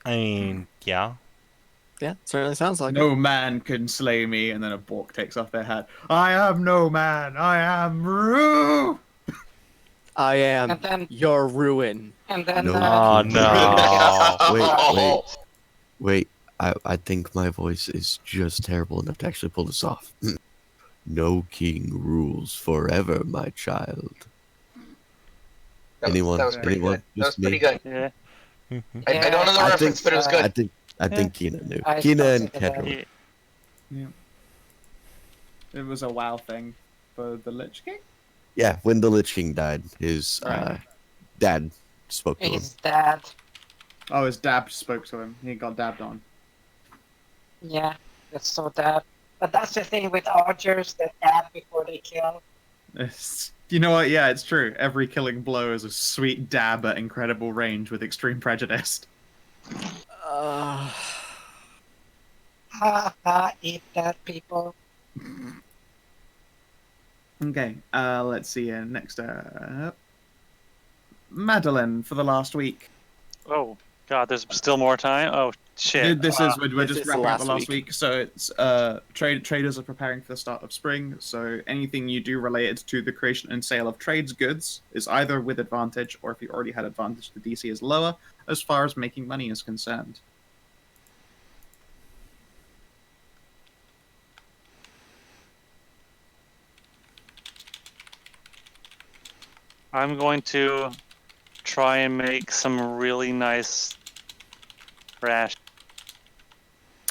I mean, yeah. Yeah, certainly sounds like it. No man can slay me, and then a Bork takes off their hat. I am no man. I am Rue. I am And then, your ruin. and then, No. Oh no. Wait. I think my voice is just terrible enough to actually pull this off. No king rules forever, my child. Anyone? That was pretty Anyone? good. That was Just pretty me? good. Yeah. I don't know the I reference, think- but it was good. I think Kina knew. I Kina thought and so, but, Kedra. Yeah. It was a WoW thing for the Lich King. Yeah, when the Lich King died, his Right. dad spoke to him. his dad. Oh, his dad spoke to him. He got dabbed on. Yeah, that's so dad. But that's the thing with archers, that dab before they kill. You know what? Yeah, it's true. Every killing blow is a sweet dab at incredible range with extreme prejudice. Uh, Ha ha, eat that, people. Okay, let's see here. Next up, Madilyn for the last week. Oh God, there's still more time. Oh shit. This is we're This just is the wrapping up the last last week. So it's traders are preparing for the start of spring. So anything you do related to the creation and sale of trades goods is either with advantage, or if you already had advantage, the DC is lower as far as making money is concerned. I'm going to try and make some really nice rash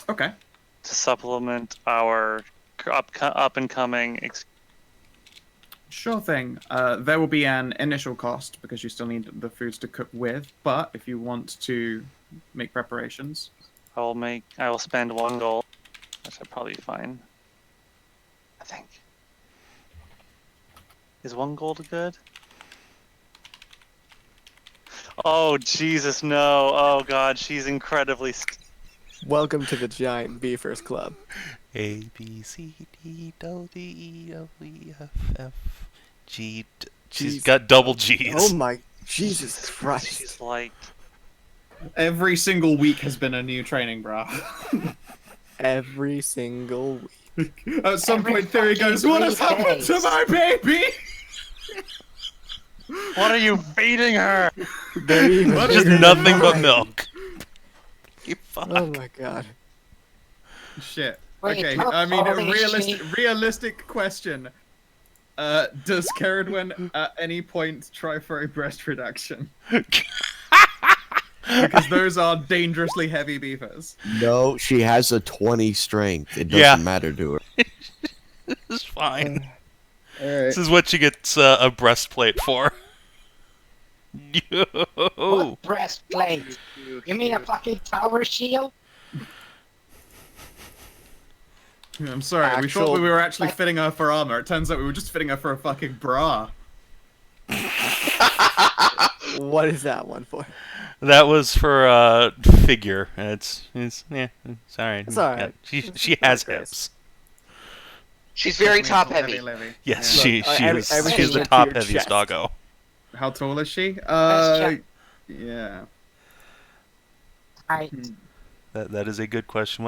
Okay. to supplement our up and coming. Sure thing. There will be an initial cost because you still need the foods to cook with. But if you want to make preparations, I will spend 1 gold, which I'll probably be fine. I think. Is 1 gold good? Oh Jesus, no! Oh God, she's incredibly. welcome to the Giant Beefers Club. A B C D W E F F G She's Jeez. got double G's. Oh my Jesus Christ! She's like, Every single week has been a new training, bro. Every single week. At some Every point, Theory fucking goes, "What has 3 happened to days." my baby?" what are you feeding her? Just nothing but milk. You fuck. Oh my god. Shit. Wait, Okay, how I mean, a tall is she? realistic question. Does Caradwen at any point try for a breast reduction? Because those are dangerously heavy beavers. No, she has a 20 strength. It Yeah. doesn't matter to her. This is fine. Alright. This is what she gets a breastplate for. Yo. What breastplate? You mean a fucking power shield? I'm sorry, we thought Actual- we were actually fitting her for armor. It turns out we were just fitting her for a fucking bra. What is that one for? That was for figure. It's yeah. It's alright. It's alright. She has hips. She's very top heavy. Yes, Look, she every- is. everything She's the into top your heaviest chest. doggo. How tall is she? check. Yeah. Height. That is a good question.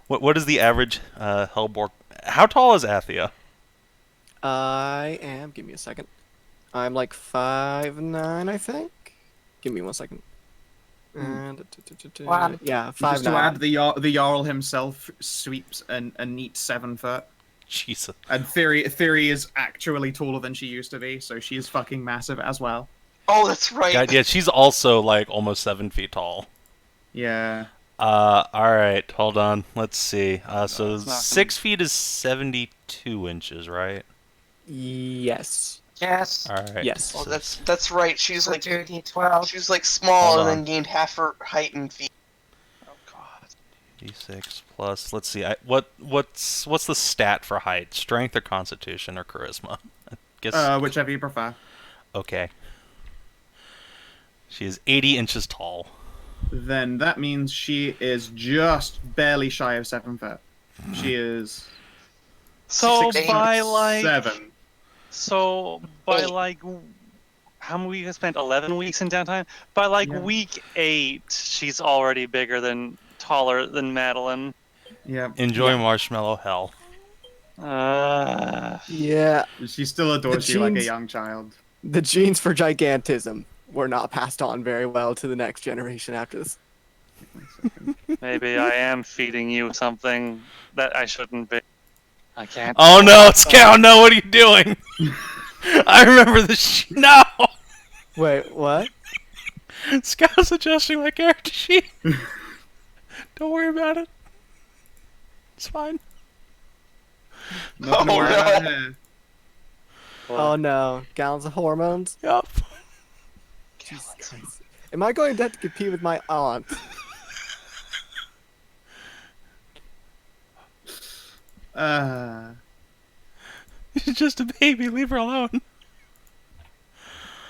What is the average Hellborg? How tall is Athia? I am. Give me a second. I'm like 5'9", I think. Give me 1 second. And One. yeah, Just to 5'9". add, the Jarl himself sweeps a neat 7 foot. Jesus. And Theory is actually taller than she used to be, so she is fucking massive as well. Oh, that's right. God, yeah, she's also like almost 7 feet tall. Yeah. Alright, hold on. Let's see. So it's not 6 feet is 72 inches, right? Yes. Yes. Alright. Yes. Oh, that's right. She's So like 2d12. she was like small Hold and on. then gained half her height and feet. Oh god. D6 plus. Let's see. What's the stat for height? Strength or Constitution or Charisma? I guess. Whichever you prefer. Okay. She is 80 inches tall. Then that means she is just barely shy of 7 foot. She is So 16. by like 7. So by Eight. like how many weeks? I spent 11 weeks in downtime. By like Yeah. week 8, she's already taller than Madilyn. Yeah. Enjoy Marshmallow Hell. Yeah. She still adores you like a genes- young child. The genes for gigantism were not passed on very well to the next generation after this. Maybe I am feeding you something that I shouldn't be. I can't. Oh no, Scout! No, what are you doing? I remember this. No, Wait, what? Scout's adjusting my character sheet. Don't worry about it. It's fine. Nothing to Oh, worry no. about here. Oh no, gallons of hormones. Yup. Jesus Christ. Am I going to have to compete with my aunt? She's just a baby. Leave her alone.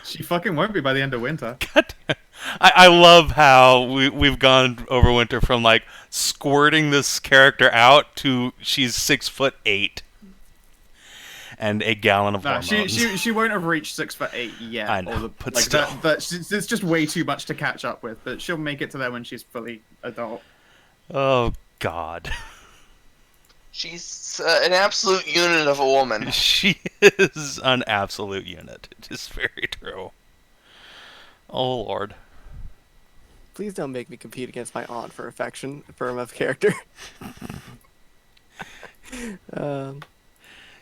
She fucking won't be by the end of winter. God damn. I love how we've gone over winter from like squirting this character out to she's 6'8" and a gallon of No, hormones. she won't have reached 6'8" yet. I know, or but like still. it's just way too much to catch up with. But she'll make it to there when she's fully adult. Oh God. She's an absolute unit of a woman. She is an absolute unit. It is very true. Oh Lord. Please don't make me compete against my aunt for affection, firm of character.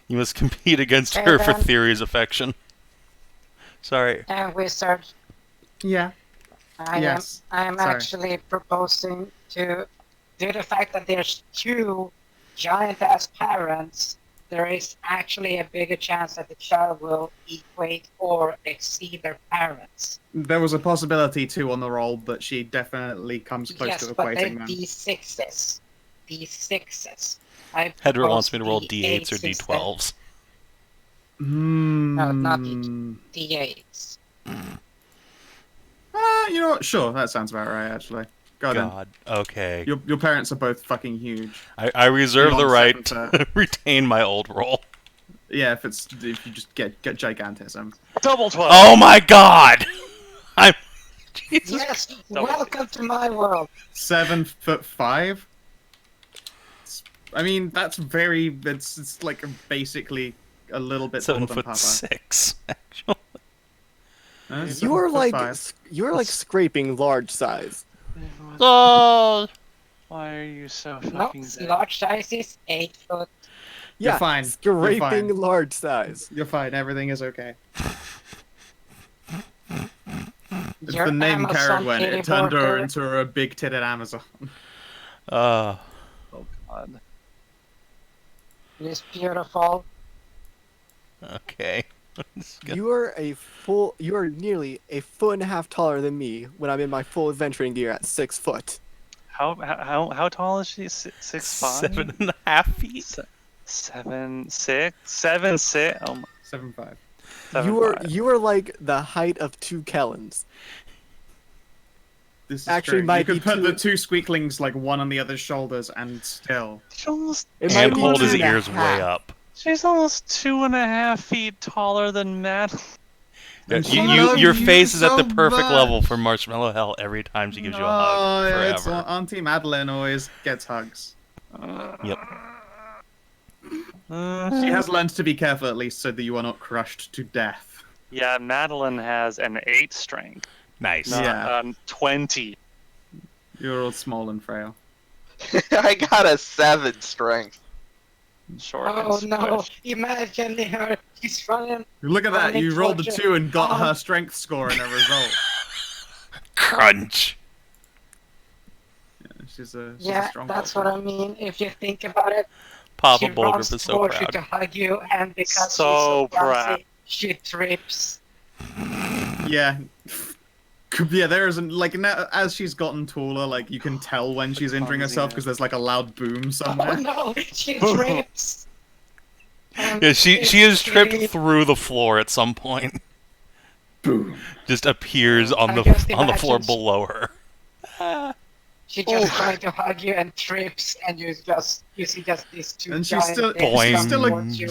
You must compete against her for Theory's affection. Sorry. And wizard, Yeah. I am Sorry. actually proposing to, due to the fact that there's 2 giant-ass parents, there is actually a bigger chance that the child will equate or exceed their parents. There was a possibility too on the roll, but she definitely comes close Yes, to but they're equating them. D6s. D6s. I Hedrah wants me to roll propose D8s or instead. D12s. No, not Hmm. D8s. You know what? Sure, that sounds about right, actually. Go on then. God. Okay. Your parents are both fucking huge. I reserve the Beyond right 7 to retain my old roll. Yeah, if you just get gigantism. Double 12. Oh my god! I'm. Jesus. Yes, Double welcome to my world. 7'5". I mean, that's very. It's like basically a little bit taller than Papa. 7'6", actually. You are like 7'5". you're like scraping large size. Oh. Why are you so No, fucking big? large size is 8 foot. You're Yeah, fine. You're scraping fine. large size. You're fine. Everything is okay. It's Your the name Amazon carried when kitty it turned her border. into a big-titted Amazon. Oh god. It is beautiful. Okay. You are nearly a foot and a half taller than me when I'm in my full adventuring gear at 6 foot. How tall is she? 6'5"? 7.5 feet. 7'6". Oh my. 7'5". You are like the height of 2 Kellins. This is Actually, true. might You could be put two- the 2 Squeaklings like one on the other's shoulders and still. She's almost, It might And be hold his 2.5. ears way up. she's almost 2.5 feet taller than Matt. And You, she you, loves your you face is at the so perfect much. level for Marshmallow Hell every time she gives you a hug. Oh, yeah, it's Forever. Auntie Madilyn always gets hugs. Yep. She has learned to be careful at least so that you are not crushed to death. Yeah, Madilyn has an 8 strength, Nice. not Yeah. 20. You're all small and frail. I got a 7 strength. Short Oh and no, squished. imagine her. She's running. Look at that, Running you rolled a towards 2 and got you. her strength score in a result. Crunch. Yeah, she's a Yeah, strong that's bulldog. what I mean. If you think about it, Papa she Bulgriff runs is so towards you proud. to hug you, and because she's So so proud. clumsy, she trips. Yeah. Yeah, there isn't like now as she's gotten taller, like you can tell when she's injuring herself because there's like a loud boom Oh somewhere. no, she trips. And Yeah, she is it's tripped really- through the floor at some point. Boom. Just appears on I the just on the floor imagine- below her. She just trying to hug you and trips, and you see just these 2 And she's giant still things Boing. she's still towards you.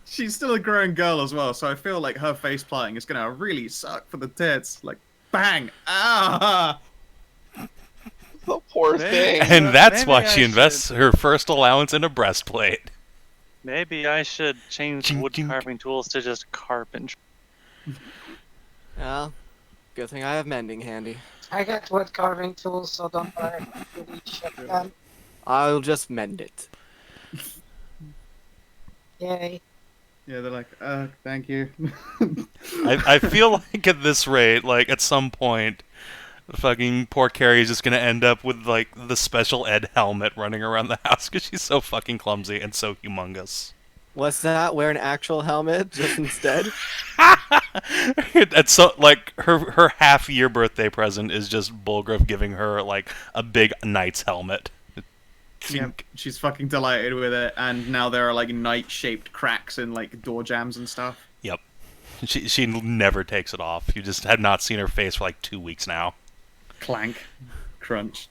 she's still a growing girl as well, so I feel like her face planting is gonna really suck for the tits. Like bang! Ah! The poor Maybe. thing. And that's Maybe why I she invests should- her first allowance in a breastplate. Maybe I should change Chink, wood chink. carving tools to just carpentry. Well, good thing I have mending handy. I got wood carving tools, so don't worry. Really check them. I'll just mend it. Yay. Yeah, they're like, thank you. I feel like at this rate, like at some point, fucking poor Carrie is just gonna end up with like the special ed helmet running around the house because she's so fucking clumsy and so humongous. What's that? Wear an actual helmet just instead? It's so like her half-year birthday present is just Bulgriff giving her like a big knight's helmet. Yeah, she's fucking delighted with it, and now there are like knight-shaped cracks in like door jams and stuff. Yep. She never takes it off. You just have not seen her face for like 2 weeks now. Clank, crunch.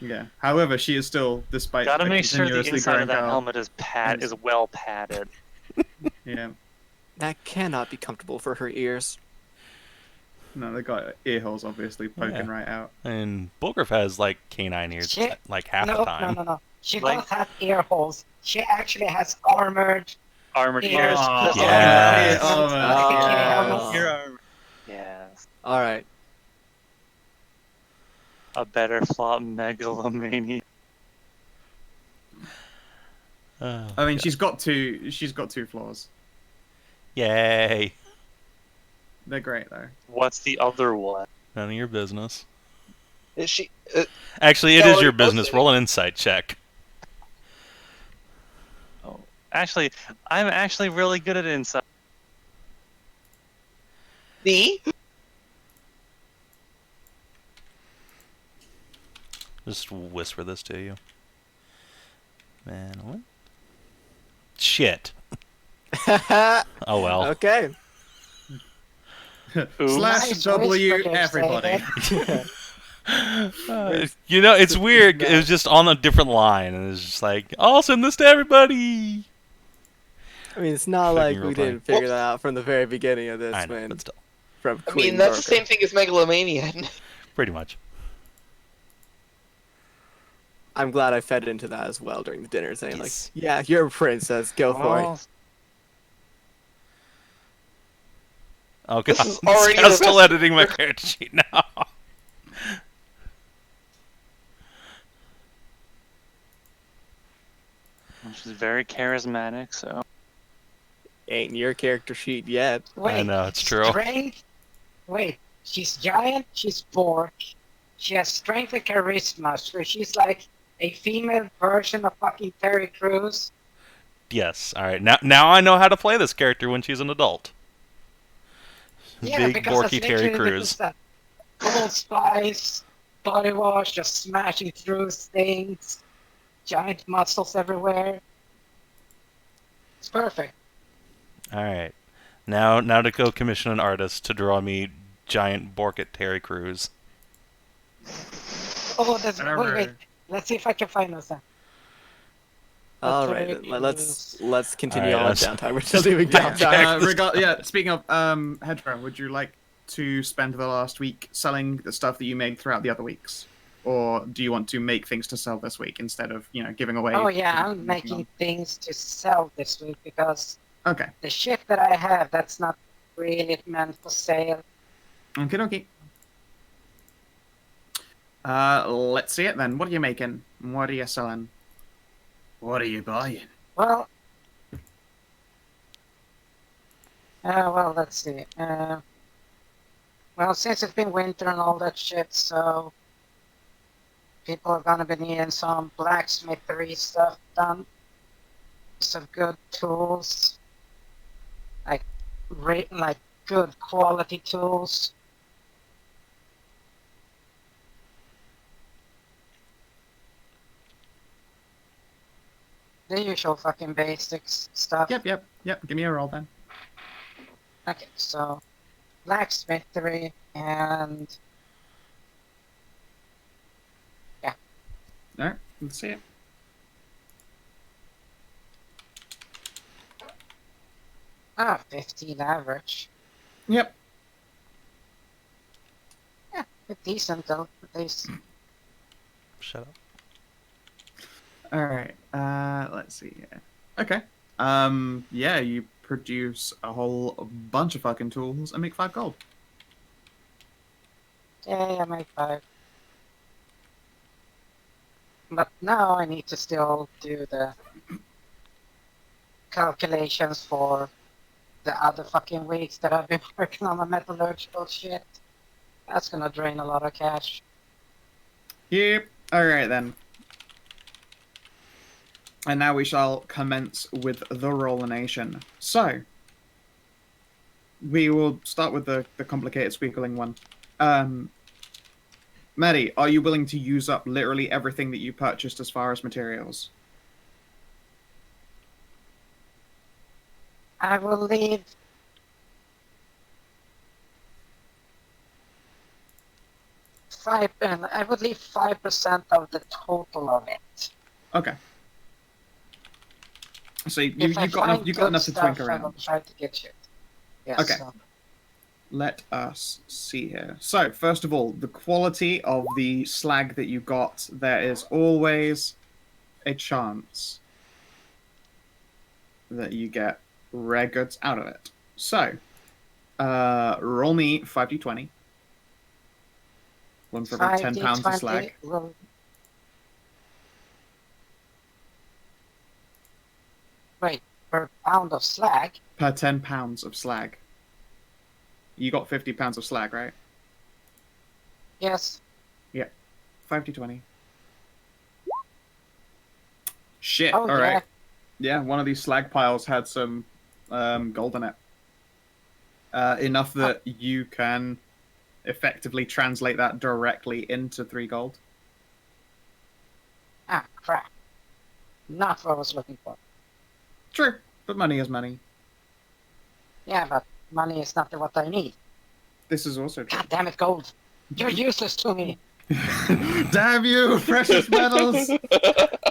Yeah. However, she is still, despite Gotta the make sure the continuously inside of growing that girl- helmet is well padded. Yeah. That cannot be comfortable for her ears. No, they got ear holes obviously poking Yeah. right out. And Bulgriff has like canine ears She- like half no, the time. no. She Like- does have ear holes. She actually has armored Armored ears. ears. Aw. just Yes. like Oh, the kitty man. helmet. Ear armor. Yes. Alright. A better flop megalomania. Oh, I mean, God. she's got two flaws. Yay. They're great though. What's the other one? None of your business. Is she? Actually, it No, is your it doesn't. business. Roll an insight check. Oh, actually, I'm actually really good at insight. Me? Just whisper this to you. Man, what? Shit. Oh well. Okay. Slash Nice W whisper there, everybody. You know, it's weird. It was just on a different line, and it's just like, I'll send this to everybody. I mean, it's not Fucking like real we time. didn't figure that out from the very beginning of this. I know, when but still, from I Queen mean, that's the Dorker. same thing as megalomania. pretty much. I'm glad I fed into that as well during the dinner, saying Yes. like, "Yeah, you're a princess. Go for it." Well, Oh god, This is already I'm the still best- editing my character sheet now. she's very charismatic, so Ain't your character sheet yet. Wait, know, it's true. Strength? Wait, she's giant, she's Bork. She has strength and charisma, so she's like a female version of fucking Terry Crews. Yes. All right. Now I know how to play this character when she's an adult. Yeah, Big because that's Borky Terry literally Crews. just that Old Spice, body wash, just smashing through things, giant muscles everywhere. It's perfect. All right. Now to go commission an artist to draw me giant Borkit Terry Crews. Oh, that's wait, Alright. let's see if I can find those then. All Terry right, then, let's continue All right, on with that's- downtime. We're still doing Yeah, downtime. Yeah, speaking of Hedrah, would you like to spend the last week selling the stuff that you made throughout the other weeks? Or do you want to make things to sell this week instead of, giving away? Oh yeah, I'm everything making on- things to sell this week because Okay. the shit that I have, that's not really meant for sale. Okie dokie. Let's see it then. What are you making? What are you selling? What are you buying? Well, let's see. Well, since it's been winter and all that shit, so people are gonna be needing some blacksmithery stuff done. Some good tools, like good quality tools. The usual fucking basics stuff. Yep. Give me a roll then. Okay, so blacksmithery and Alright, let's see it. Ah, 15 average. Yep. Yeah, decent though, at least. Shut up. Alright, let's see here. Okay. Yeah, you produce a whole bunch of fucking tools and make 5 gold. Okay, I made 5. But now I need to still do the calculations for the other fucking weeks that I've been working on my metallurgical shit. That's gonna drain a lot of cash. Yep. Alright then. And now we shall commence with the Rollination. So, we will start with the complicated Squeakling one. Maddie, are you willing to use up literally everything that you purchased as far as materials? I will leave I would leave 5% of the total of it. Okay. So If you've I got enough. find You've got good enough to stuff, twink I will around. try to get you. Yes. Okay. So. Let us see here. So, first of all, the quality of the slag that you got, there is always a chance that you get rare goods out of it. So, roll me 5d20. One for every 10 pounds of slag. Will... Wait, per pound of slag? Per 10 pounds of slag. You got 50 pounds of slag, right? Yes. 5d20. Shit, Oh, alright. Yeah, one of these slag piles had some gold in it. Enough that you can effectively translate that directly into 3 gold. Ah, crap. Not what I was looking for. True, but money is money. Yeah, but money is not what I need. This is also true. God damn it, gold. You're useless to me. Damn you, precious metals!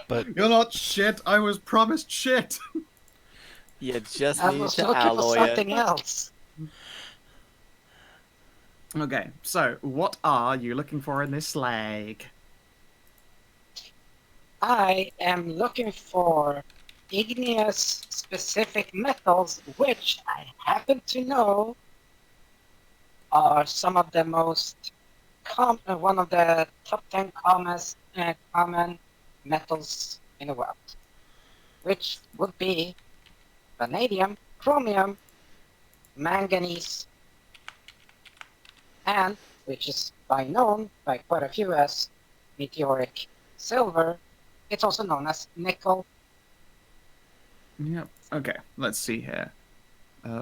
But You're not shit. I was promised shit. You just I need was to looking for alloy something it. else. Okay, so what are you looking for in this slag? I am looking for igneous specific metals, which I happen to know are some of the most one of the top 10 common metals in the world, which would be vanadium, chromium, manganese, and which is known by quite a few as meteoric silver. It's also known as nickel. Yep. Okay, let's see here.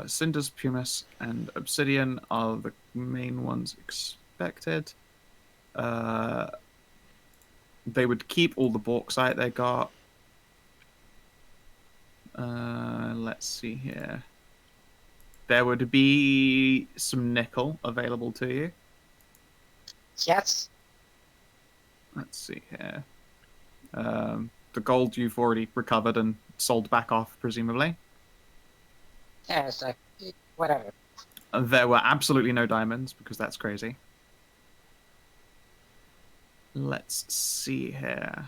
Cinders, pumice, and obsidian are the main ones expected. They would keep all the bauxite they got. Let's see here. There would be some nickel available to you. Yes. Let's see here. The gold you've already recovered and sold back off, presumably. Yes, whatever. There were absolutely no diamonds, because that's crazy. Let's see here.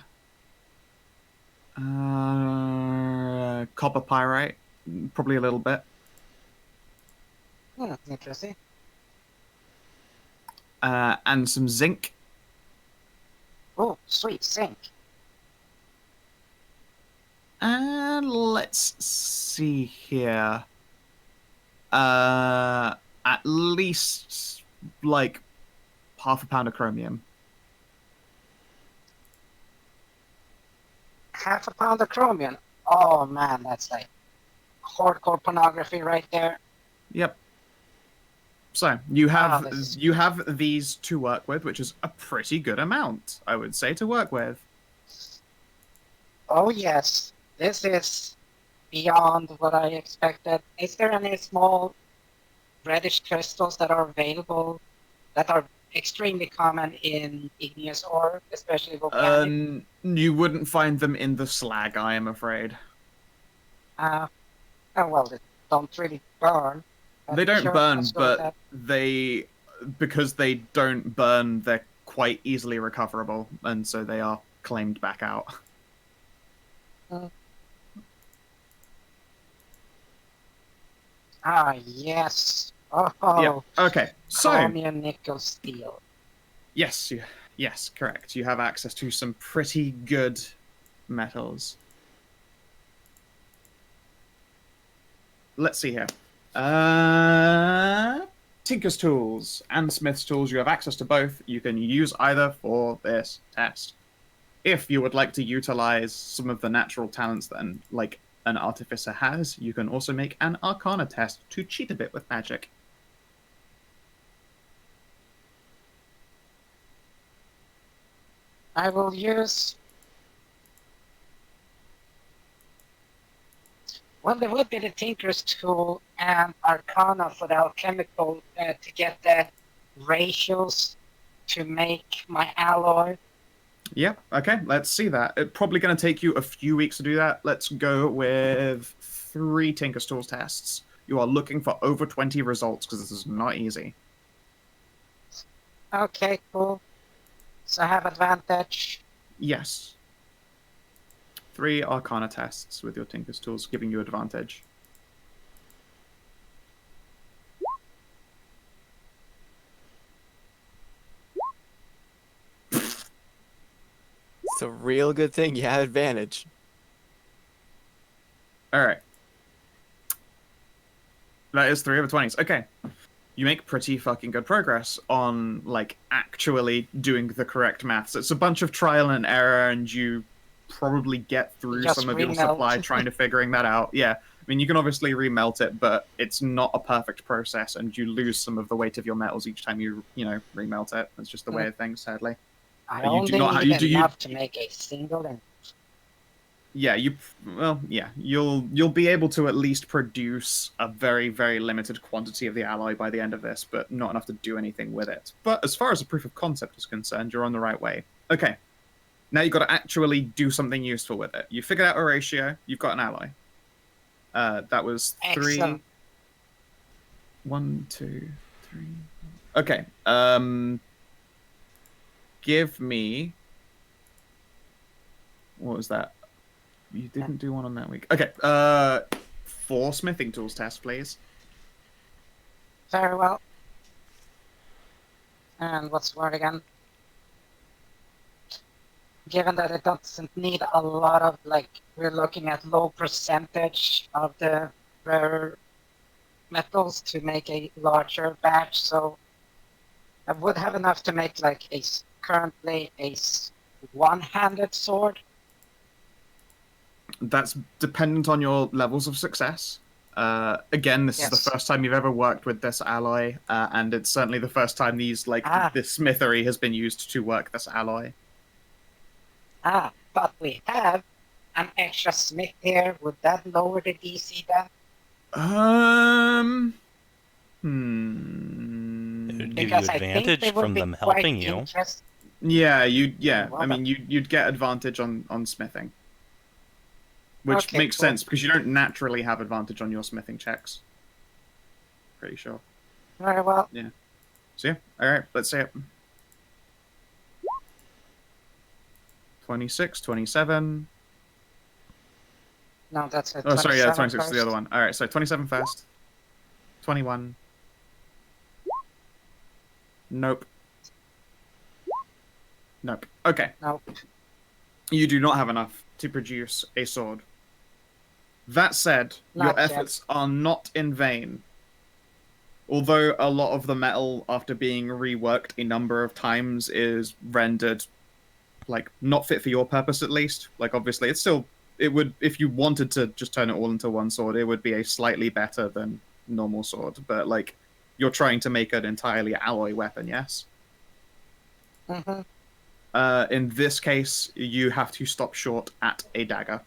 Copper pyrite, probably a little bit. Interesting. And some zinc. Oh, sweet zinc. And let's see here. At least like half a pound of chromium. Half a pound of chromium. Oh man, that's like hardcore pornography right there. Yep. So you have this is- you have these to work with, which is a pretty good amount, I would say, to work with. Oh yes, this is beyond what I expected. Is there any small reddish crystals that are available that are extremely common in igneous ore, especially volcanic? You wouldn't find them in the slag, I am afraid. Oh well, they don't really burn. They don't Sure, burn, let's go with but because they don't burn, they're quite easily recoverable, and so they are claimed back out. Yes. Oh, Yeah. Okay. So chromium, nickel, steel. yes, yes, correct. You have access to some pretty good metals. Let's see here. Tinker's tools and Smith's tools. You have access to both. You can use either for this test. If you would like to utilize some of the natural talents that like an Artificer has, you can also make an Arcana test to cheat a bit with magic. I will use... Well, there would be the Tinker's Tool and Arcana for the alchemical to get the ratios to make my alloy. Yep, okay, let's see that. It's probably going to take you a few weeks to do that. Let's go with 3 Tinker's Tools tests. You are looking for over 20 results, because this is not easy. Okay, cool. So I have advantage. Yes. 3 Arcana tests with your Tinker's Tools, giving you advantage. It's a real good thing you have advantage. Alright. That is 3 over 20s. Okay. You make pretty fucking good progress on, like, actually doing the correct maths. It's a bunch of trial and error, and you probably get through Just some of your remelt. supply trying to figuring that out. Yeah. I mean, you can obviously remelt it, but it's not a perfect process, and you lose some of the weight of your metals each time you remelt it. That's just the way of things, sadly. I You only do not need have- you- enough to make a single and Yeah, you'll be able to at least produce a very, very limited quantity of the alloy by the end of this, but not enough to do anything with it. But as far as a proof of concept is concerned, you're on the right way. Okay, now you've got to actually do something useful with it. You figured out a ratio, you've got an alloy. That was 3. Excellent. 1, 2, 3. Okay. Give me. What was that? You didn't do one on that week. Okay. 4 smithing tools test, please. Very well. And what's the word again? Given that it doesn't need a lot of, like, we're looking at low percentage of the rare metals to make a larger batch, so I would have enough to make, like, currently a one-handed sword. That's dependent on your levels of success. Again, this is the first time you've ever worked with this alloy, and it's certainly the first time this smithery has been used to work this alloy. But we have an extra smith here. Would that lower the DC then? It would give Because you I think advantage they would from be them quite helping you. Yeah, Well, I mean, you'd get advantage on smithing. Which Okay, makes cool. sense, because you don't naturally have advantage on your smithing checks. Pretty sure. Very well. So yeah, alright, let's see it. 26, 27. No, that's a Oh, sorry, yeah, 26 first. is the other one. Alright, so 27 first. 21. Nope. Nope. Okay. Nope. You do not have enough to produce a sword. That said, Not your yet. efforts are not in vain. Although a lot of the metal, after being reworked a number of times, is rendered, like, not fit for your purpose at least. Like, obviously, it would, if you wanted to just turn it all into one sword, it would be a slightly better than normal sword. But, like, you're trying to make an entirely alloy weapon, yes? Mm-hmm. In this case, you have to stop short at a dagger.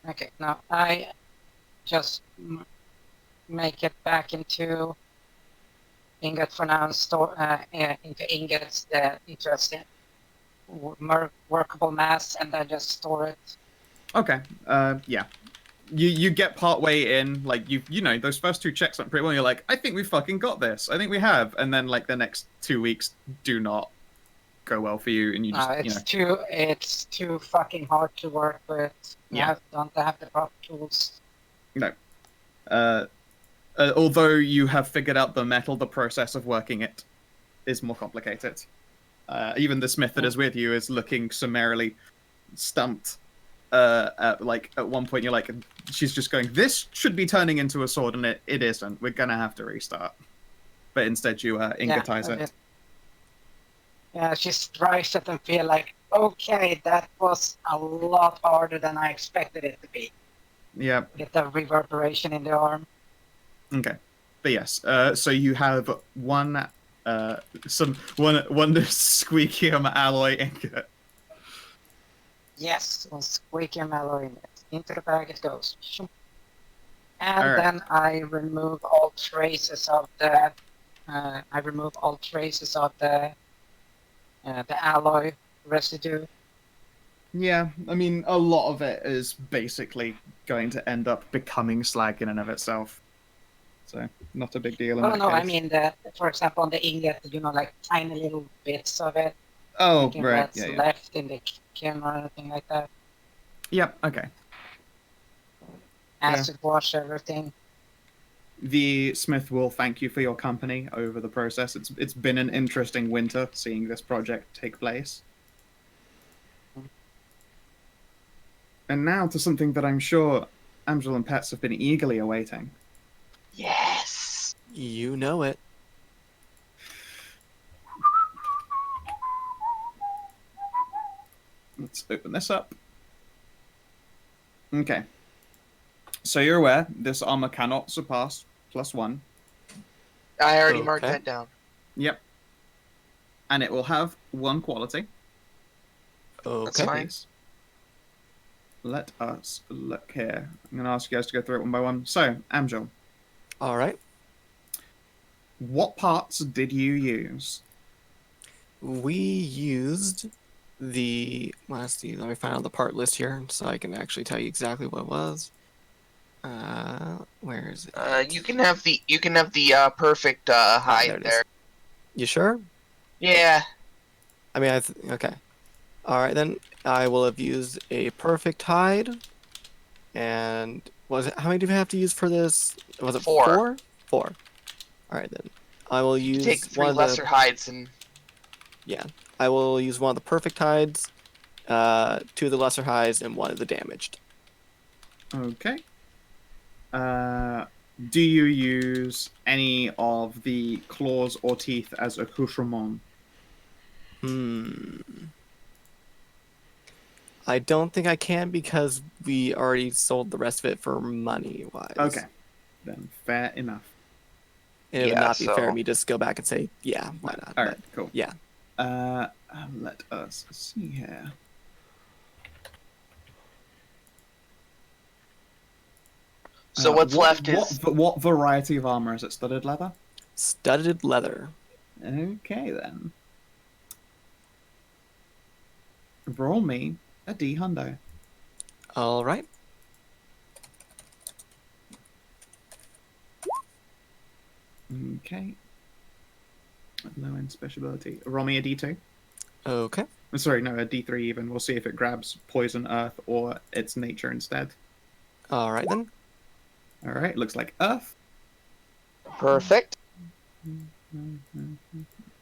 Okay, now I just make it back into ingot for now, and store into ingots, into a workable mass, and then just store it. Okay. Yeah. You get part way in, like you know those first 2 checks went pretty well. You're like, I think we fucking got this. I think we have, and then like the next 2 weeks do not go well for you, and you just it's too fucking hard to work with. Yeah. Don't have the proper tools. No. Although you have figured out the metal, the process of working it is more complicated. Even the smith that is with you is looking summarily stumped. At one point, you're like, she's just going, this should be turning into a sword, and it isn't. We're gonna have to restart. But instead, you ingotize it. Yeah, she strikes it and feel like, okay, that was a lot harder than I expected it to be. Yeah. Get the reverberation in the arm. Okay. But yes, so you have one squeakium alloy ingot. Yes, one squeakium alloy in it. Into the bag it goes. And Alright. then I remove all traces of the alloy residue. Yeah, I mean, a lot of it is basically going to end up becoming slag in and of itself. So, not a big deal in Oh that no, case. I mean for example, on the ingot, like tiny little bits of it. Oh, Thinking right, that's yeah. left in the kiln or anything like that. Yep, okay. Acid wash everything. The smith will thank you for your company over the process. It's been an interesting winter seeing this project take place. And now to something that I'm sure Amxal and Pets have been eagerly awaiting. Yes. You know it. Let's open this up. Okay. So you're aware, this armor cannot surpass +1. I already marked Okay. that down. Yep. And it will have 1 quality. That's Okay. fine. Please. Let us look here. I'm going to ask you guys to go through it one by one. So, Amxal, All right. what parts did you use? We used the. Let's see. Let me find out the part list here so I can actually tell you exactly what it was. Where is it? You can have the perfect there hide it is. there. You sure? Yeah. I mean, okay. All right then. I will have used a perfect hide. And was it? How many do we have to use for this? Was it 4. 4? 4. All right then. I will You use take 3 one of lesser the. hides and Yeah, I will use one of the perfect hides, 2 of the lesser hides, and 1 of the damaged. Okay. Do you use any of the claws or teeth as accoutrement? I don't think I can because we already sold the rest of it for money-wise. Okay. Then fair enough. And it would Yeah, not be fair so- to me to just go back and say, yeah, why not? All right, But, cool. yeah. Let us see here. so what's left is What variety of armor is it? Studded leather? Studded leather. Okay, then. Roll me a D hundo. All right. Okay. Low end special ability. Roll me a D2. Okay. Sorry, no, a D3 even. We'll see if it grabs poison, earth, or its nature instead. All right then. Alright, looks like earth. perfect.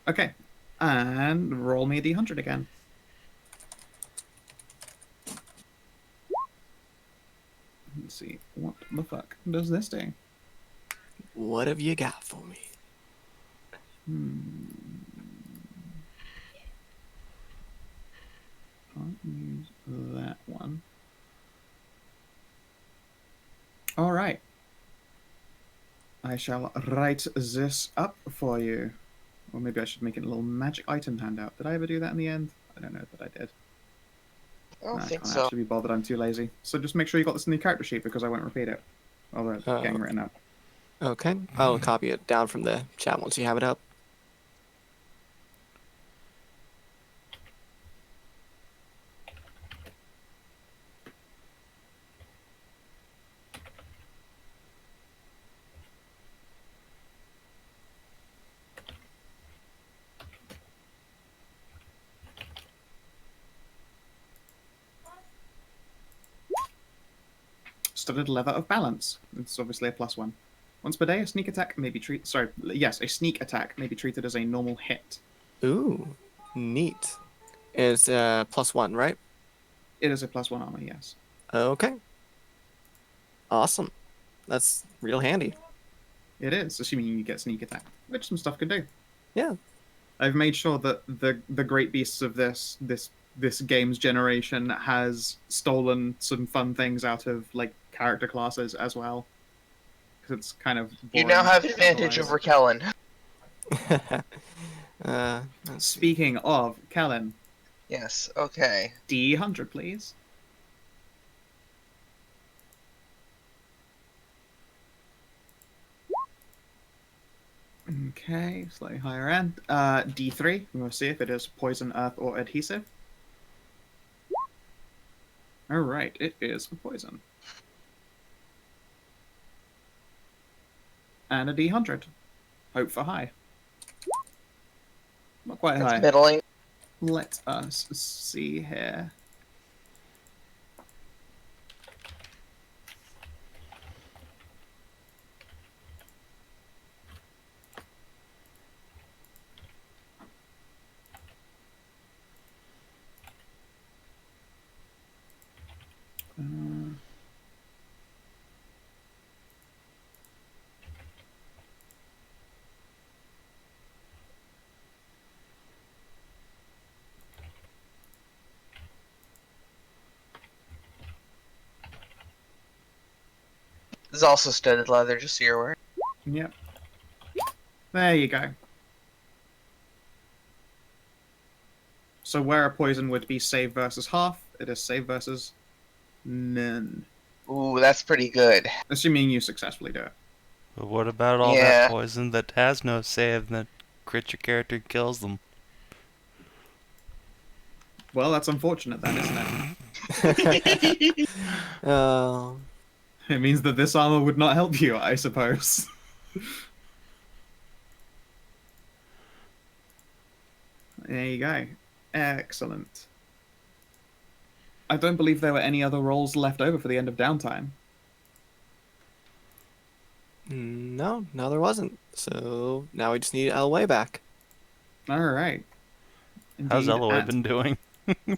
Okay. And roll me a D100 again. Let's see. What the fuck does this do? What have you got for me? Can't use that one. Alright. I shall write this up for you. Or maybe I should make it a little magic item handout. Did I ever do that in the end? I don't know that I did. I don't I think can't so. actually be bothered. I'm too lazy. So just make sure you got this in the character sheet because I won't repeat it. Although it's getting written up. Okay. I'll copy it down from the chat once you have it up. Studded leather of balance. It's obviously a +1. Once per day, a sneak attack may be treated. Sorry, yes, a sneak attack may be treated as a normal hit. Ooh, neat. It's +1, right? It is a +1 armor, yes. Okay. Awesome. That's real handy. It is, assuming you get sneak attack, which some stuff can do. Yeah. I've made sure that the great beasts of this game's generation has stolen some fun things out of like character classes as well. Because it's kind of You boring now have advantage otherwise. over Kellin. Let's see. Speaking of Kellin, Yes. Okay. D100, please. Okay, slightly higher end. D3. We will see if it is poison, earth, or adhesive. Alright, it is poison. And a D100. Hope for high. Not quite That's high. middling. Let us see here. This is also studded leather, just so you're aware. Yep. There you go. So where a poison would be save versus half, it is save versus none. Ooh, that's pretty good. Assuming you successfully do it. But what about all Yeah. that poison that has no save that crit your character and kills them? Well, that's unfortunate then, isn't it? Oh. It means that this armor would not help you, I suppose. There you go. Excellent. I don't believe there were any other roles left over for the end of downtime. No, there wasn't. So now we just need Elloe back. All right. How's Indeed, Elloe and- been doing?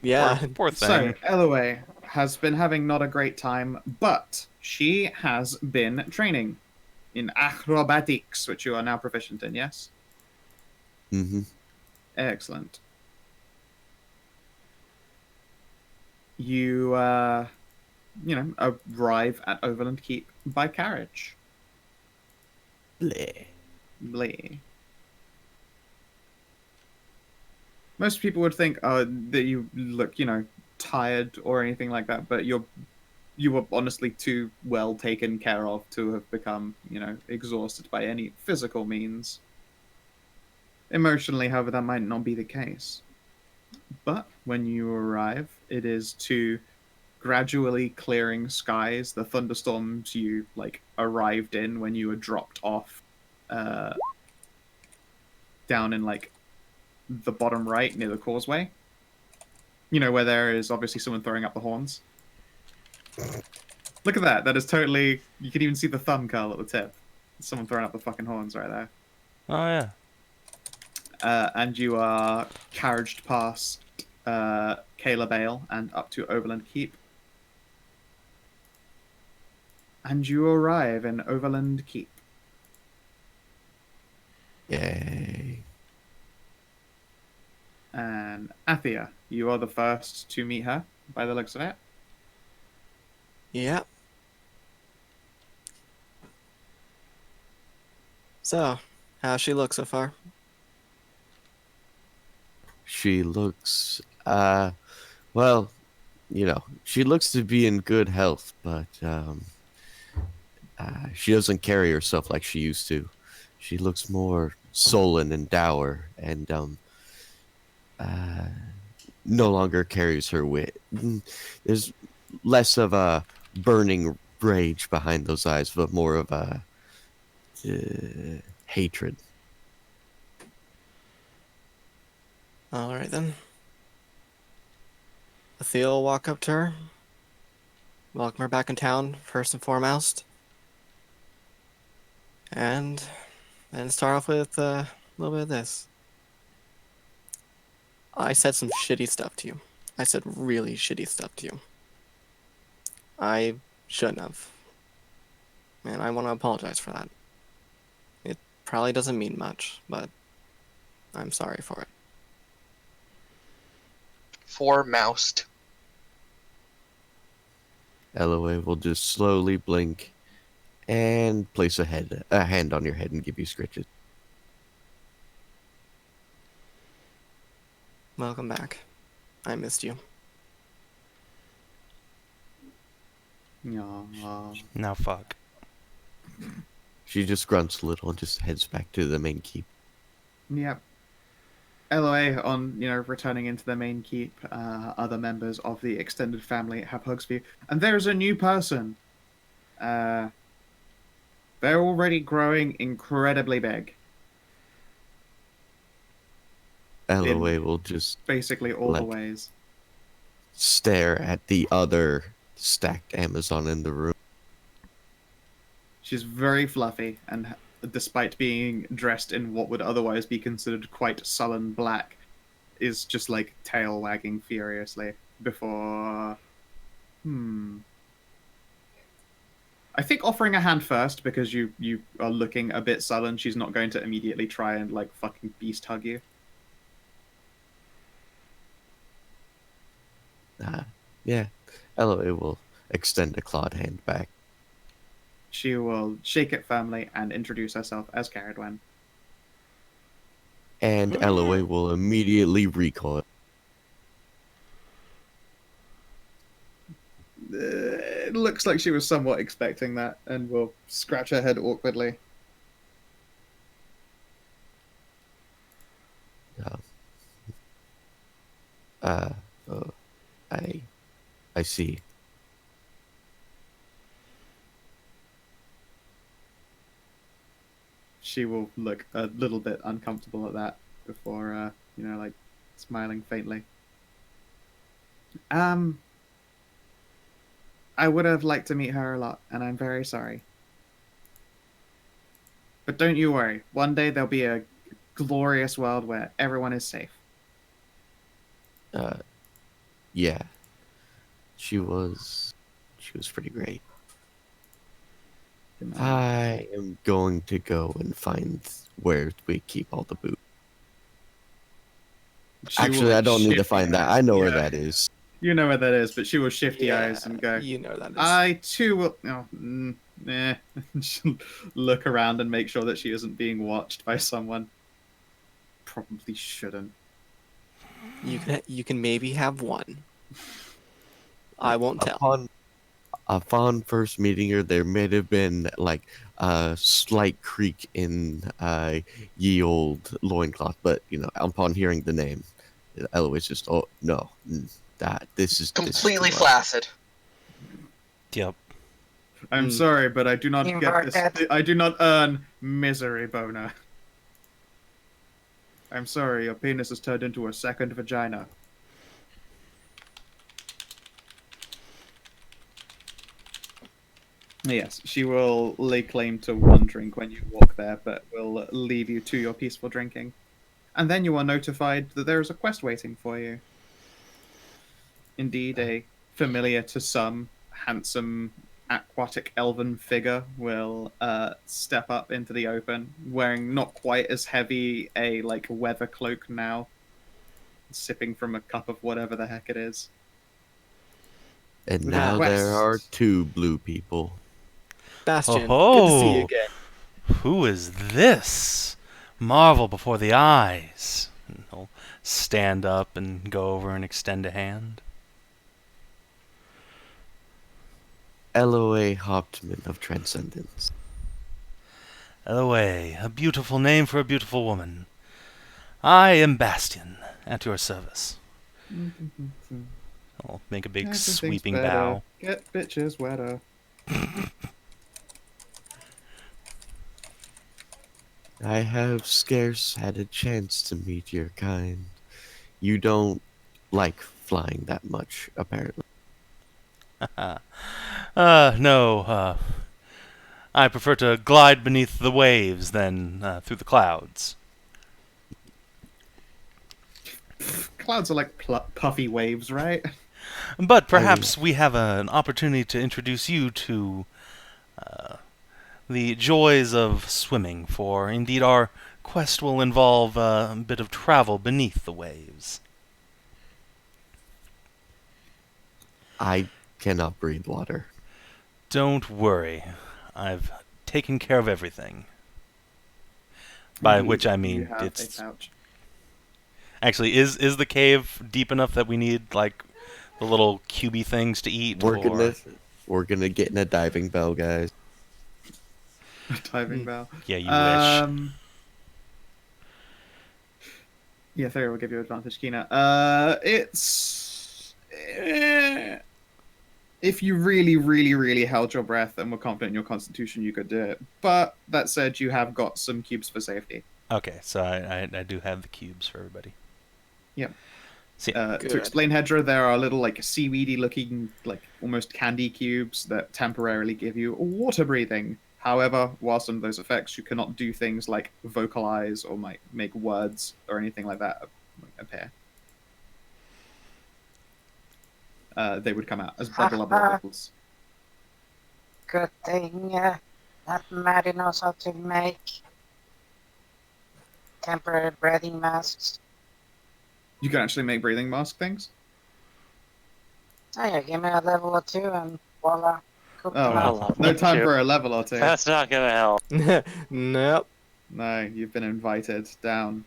Yeah. Poor So, thing. Elloe has been having not a great time, but she has been training in acrobatics, which you are now proficient in, yes? Mm-hmm. Excellent. You, arrive at Overland Keep by carriage. Bleh. Blee. Most people would think that you look, tired or anything like that, but you were honestly too well taken care of to have become, exhausted by any physical means. Emotionally, however, that might not be the case. But when you arrive, it is to gradually clearing skies, the thunderstorms you, arrived in when you were dropped off down in, the bottom right near the causeway. Where there is obviously someone throwing up the horns. Look at that. That is totally... You can even see the thumb curl at the tip. Someone throwing up the fucking horns right there. Oh, yeah. And you are carriaged past Kayla Bale and up to Overland Keep. And you arrive in Overland Keep. Yay. And Athia, you are the first to meet her, by the looks of it. Yeah. So, how's she look so far? She looks, well, she looks to be in good health, but she doesn't carry herself like she used to. She looks more sullen and dour, and no longer carries her wit. There's less of a burning rage behind those eyes, but more of a hatred. Alright then. Athia will walk up to her. Welcome her back in town, first and foremost. And then start off with a little bit of this. I said some shitty stuff to you. I said really shitty stuff to you. I shouldn't have. And I want to apologize for that. It probably doesn't mean much, but I'm sorry for it. Foremoused. Elloe will just slowly blink and place a hand on your head and give you scritches. Welcome back. I missed you. Aww. Now fuck. She just grunts a little and just heads back to the main keep. Yep. Elloe, on returning into the main keep, other members of the extended family have hugs for you, and there's a new person. They're already growing incredibly big. Elloe will just Basically, all the ways. stare at the other stacked Amazon in the room. She's very fluffy, and despite being dressed in what would otherwise be considered quite sullen black, is just tail wagging furiously before... I think offering a hand first, because you are looking a bit sullen, she's not going to immediately try and fucking beast hug you. Yeah, Elloe will extend a clawed hand back. She will shake it firmly and introduce herself as Caradwen. And Elloe will immediately recoil. It looks like she was somewhat expecting that, and will scratch her head awkwardly. I see. she will look a little bit uncomfortable at that before, like smiling faintly. I would have liked to meet her a lot, and I'm very sorry. But don't you worry. One day there'll be a glorious world where everyone is safe. Yeah. She was pretty great. I am going to go and find where we keep all the boots. Actually, I don't need to find that. I know where that is. You know where that is, but she will shifty eyes and go, You know that is. I too will... She'll look around and make sure that she isn't being watched by someone. Probably shouldn't. You can maybe have one. I won't tell. Upon first meeting her, there may have been like a slight creak in ye old loincloth, but upon hearing the name, Elloe is just, oh no, this is Completely too much. flaccid. Yep. I'm sorry, but I do not You get are this. dead. I do not earn misery boner. I'm sorry, your penis has turned into a second vagina. Yes, she will lay claim to one drink when you walk there, but will leave you to your peaceful drinking. And then you are notified that there is a quest waiting for you. Indeed, a familiar to some handsome aquatic elven figure will step up into the open, wearing not quite as heavy a weather cloak now, sipping from a cup of whatever the heck it is. And With now a there are quest. 2 blue people. Bastian, Oh-ho! good to see you again. Who is this? Marvel before the eyes. And he'll stand up and go over and extend a hand. Elloe Hauptmann of Transcendence. Elloe, a beautiful name for a beautiful woman. I am Bastian, at your service. I'll make a big Everything's sweeping better. bow. Get bitches wetter. I have scarce had a chance to meet your kind. You don't like flying that much, apparently. No, I prefer to glide beneath the waves than through the clouds. Clouds are like puffy waves, right? But perhaps we have an opportunity to introduce you to the joys of swimming, for indeed our quest will involve a bit of travel beneath the waves. I cannot breathe water. Don't worry, I've taken care of everything. By which I mean, You have it's... a pouch. Actually, is the cave deep enough that we need, like, the little cubey things to eat? We're gonna get in a diving bell, guys. Diving bell. Yeah, you wish. Yeah, Theory will give you advantage, Kina. If you really, really, really held your breath and were confident in your constitution, you could do it. But that said, you have got some cubes for safety. Okay, so I do have the cubes for everybody. Yep. See, To explain Hedrah, there are little seaweedy looking, almost candy cubes that temporarily give you water breathing. However, whilst under those effects, you cannot do things like vocalize or make words or anything like that appear. They would come out as bubble bubbles. Good thing that Maddie knows how to make temporary breathing masks. You can actually make breathing mask things? Oh yeah, give me a level or 2 and voila. Cool. Oh, Well, no time two. for a level or 2. That's not gonna help. Nope. No, you've been invited down.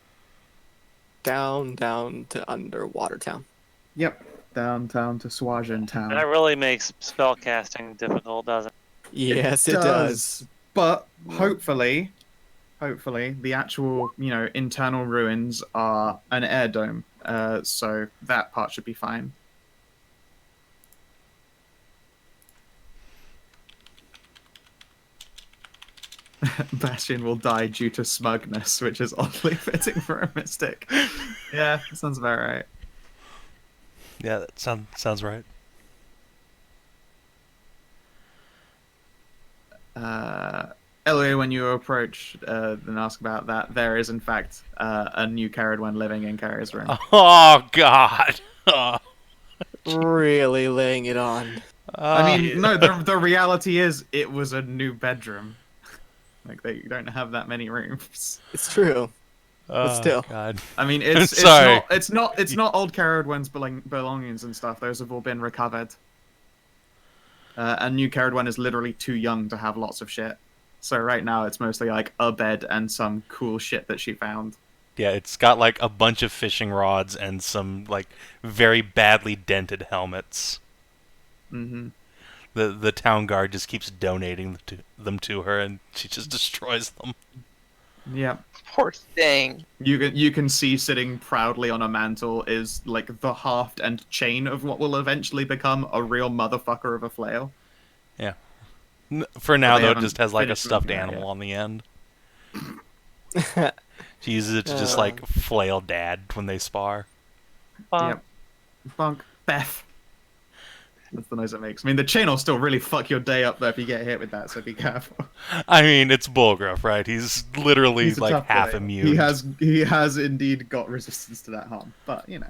Down to underwater town. Yep, downtown to Swajan town. That really makes spellcasting difficult, doesn't it? Yes, it does. But hopefully, the actual, internal ruins are an air dome. So that part should be fine. Bastian will die due to smugness, which is oddly fitting for a mystic. Yeah, sounds about right. Yeah, that sounds right. Elloe, when you approach and ask about that, there is in fact a new Caradwen living in Carrie's room. Oh God. Oh. Really laying it on. I mean, no, the reality is it was a new bedroom. Like, they don't have that many rooms. It's true. But still. God. I mean, I'm it's sorry. not old Caradwen's belongings and stuff. Those have all been recovered. And new Caradwen is literally too young to have lots of shit. So right now it's mostly like a bed and some cool shit that she found. Yeah, it's got like a bunch of fishing rods and some like very badly dented helmets. Mm-hmm. The town guard just keeps donating them to her, and she just destroys them. Yeah. Poor thing. You can see sitting proudly on a mantle is like the haft and chain of what will eventually become a real motherfucker of a flail. Yeah. For now, They though, it haven't just has like a finished stuffed moving that animal yet. on the end. She uses it to just like flail Dad when they spar. Yep. Bonk. Beth. That's the noise it makes. I mean, the chain will still really fuck your day up though if you get hit with that, so be careful. I mean, it's Bulgruff, right? He's literally He's a like tough half boy. immune. He has indeed got resistance to that harm, but you know,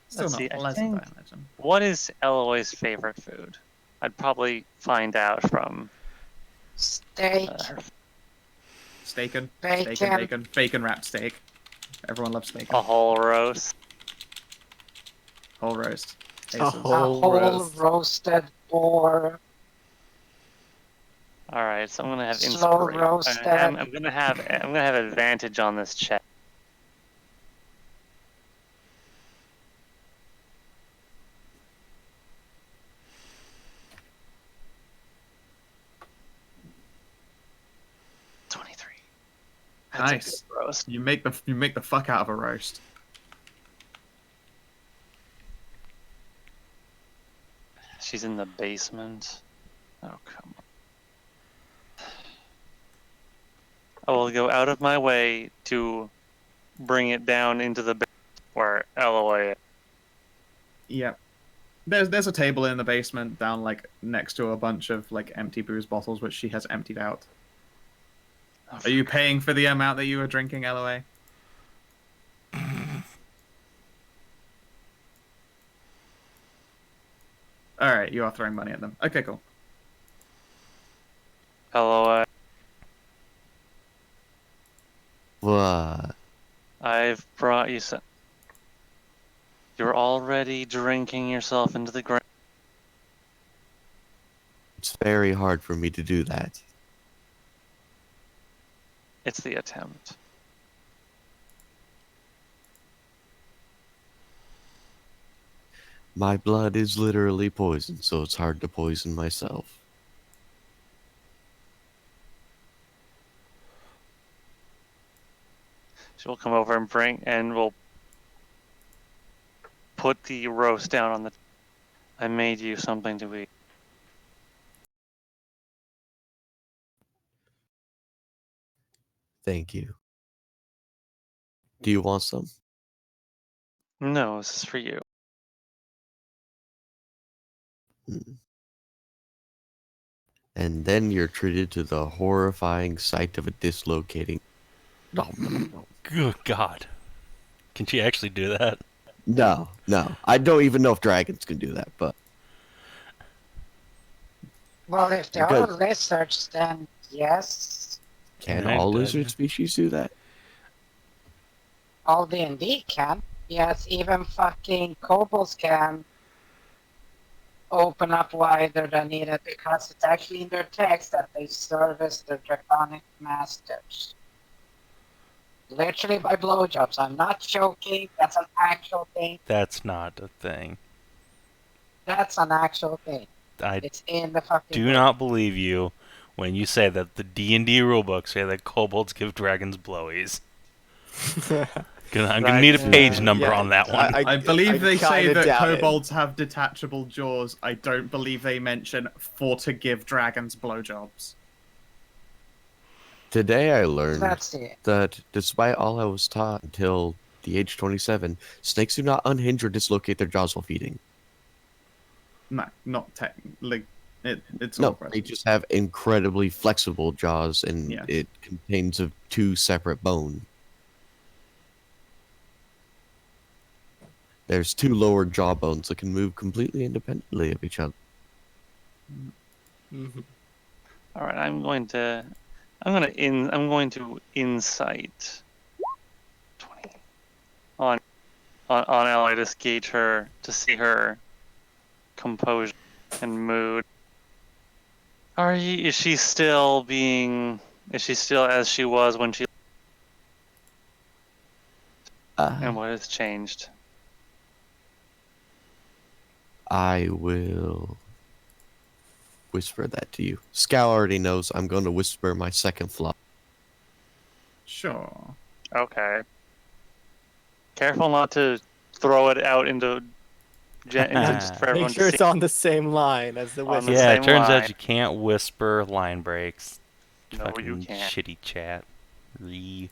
still Let's not see, I pleasant, think- I imagine. What is Elloe's favorite food? I'd probably find out from Steak, her. Steakin', bacon, bacon wrapped steak. Everyone loves bacon. A whole roast. Whole roast. A Aces. whole a whole roast. roasted boar, All right, so I'm gonna have Slow inspiration. roasted. I'm gonna have advantage on this check. That's a Nice. good roast. You make the fuck out of a roast. She's in the basement. Oh, come on. I will go out of my way to bring it down into the basement where Elloe is. Yep. There's a table in the basement down like next to a bunch of like empty booze bottles which she has emptied out. Oh, Are you paying for the amount that you were drinking, Elloe? Alright, you are throwing money at them. Okay, cool. Elloe, What? I've brought you some. You're already drinking yourself into the ground. It's very hard for me to do that. It's the attempt. My blood is literally poison, so it's hard to poison myself. She'll come over and we'll put the roast down on the. I made you something to eat. Thank you. Do you want some? No, this is for you. And then you're treated to the horrifying sight of a dislocating. Good God. Can she actually do that? No. I don't even know if dragons can do that, but well, if they're Good. all lizards, then yes, can I'm all dead. lizard species do that? all D&D can. Yes, even fucking kobolds can open up wider than needed because it's actually in their text that they service their draconic masters. Literally by blowjobs. I'm not joking. That's an actual thing. That's not a thing. That's an actual thing. I It's in the fucking do book. not believe you when you say that the D&D rulebook say that kobolds give dragons blowies. I'm gonna need a page number on that one. I believe they say kinda that doubt it. kobolds have detachable jaws. I don't believe they mention for to give dragons blowjobs. Today I learned Let's see. that despite all I was taught until the age 27, snakes do not unhinge or dislocate their jaws while feeding. No, not technically. It's No, awkward. they just have incredibly flexible jaws, and Yes. it contains of 2 separate bones. There's 2 lower jaw bones that can move completely independently of each other. Mhm. All right, I'm going to insight 20 on Elloe to gauge her, to see her composure and mood. Is she still as she was when she, and what has changed? I will whisper that to you. Scow already knows I'm going to whisper my second flaw. Sure. Okay. Careful not to throw it out into just for everyone Make sure to it's see. on the same line as the On whisper. the Yeah, same it turns line. out you can't whisper line breaks. No, Fucking you can't. shitty chat. Re.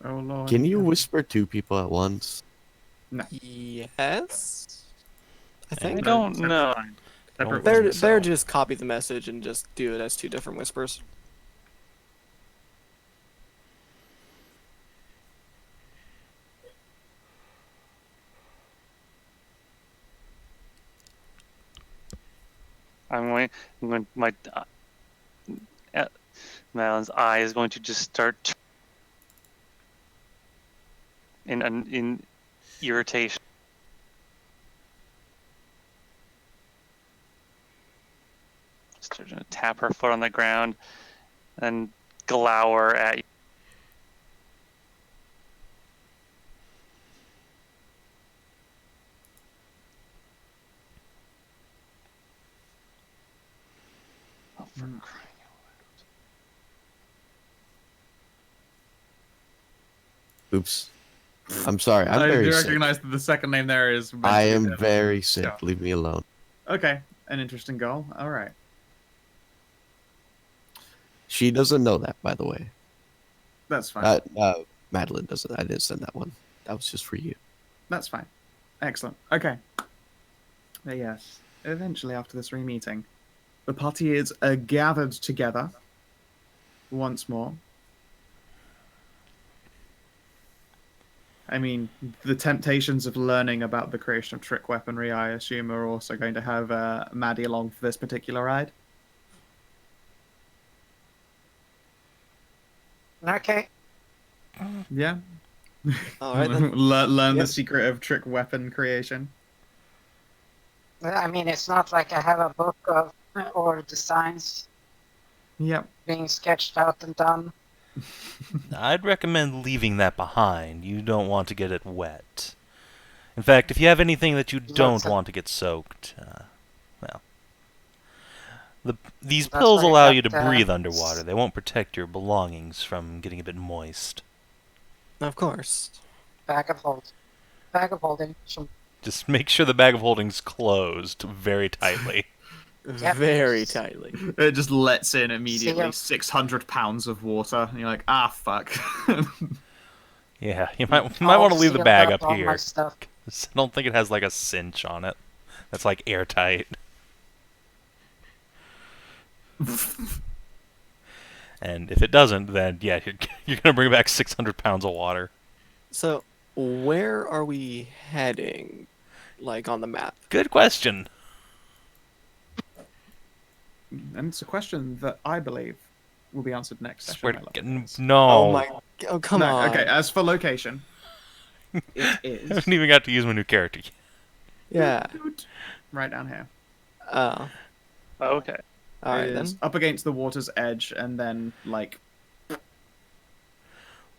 Oh lord. Can you whisper 2 people at once? Yes. I I think don't know. Separate Don't whispers. they're just copy the message and just do it as 2 different whispers. Madeline's eye is going to just start in irritation. Just going to tap her foot on the ground and glower at you. Oh, for crying Oops. I'm sorry. I'm I very do sick. recognize that the second name there is. meant to I be am different. very sick. Yeah. Leave me alone. Okay, an interesting goal. All right. She doesn't know that, by the way. That's fine. Madilyn doesn't. I didn't send that one. That was just for you. That's fine. Excellent. Okay. Yes. Eventually, after this re-meeting, the party is gathered together once more. I mean, the temptations of learning about the creation of trick weaponry, I assume, are also going to have Maddie along for this particular ride. Okay. Yeah. All right then. Learn the Yes. secret of trick weapon creation. I mean, it's not like I have a book of or designs Yep. being sketched out and done. I'd recommend leaving that behind. You don't want to get it wet. In fact, if you have anything that you don't want to get soaked, well, these That's pills why I allow got, you to breathe underwater. They won't protect your belongings from getting a bit moist. Of course. Bag of holding. Just make sure the bag of holding's closed very tightly. Yep. Very tightly. It just lets in immediately ya. 600 pounds of water, and you're like, ah, fuck. Yeah, you might want to leave the Sealed bag up up all here. my stuff. I don't think it has like a cinch on it. That's like airtight. And if it doesn't, then yeah, you're gonna bring back 600 pounds of water. So, where are we heading? Like on the map? Good question. And it's a question that I believe will be answered next session. Swear my to love. God, no. Oh my. Oh come No, on. Okay, as for location, it I is haven't even got to use my new character yet. Yeah. right down here. Oh. Okay. All right It then. is up against the water's edge, and then like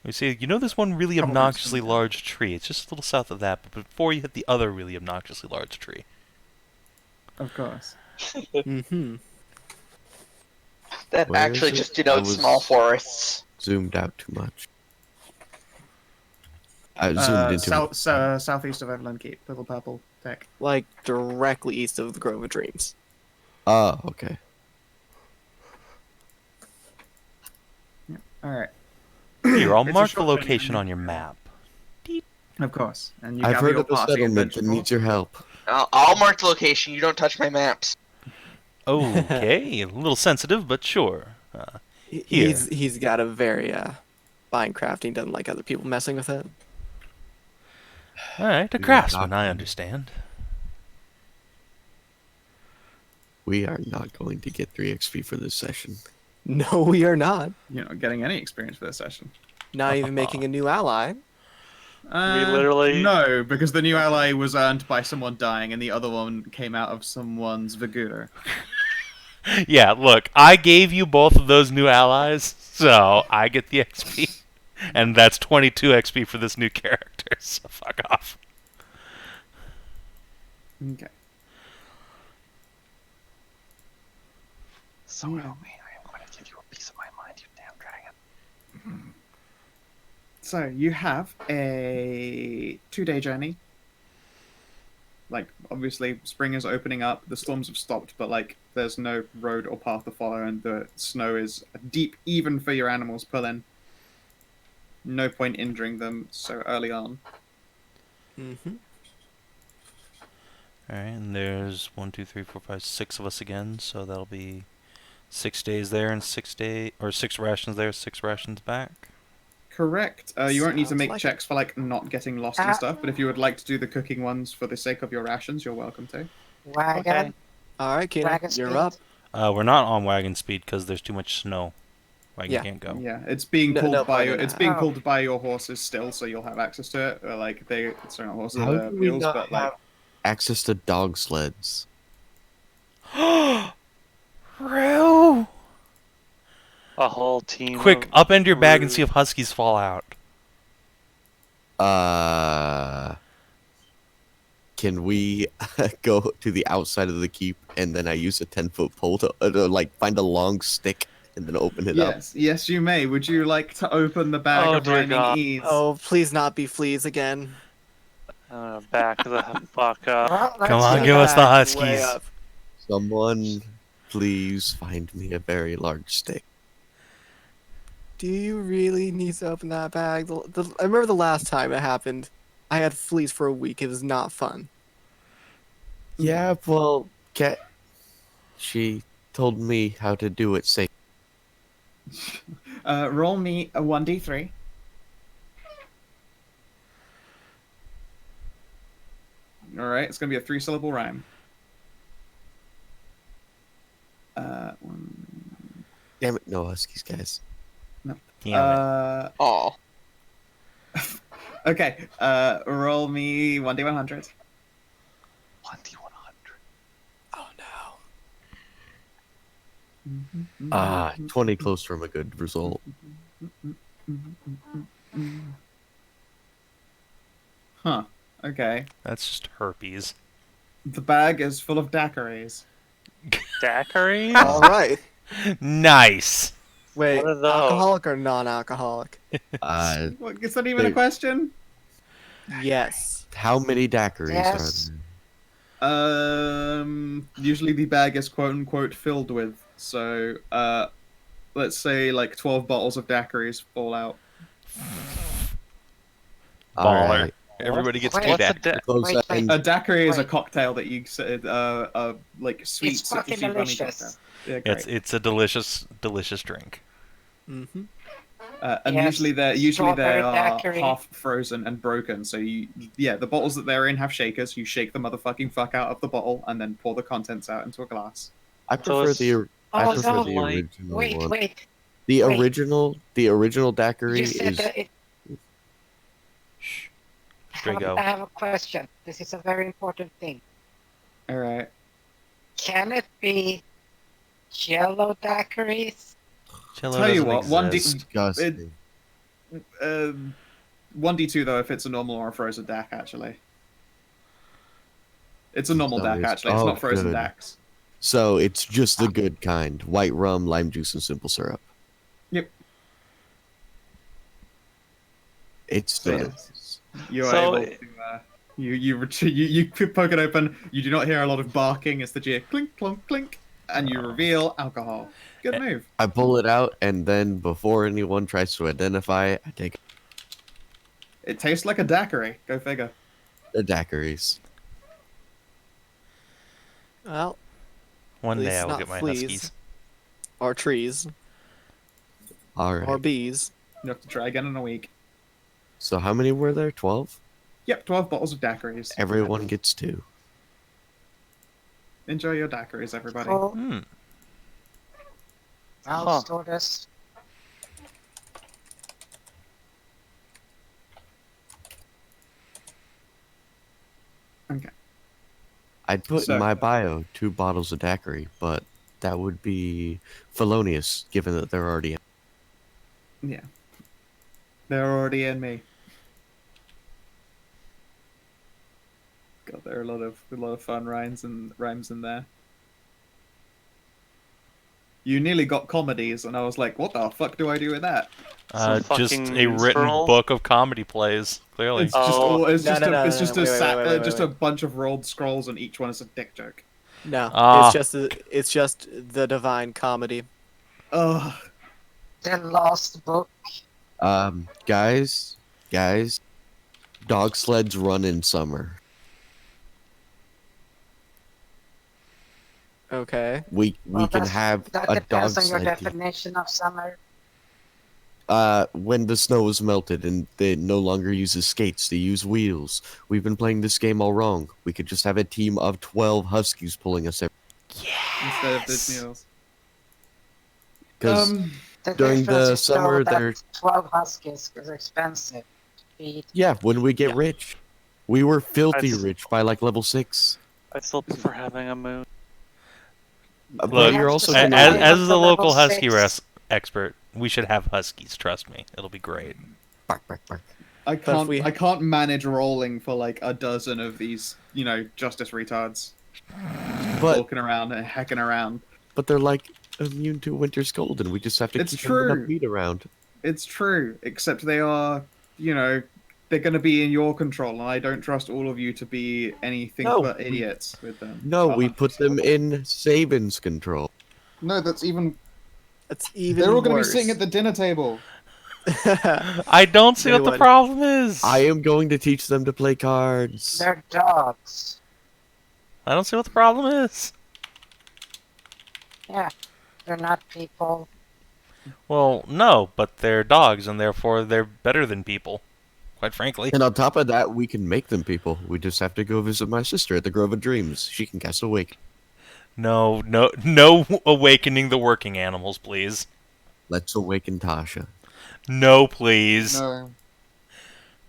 We see, you know this one really Couple minutes obnoxiously from now. large tree? It's just a little south of that, but before you hit the other really obnoxiously large tree. of course. Mm-hmm. That Where actually is it? just denotes I was- small forests. Zoomed out too much. I zoomed into southeast of Everland Keep, little purple deck. Like directly east of the Grove of Dreams. Oh, okay. All right. Here, I'll It's a mark the short location journey. on your map. Of course. And you I've gather heard your of a party and settlement venture that forth. needs your help. I'll mark the location. You don't touch my maps. Okay, a little sensitive, but sure. Here. He's got a very Minecrafting, doesn't like other people messing with it. All right, a We are craftsman, not- I understand. We are not going to get 3 XP for this session. No, we are not. You're not getting any experience for this session. Not even making a new ally. literally- No, because the new ally was earned by someone dying, and the other one came out of someone's Vagura. Yeah, look, I gave you both of those new allies, so I get the XP. And that's 22 XP for this new character, so fuck off. Okay. So help me, I am going to give you a piece of my mind, you damn dragon. So you have a 2-day journey. Like, obviously, spring is opening up. The storms have stopped, but like, there's no road or path to follow, and the snow is deep, even for your animals pull in. No point injuring them so early on. Mm-hmm. Alright, and there's 1, 2, 3, 4, 5, 6 of us again, so that'll be 6 days there and 6 rations there, 6 rations back. Correct. You won't need to Sounds make like checks for like not getting lost and stuff, but if you would like to do the cooking ones for the sake of your rations, you're welcome to. Wagon. Okay. All right, Kina, Wagon you're speed. up. We're not on wagon speed because there's too much snow. Wagon Yeah. can't go. Yeah, it's being No, pulled no, by no, no. it's being Oh. pulled by your horses still, so you'll have access to it. Or like sorry, not horses, How do we mules, not but like have access to dog sleds? Rue! A whole team. Quick, of upend your bag and rude- see if huskies fall out. Can we go to the outside of the keep and then I use a 10-foot pole to like find a long stick and then open it up? yes, you may. Would you like to open the bag Oh, of dear rhyming God. ease? Oh, please not be fleas again. Back the fuck up. Well, let's Come on, see. give us the Back way huskies. up. Someone, please find me a very large stick. Do you really need to open that bag? I remember the last time it happened. I had fleas for a week. It was not fun. Yeah, well, Cat, she told me how to do it safe. Roll me a 1d3. All right, it's gonna be a 3-syllable rhyme. Damn it, no huskies, guys. Damn Oh, Okay. Roll me 1d100. 1d100. Oh no. 20 close from a good result. Huh. Okay. That's just herpes. The bag is full of daiquiris. Daiquiri? All right. Nice! Wait, What are those? alcoholic or non-alcoholic? What, is that even a Wait. question? Yes. How many daiquiris Yes. are there? Usually the bag is quote unquote filled with. So, let's say like 12 bottles of daiquiris fall out. Baller. Alright, Everybody gets Wait, 2 What's a days. da- close Wait, that wait. in. A daiquiri is a Wait. cocktail that you like sweet, It's fucking citrusy, bunny delicious. cocktail. Yeah, It's great. it's a delicious drink. Mm-hmm. And Yes, usually they strawberry are daiquiri. half frozen and broken. So the bottles that they're in have shakers. You shake the motherfucking fuck out of the bottle and then pour the contents out into a glass. I prefer it's- the I Oh, prefer no. the Like- original Wait, one. wait. The wait. original daiquiri You said is that Shh. Straight go. I have a question. This is a very important thing. All right. Can it be yellow daiquiris? Cello Tell you doesn't what, exist. disgusting. 1d2 though if it's a normal or a frozen DAC actually. It's a normal No, DAC it's- actually. It's oh, not frozen good. DACs. So it's just the good kind: white rum, lime juice, and simple syrup. Yep. It's So, yeah. delicious. You are So- able to. You poke it open. You do not hear a lot of barking. It's the gear clink, clunk, clink, and you reveal alcohol. Good move. I pull it out, and then before anyone tries to identify it, I take It tastes like a daiquiri. Go figure. the daiquiris. Well, One At day least I will not get my fleas. huskies. or trees, All right. or bees. You have to try again in a week. So how many were there? 12? Yep, 12 bottles of daiquiris. Everyone gets 2. Enjoy your daiquiris, everybody. Cool. Hmm. I'll Huh. store this. Okay. I'd put So- in my bio 2 bottles of daiquiri, but that would be felonious, given that they're already. Yeah. They're already in me. God, there are a lot of fun rhymes in there. You nearly got comedies, and I was like, "What the fuck do I do with that?" Some Just fucking a written minstrel? book of comedy plays. Clearly. It's just Oh. all. It's No, just no, a. no, It's no, just no, a. wait, Sat, wait, wait, just wait. a bunch of rolled scrolls, and each one is a dick joke. No, Ah. it's just the divine comedy. Ugh. The lost book. Guys, dog sleds run in summer. Okay. We Well, can that's- have That a depends dog on your sled. definition of summer. When the snow is melted and they no longer uses skates, they use wheels. We've been playing this game all wrong. We could just have a team of 12 huskies pulling us every. Instead of this meals. Because The During difference the is though summer, that they're- 12 huskies is expensive to feed. yeah, when we get Yeah. rich, we were filthy That's- rich by like level 6. I still prefer having a moon. But Look, you're That's also the as, same gonna- way. as Up the to local level husky 6. expert, we should have huskies. Trust me, it'll be great. Bark, bark, bark. I if can't. we- I can't manage rolling for like a dozen of these. Justice retards But walking around and hecking around. they're like immune to winter's cold, and we just have to It's keep them enough true. meat around. It's true, except they are. They're going to be in your control, and I don't trust all of you to be anything No. but idiots with them. No, we 100%. put them in Savin's control. No, that's even. It's even They're all going to be worse. sitting at the dinner table. I don't see They what the would. problem is. I am going to teach them to play cards. They're dogs. I don't see what the problem is. Yeah, they're not people. Well, no, but they're dogs, and therefore they're better than people. Quite frankly. And on top of that, we can make them people. We just have to go visit my sister at the Grove of Dreams. She can cast Awake. No awakening the working animals, please. Let's awaken Tasha. No, please. No.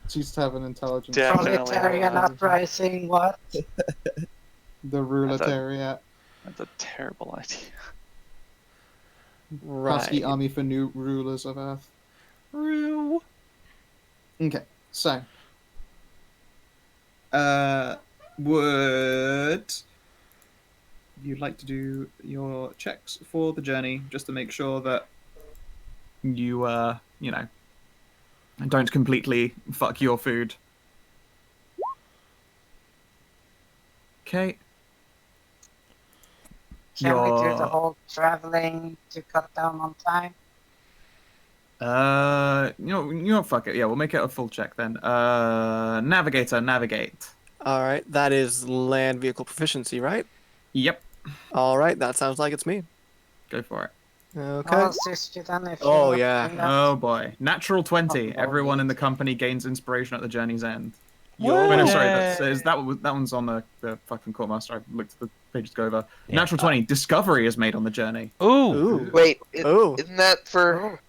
She's to have an intelligence. Definitely. Proletarian uprising, what? The ruletariat. That's a terrible idea. Husky Right. army for new rulers of Earth. Rue. Okay, so. Would you like to do your checks for the journey just to make sure that you, don't completely fuck your food? Okay. Can we do the Your- whole traveling to cut down on time? Fuck it. Yeah, we'll make it a full check then. Navigator, navigate. All right, that is land vehicle proficiency, right? Yep, All right, that sounds like it's me. go for it. Okay. I'll assist you then if you Oh, want to yeah. do that. Oh boy, natural 20. Oh, Everyone in the boy. company gains inspiration at the journey's end. What? Wait, no, sorry. That one's on the fucking Courtmaster. I looked at the pages to go over. Yeah. Natural 20. Discovery is made on the journey. Ooh. Ooh. Wait, Ooh. isn't that for?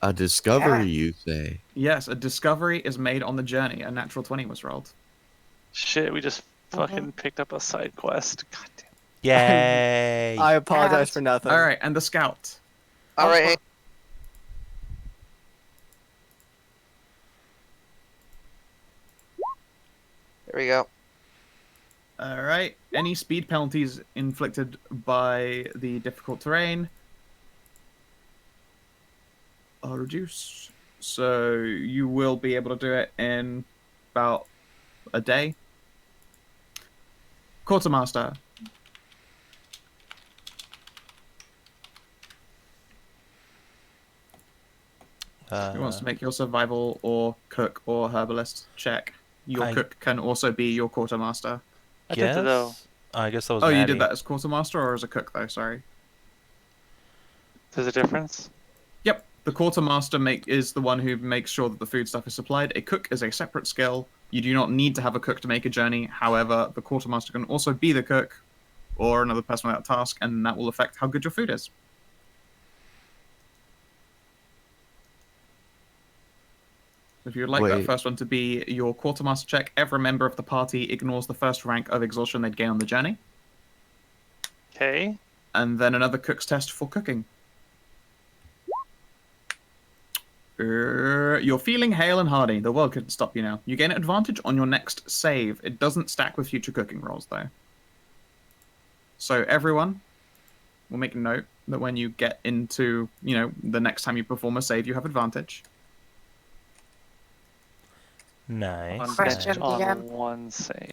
A discovery, Yeah. you say? Yes, a discovery is made on the journey. A natural 20 was rolled. Shit, we just fucking picked up a side quest. God damn. Yay. I apologize Yeah. for nothing. All right, and the scout. All right. There we go. All right. Any speed penalties inflicted by the difficult terrain are reduced. So you will be able to do it in about a day. Quartermaster. Who wants to make your survival or cook or herbalist check? Your cook can also be your quartermaster. I did it though. I guess that was Oh, Maddie. you did that as quartermaster or as a cook though? Sorry. There's a difference? Yep. The quartermaster is the one who makes sure that the food stuff is supplied. A cook is a separate skill. You do not need to have a cook to make a journey. However, the quartermaster can also be the cook or another person without task, and that will affect how good your food is. If you would like that first one to be your quartermaster check, every member of the party ignores the first rank of exhaustion they'd gain on the journey. Okay. And then another cook's test for cooking. You're feeling hale and hardy. The world couldn't stop you now. You gain an advantage on your next save. It doesn't stack with future cooking rolls, though. So everyone will make a note that when you get into, the next time you perform a save, you have advantage. Nice. Question on DM. one save.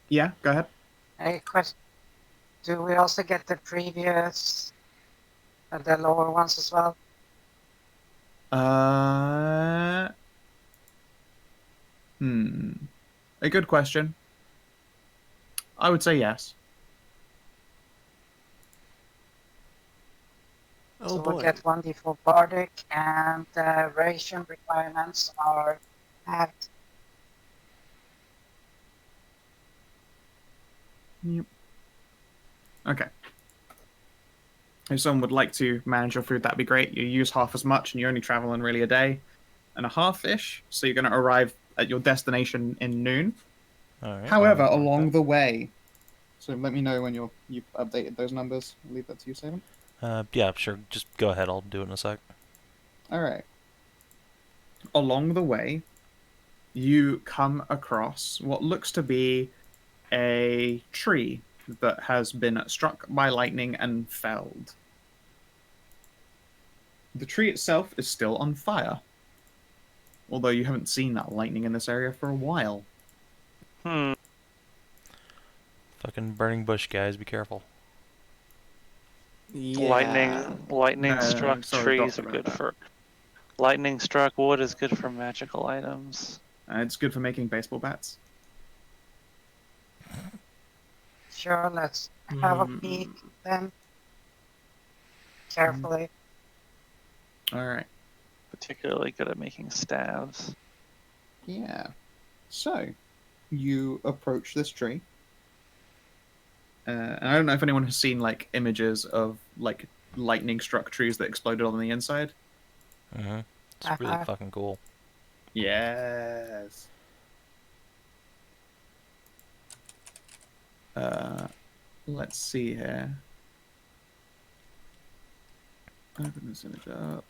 Yeah, go ahead. A question. Do we also get the previous, the lower ones as well? A good question. I would say yes. Oh So boy. we'll get 1d4 bardic, and the ration requirements are halved. Yep. Okay. If someone would like to manage your food, that'd be great. You use half as much, and you only travel in really a day and a half-ish, so you're going to arrive at your destination in noon. All right. However, along the way, so let me know when you've updated those numbers. I'll leave that to you, Savin. Yeah, sure. Just go ahead. I'll do it in a sec. All right. Along the way, you come across what looks to be a tree that has been struck by lightning and felled. The tree itself is still on fire, although you haven't seen that lightning in this area for a while. Fucking burning bush, guys. Be careful. Yeah. Lightning struck sorry, trees Doctor, are about good that. for. Lightning struck wood is good for magical items. It's good for making baseball bats. Sure, let's have a peek then. Carefully. All right. Particularly good at making staves. Yeah. So, you approach this tree. And I don't know if anyone has seen, images of, lightning-struck trees that exploded on the inside. Mm-hmm. It's really fucking cool. Yes. Let's see here. Open this image up.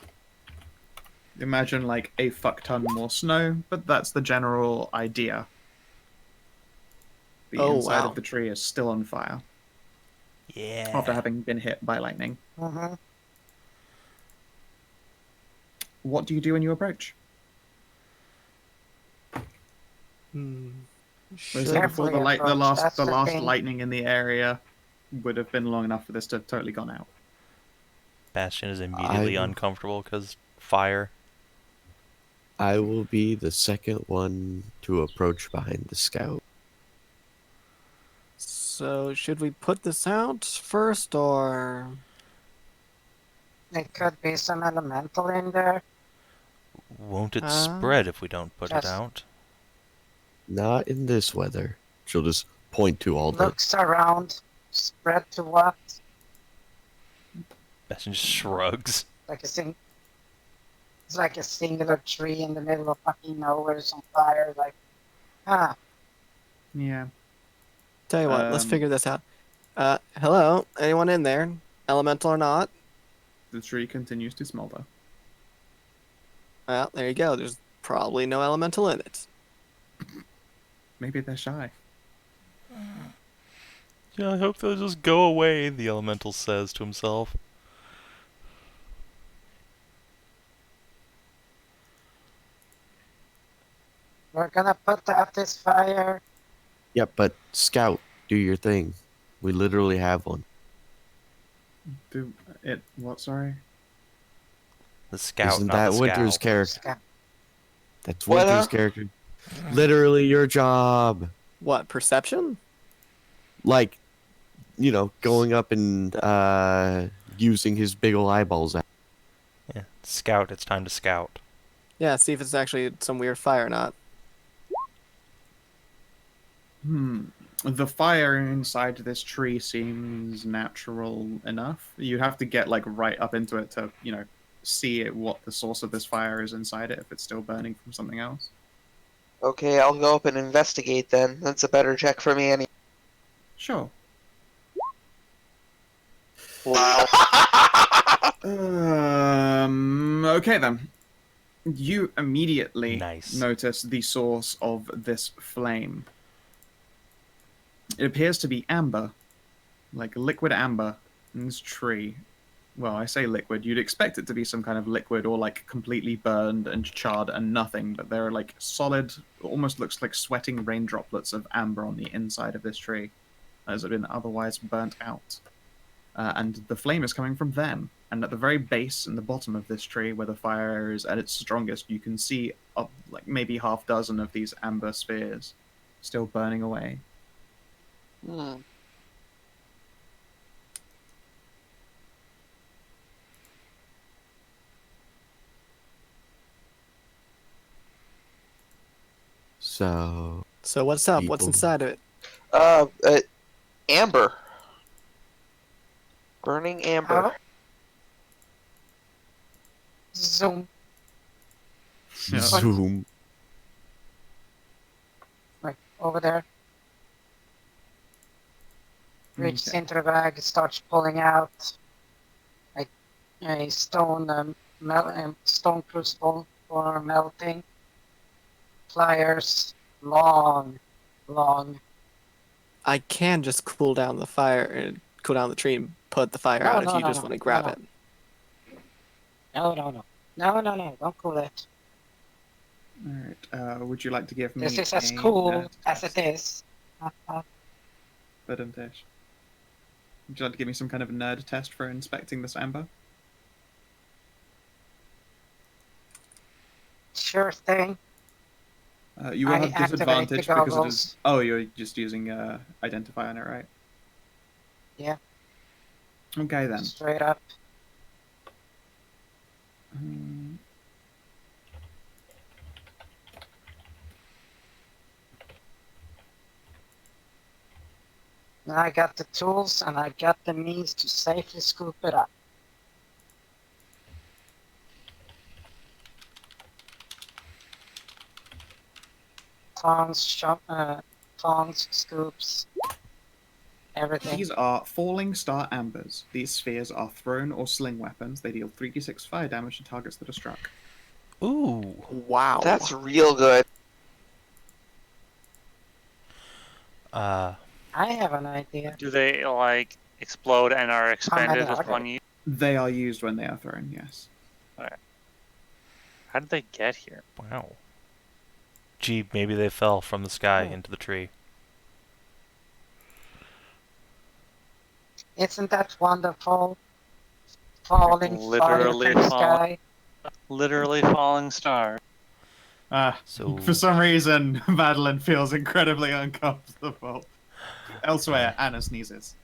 Imagine, a fuck-ton more snow, but that's the general idea. The inside of the tree is still on fire. Yeah. After having been hit by lightning. Mm-hmm. What do you do when you approach? Before the last lightning in the area would have been long enough for this to have totally gone out. Bastian is immediately uncomfortable because fire. I will be the second one to approach behind the scout. So, should we put this out first, or...? There could be some elemental in there. Won't it spread if we don't put it out? Not in this weather. She'll just point to all Looks around. Spread to what? Bastian just shrugs. It's like a singular tree in the middle of fucking nowhere, on fire, Yeah. Tell you what, let's figure this out. Hello? Anyone in there? Elemental or not? The tree continues to smolder. Well, there you go. There's probably no elemental in it. Maybe they're shy. Yeah, I hope they'll just go away, the elemental says to himself. We're gonna put out this fire. Yep, but Scout, do your thing. We literally have one. Do it. What? Sorry. The scout, Isn't not that the Winter's scout. character? That's What, Winter's huh? character. Literally your job. What, perception? Like, you know, going up and using his big ol' eyeballs at. Yeah, scout. It's time to scout. Yeah, see if it's actually some weird fire or not. The fire inside this tree seems natural enough. You have to get like right up into it to, you know, see it, what the source of this fire is inside it, if it's still burning from something else. Okay, I'll go up and investigate then. That's a better check for me anyway. Sure. Wow. Okay then. You immediately Nice. notice the source of this flame. It appears to be amber, like liquid amber in this tree. Well, I say liquid. You'd expect it to be some kind of liquid or like completely burned and charred and nothing, but there are like solid, almost looks like sweating rain droplets of amber on the inside of this tree, as it had been otherwise burnt out. And the flame is coming from them. And at the very base and the bottom of this tree, where the fire is at its strongest, you can see up like maybe half dozen of these amber spheres still burning away. Hmm. So, So what's up? What's People. inside of it? Amber. Burning amber. Oh. Zoom. Yeah. zoom. Like over there. Reaches Okay. into the bag, starts pulling out like a stone stone crucible for melting. Pliers, long. I can just cool down the fire, cool down the tree, and put the fire No, out no, if you no, just no, want to grab no. it. No, don't cool it. Alright, would you like to give me This is as a cool nerd as it test? is. Tish. Would you like to give me some kind of nerd test for inspecting this amber? Sure thing. You will I have activate the disadvantage because it goggles. is... Oh, you're just using identify on it, right? Yeah. Okay then. Straight up. Um, And I got the tools and I got the means to safely scoop it up. Tongs, scoops, everything. These are falling star ambers. These spheres are thrown or sling weapons. They deal 3d6 fire damage to targets that are struck. Ooh. Wow. That's real good. Uh, I have an idea. Do they like explode and are expended many as are there? one use? They are used when they are thrown, yes. How did they get here? wow. Gee, maybe they fell from the sky into the tree. Isn't that wonderful? Falling fire Literally from the fall. sky. Literally falling star. So For some reason, Madilyn feels incredibly uncomfortable. Elsewhere, Anna sneezes.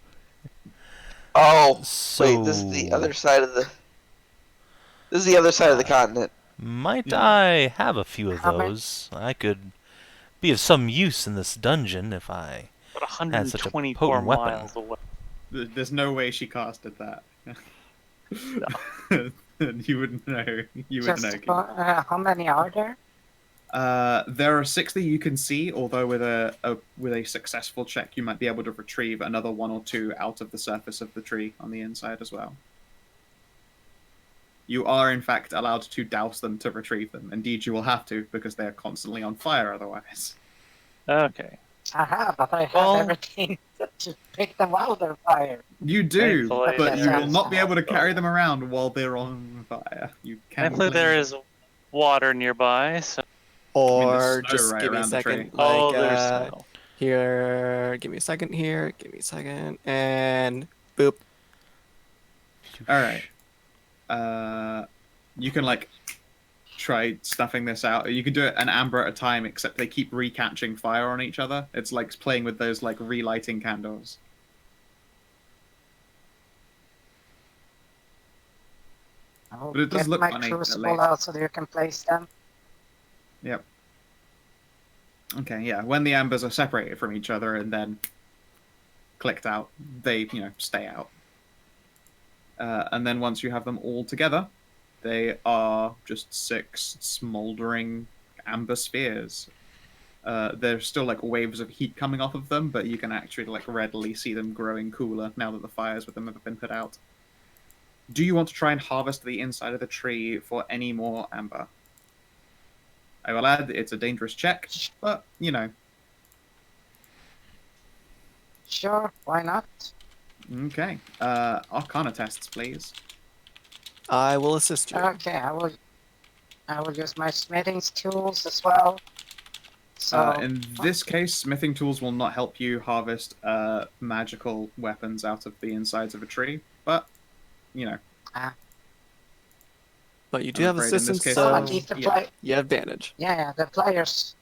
Oh, So wait, this is the other side of the... This is the other side of the continent. might Yeah. I have a few of How many- those? I could be of some use in this dungeon if I But had such a 124 potent weapon. miles away. There's no way she casted that. You wouldn't know. You would Just know. how many are there? There are 6 that you can see, although with a successful check, you might be able to retrieve another 1 or 2 out of the surface of the tree on the inside as well. You are, in fact, allowed to douse them to retrieve them. Indeed, you will have to, because they are constantly on fire otherwise. Okay. Aha, but I have Well- everything to pick them out of their fire. You do, Thankfully, but you will there's- not be able to carry them around while they're on fire. You can. Thankfully, there is water nearby, so Or snow just right give me a around the tree. second. Oh, Like, there's snow. here, give me a second here, give me a second, and boop. All right. You can like try stuffing this out. You can do it an amber at a time, except they keep recatching fire on each other. It's like playing with those like relighting candles. I'll But it does get look my funny, at crucible least. out so that you can place them. Yep. Okay, yeah. When the ambers are separated from each other and then clicked out, they, stay out. And then once you have them all together, they are just 6 smoldering amber spheres. There's still like waves of heat coming off of them, but you can actually like readily see them growing cooler now that the fires with them have been put out. Do you want to try and harvest the inside of the tree for any more amber? I will add it's a dangerous check, but Sure, why not? Okay. Arcana tests, please. I will assist you. Okay, I will use my smithing tools as well. So In this case, smithing tools will not help you harvest magical weapons out of the insides of a tree, but But you do I'm have afraid in this assistance, case, so at least the yeah. you have advantage. yeah, the pliers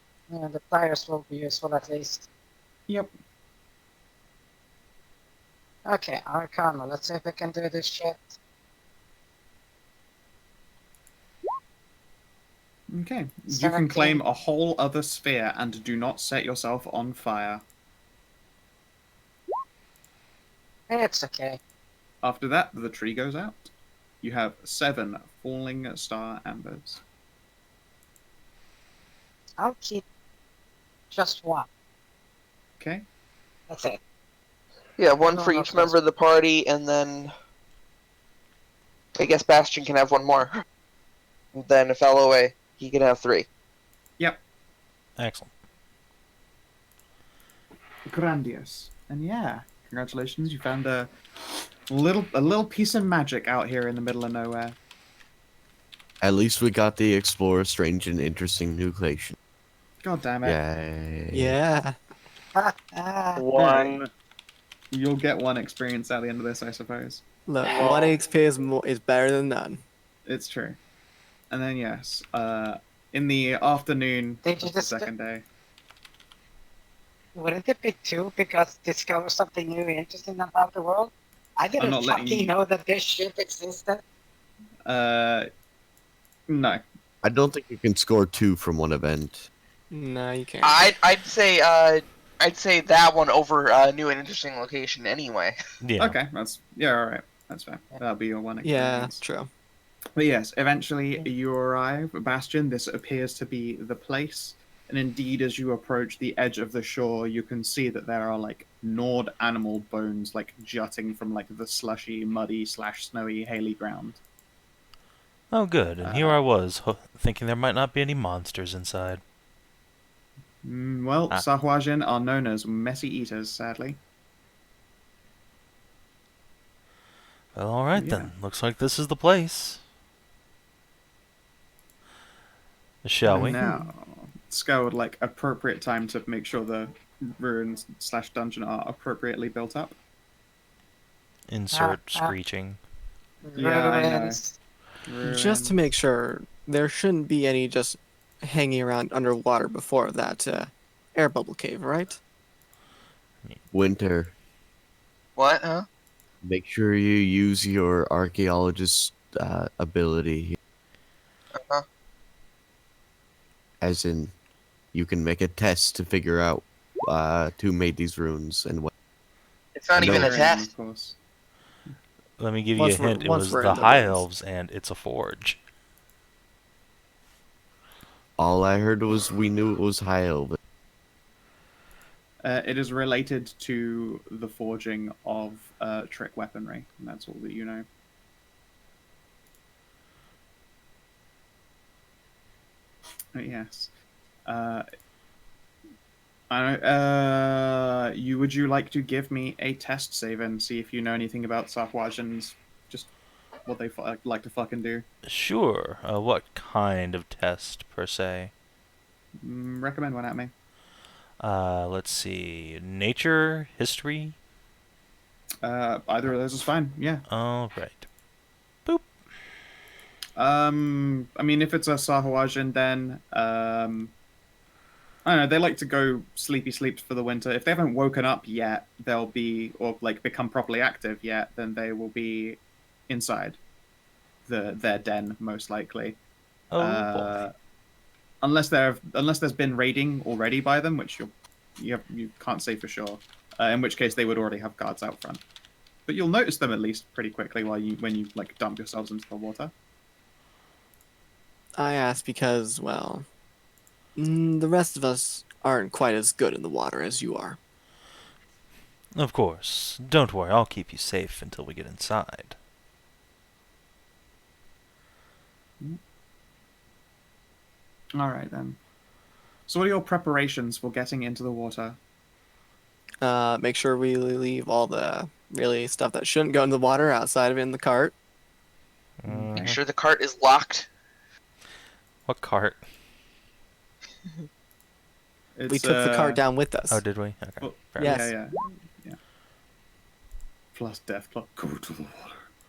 will be useful at least. Yep. Okay, Arcana, let's see if we can do this shit. Okay. You 17. can claim a whole other sphere and do not set yourself on fire. It's okay. After that, the tree goes out. You have 7 falling star ambers. I'll keep just one. Okay. That's it. Yeah, one No, for no, each member of the party, and then I guess Bastian can have one more. Then if Elloe, he can have 3. Excellent. Grandiose. And yeah, congratulations, you found a little piece of magic out here in the middle of nowhere. At least we got the explore a strange and interesting new location. God damn it. Yay. Yeah. One. You'll get 1 experience at the end of this, I suppose. Look, Well- 1 XP is better than none. It's true. And then yes, in the afternoon Did you of the just- second day. Wouldn't it be 2 because discover something new and interesting about the world? I didn't not letting fucking you- know that this shit existed. No. I don't think you can score 2 from one event. No, you can't. I'd say that one over new and interesting location anyway. Yeah. Okay, alright. That's fair. That'll be your 1 Yeah, experience. true. But yes, eventually you arrive at Bastion. This appears to be the place. And indeed, as you approach the edge of the shore, you can see that there are like gnawed animal bones like jutting from like the slushy, muddy / snowy, haily ground. Oh, good. And here I was, thinking there might not be any monsters inside. Well, Sahuagin are known as messy eaters, sadly. Well, all right Yeah. then. Looks like this is the place. Shall And we? now, Skull would like appropriate time to make sure the ruins / dungeon are appropriately built up. Insert screeching. Yeah, I know. Ruins. Just to make sure, there shouldn't be any just hanging around underwater before that air bubble cave, right? Winter, What, huh? make sure you use your archaeologist ability. Uh-huh. As in, you can make a test to figure out who made these runes and what. It's not even a Of test. course. Let me give you Once a we're- hint. It once was we're the in the High woods. Elves, and it's a forge. All I heard was we knew it was high elven. It is related to the forging of trick weaponry, and that's all that you know. Yes. Would you like to give me a test save and see if you know anything about Sahuagins? Just what they like to fucking do. Sure. What kind of test, per se? Recommend one at me. Let's see. Nature, history. Either of those is fine. Yeah. All right. I mean, if it's a Sahuagin, then I don't know. They like to go sleepy sleeps for the winter. If they haven't woken up yet, they'll be or like become properly active yet, then they will be inside their den most likely. Oh boy. Unless there's been raiding already by them, which you can't say for sure. In which case they would already have guards out front. But you'll notice them at least pretty quickly when you like dump yourselves into the water. I ask because, well, the rest of us aren't quite as good in the water as you are. Of course. Don't worry, I'll keep you safe until we get inside. All right then. So what are your preparations for getting into the water? Make sure we leave all the really stuff that shouldn't go in the water outside of it in the cart. Make sure the cart is locked. What cart? We took the cart down with us. Oh, did we? Okay. Well, Fair yes. Yeah. Plus death, plus go to the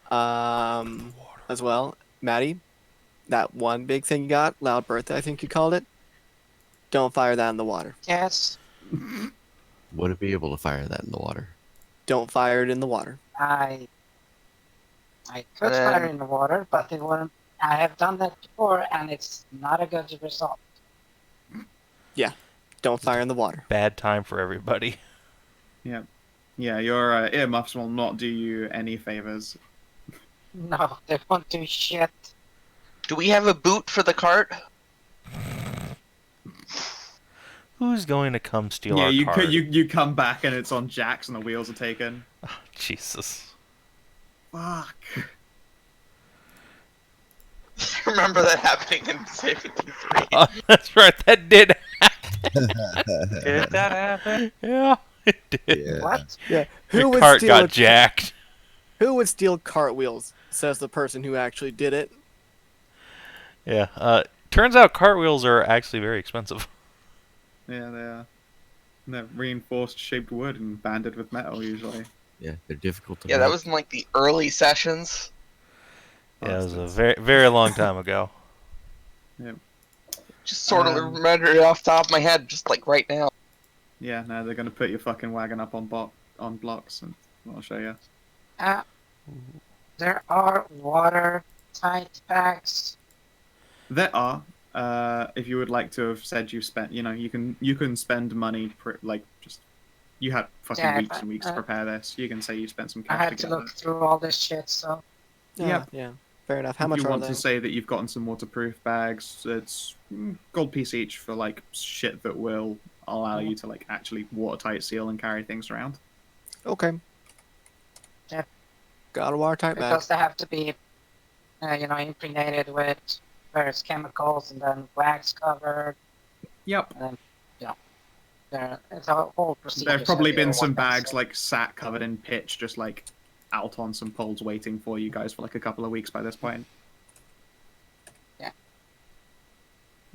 water. As well, Maddie, that one big thing you got, Loud Birthday, I think you called it. Don't fire that in the water. Yes, Wouldn't be able to fire that in the water. Don't fire it in the water. I could fire in the water, but it wouldn't. I have done that before, and it's not a good result. Don't fire in the water. Bad time for everybody. Yeah, your earmuffs will not do you any favors. No, they won't do shit. Do we have a boot for the cart? Who's going to come steal Yeah, our cart? you come back and it's on jacks and the wheels are taken. Oh, Jesus. Fuck. Remember that happening in Savin 3? Oh, that's right, that did happen. Did that happen? Yeah, it did. Yeah. What? Yeah. The cart got jacked. Who would steal cartwheels? Says the person who actually did it. Yeah, turns out cartwheels are actually very expensive. Yeah, they are. And they're reinforced shaped wood and banded with metal usually. Yeah, they're difficult to Yeah, that make. was in like the early sessions. Yeah, it was a very, very long time ago. Just sort of remember it off the top of my head, just like right now. Yeah, no, they're gonna put your fucking wagon up on blocks, and I'll show you. There are watertight bags. There are. If you would like to have said you spent, you can spend money you had fucking Yeah, weeks and weeks to prepare this. You can say you spent some I cash had to to get look this. through all this shit, so Yep. Yeah. Fair enough. How If much you are want they? to say that you've gotten some waterproof bags, it's gold piece each for like shit that will allow you to like actually watertight seal and carry things around. Okay. Yep. Got a watertight bag. because they have to be, impregnated with various chemicals and then wax covered. Yep. And then, it's a whole procedure. There've probably so been you some don't want that bags stuff. like sat covered in pitch, just like out on some poles waiting for you guys for like a couple of weeks by this point. Yeah.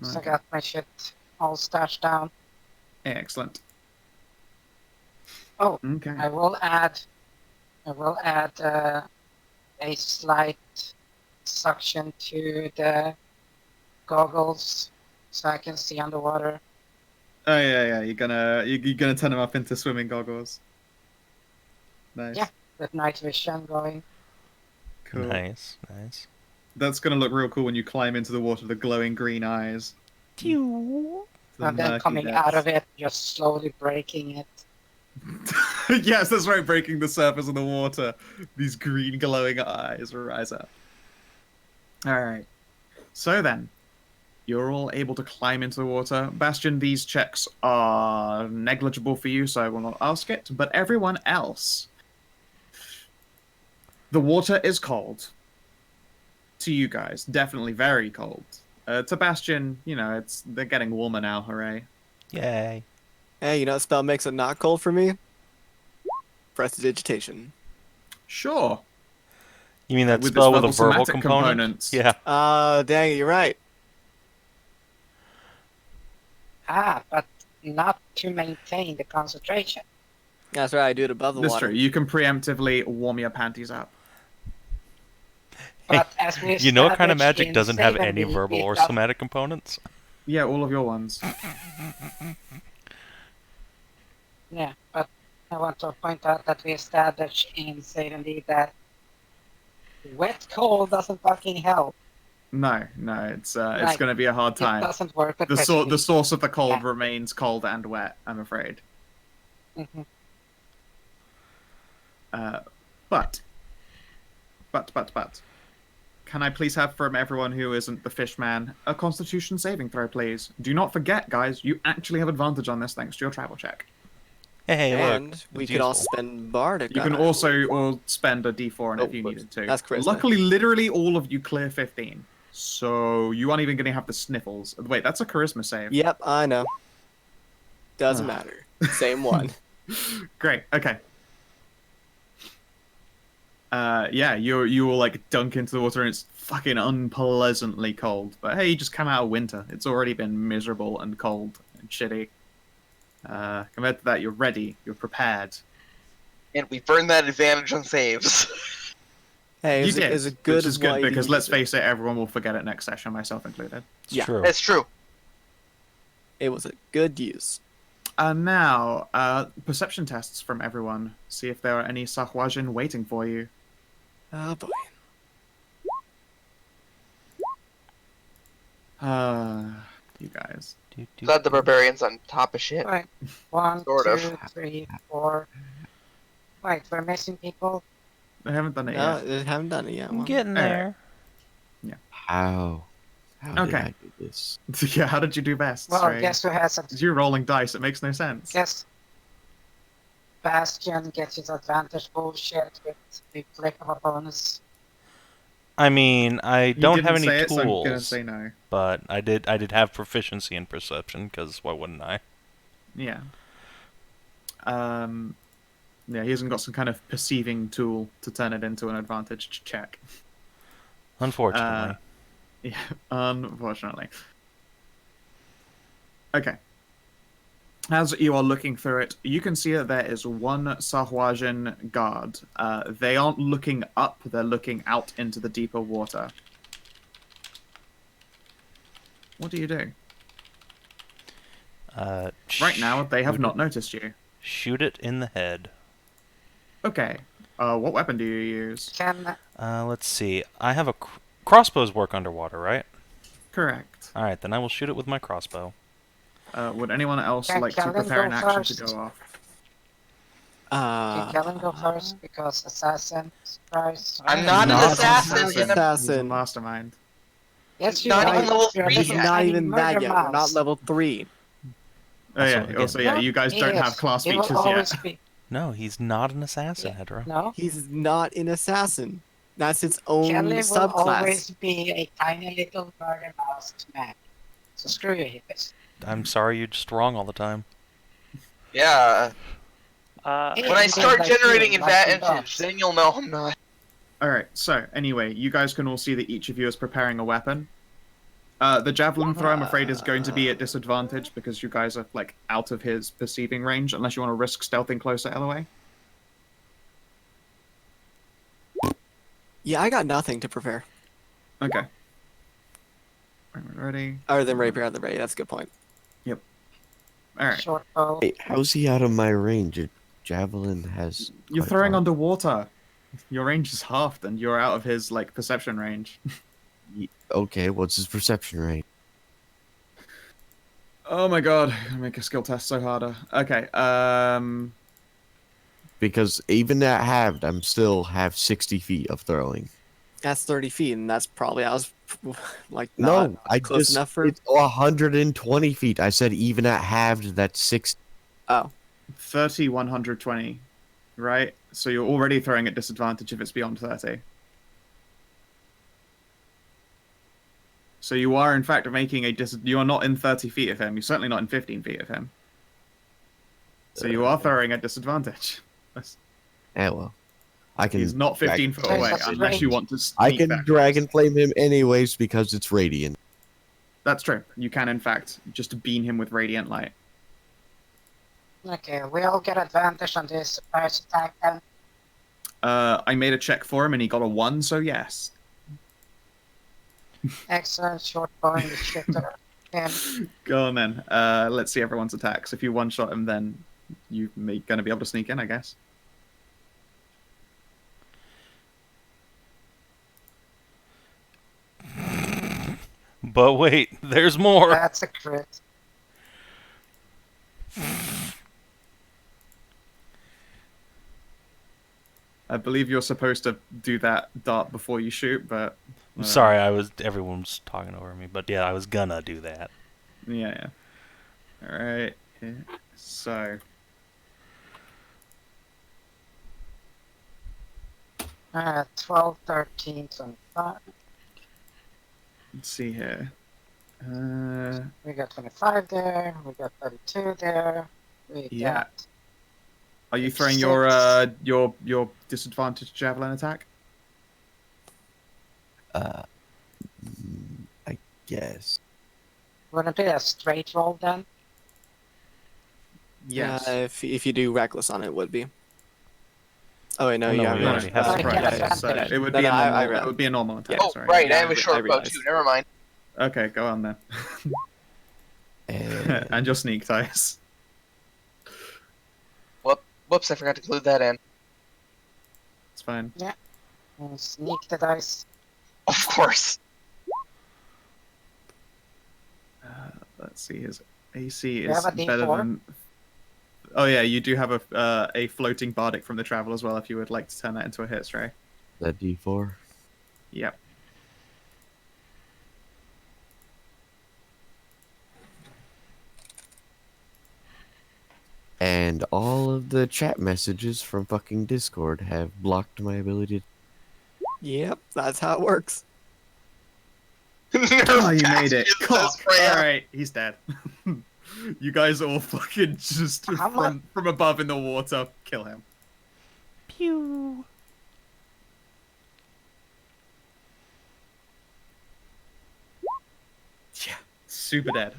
So I Okay. got my shit all stashed down. Excellent. Oh, Okay. I will add a slight suction to the goggles so I can see underwater. Oh yeah. You're gonna turn them up into swimming goggles. Nice. Yeah. With night vision going. Cool. Nice. That's gonna look real cool when you climb into the water. The glowing green eyes. The And then murky coming out depths. of it, just slowly breaking it. Yes, that's right. Breaking the surface of the water. These green glowing eyes will rise up. All right. So then, you're all able to climb into the water. Bastian, these checks are negligible for you, so I will not ask it. But everyone else, the water is cold. To you guys, definitely very cold. To Bastian, they're getting warmer now. Hooray! Yay. Hey, you know what spell makes it not cold for me? Prestidigitation. Sure. You mean that With spell this with a verbal somatic component? components. Yeah. Dang it, you're right. But not to maintain the concentration. That's right, I do it above the That's water. true. You can preemptively warm your panties up. But as we You know what kind of established magic in doesn't have any 70, verbal it or does- somatic components? Yeah, all of your ones. Yeah, but I want to point out that we established in 70 that wet cold doesn't fucking help. No, it's Like, going to be a hard It time. doesn't work with The source of the cold Yeah. remains cold and wet, I'm afraid. hmm But, can I please have from everyone who isn't the fish man a Constitution saving throw, please? Do not forget, guys, you actually have advantage on this thanks to your travel check. Hey, and look. we it's could all useful. spend Bardic. You can on it. also spend a D4 on it Oh, if you needed to. that's charisma. Luckily, literally all of you clear 15, so you aren't even going to have the sniffles. Wait, that's a charisma save. Yep, I know. Doesn't Ugh. matter. Same one. Great. Okay. Yeah, you will like dunk into the water and it's fucking unpleasantly cold. But hey, you just come out of winter. It's already been miserable and cold and shitty. Compared to that, you're ready. You're prepared. And we burned that advantage on saves. Hey, You is did, it good? which is good while you because can let's use it. face it, everyone will forget it next session, myself included. It's Yeah. true. That's true. It was a good use. And now, perception tests from everyone. See if there are any Sahwajin waiting for you. Oh boy. You guys. Glad the Barbarian's on top of shit. Right. 1, Sort of. 2, 3, 4. Wait, we're missing people? They haven't done it No, yet. they haven't done it yet. I'm Well, getting Alright. there. How did Okay. I do this? Yeah, how did you do best? Well, Stray? guess who has it? You're rolling dice. It makes no sense. Guess Bastian gets his advantage bullshit with the flick of a bonus. I mean, I You don't didn't have any say it, tools, so I'm gonna say no. but I did have proficiency in perception, because why wouldn't I? Yeah. Yeah, he hasn't got some kind of perceiving tool to turn it into an advantage check. Unfortunately. Yeah, unfortunately. Okay. As you are looking through it, you can see that there is one Sahwajin guard. They aren't looking up, they're looking out into the deeper water. What do you do? Right now, they have not noticed you. Shoot it in the head. Okay. What weapon do you use? Can Let's see. I have a crossbows work underwater, right? Correct. Alright, then I will shoot it with my crossbow. Would anyone else Can like to Kellin prepare go an action first? to go off? can Kellin go first because assassin surprise? I'm not an Not assassin. He's a Assassin. mastermind. Yes, you Not are. even level You're 3 He's yet. a not tiny even that murder yet. We're not mouse. level 3. Oh yeah. again, Also, yeah, you guys don't have Yes, class he will features always yet. be- No, he's not an assassin, Hedrah. No, He's not an assassin. That's its own Kellin will subclass. always be a tiny little murder mouse man. So screw you, hippies. I'm sorry, you're just wrong all the time. Yeah. Uh, Yeah. When I start Like you, generating like the advantage, dogs. then you'll know I'm not. Alright, so anyway, you guys can all see that each of you is preparing a weapon. The javelin throw, I'm afraid, is going to be at disadvantage because you guys are like out of his perceiving range, unless you want to risk stealthing closer, Elloe. Yeah, I got nothing to prepare. Okay. Ready? Other than rapier at the ready. That's a good point. Alright. Short bow. Wait, how's he out of my range? A javelin has. You're quite throwing far. underwater. Your range is halved, and you're out of his like perception range. Okay, what's his perception rate? Oh my god, gonna make a skill test so harder. Okay, Because even at halved, I'm still have 60 feet of throwing. That's 30 feet, and that's probably I was like No, not I close just enough for. it's 120 feet. I said even at halved, that's 60. Oh, 30, 120, right? So you're already throwing at disadvantage if it's beyond 30. So you are in fact making you are not in 30 feet of him. You're certainly not in 15 feet of him. So you are throwing at disadvantage. Yeah, well, I can. He's not 15 foot Dragon away Flame. unless you want to. I sneak can back. dragon flame him anyways because it's radiant. That's true. You can, in fact, just beam him with radiant light. Okay, we all get advantage on this surprise attack then. I made a check for him and he got a 1, so yes. Excellent, short bowing the shit out of him. Go on then. Let's see everyone's attacks. If you one-shot him, then you're going to be able to sneak in, I guess. But wait, there's more. That's a crit. I believe you're supposed to do that dart before you shoot, but... I'm sorry, everyone was talking over me, but yeah, I was gonna do that. Yeah. Alright, so... 12, 13, 25. Let's see here. We got 25 there. We got 32 there. We got... Are you throwing your disadvantaged javelin attack? I guess. Wouldn't it be a straight roll then? Yes. If you do reckless on it, would be. Oh wait, no, No, you we already have it. Right, so it would be a normal, it would be a normal attack. Oh, sorry. right, I Yeah, have a I short bow realized. too. Never mind. Okay, go on then. And And your sneak dice. Whoops, I forgot to include that in. It's fine. And sneak the dice. Of course. Let's see, his AC You is have a better D4? than... Oh yeah, you do have a floating bardic from the travel as well, if you would like to turn that into a hit, Stray. that D4. Yep. And all of the chat messages from fucking Discord have blocked my ability to... Yep, that's how it works. Oh, you made it. Bastion Cock. says Freya. Alright, he's dead. You guys all fucking just How much- from above in the water, kill him. Pew. Yeah. Super dead.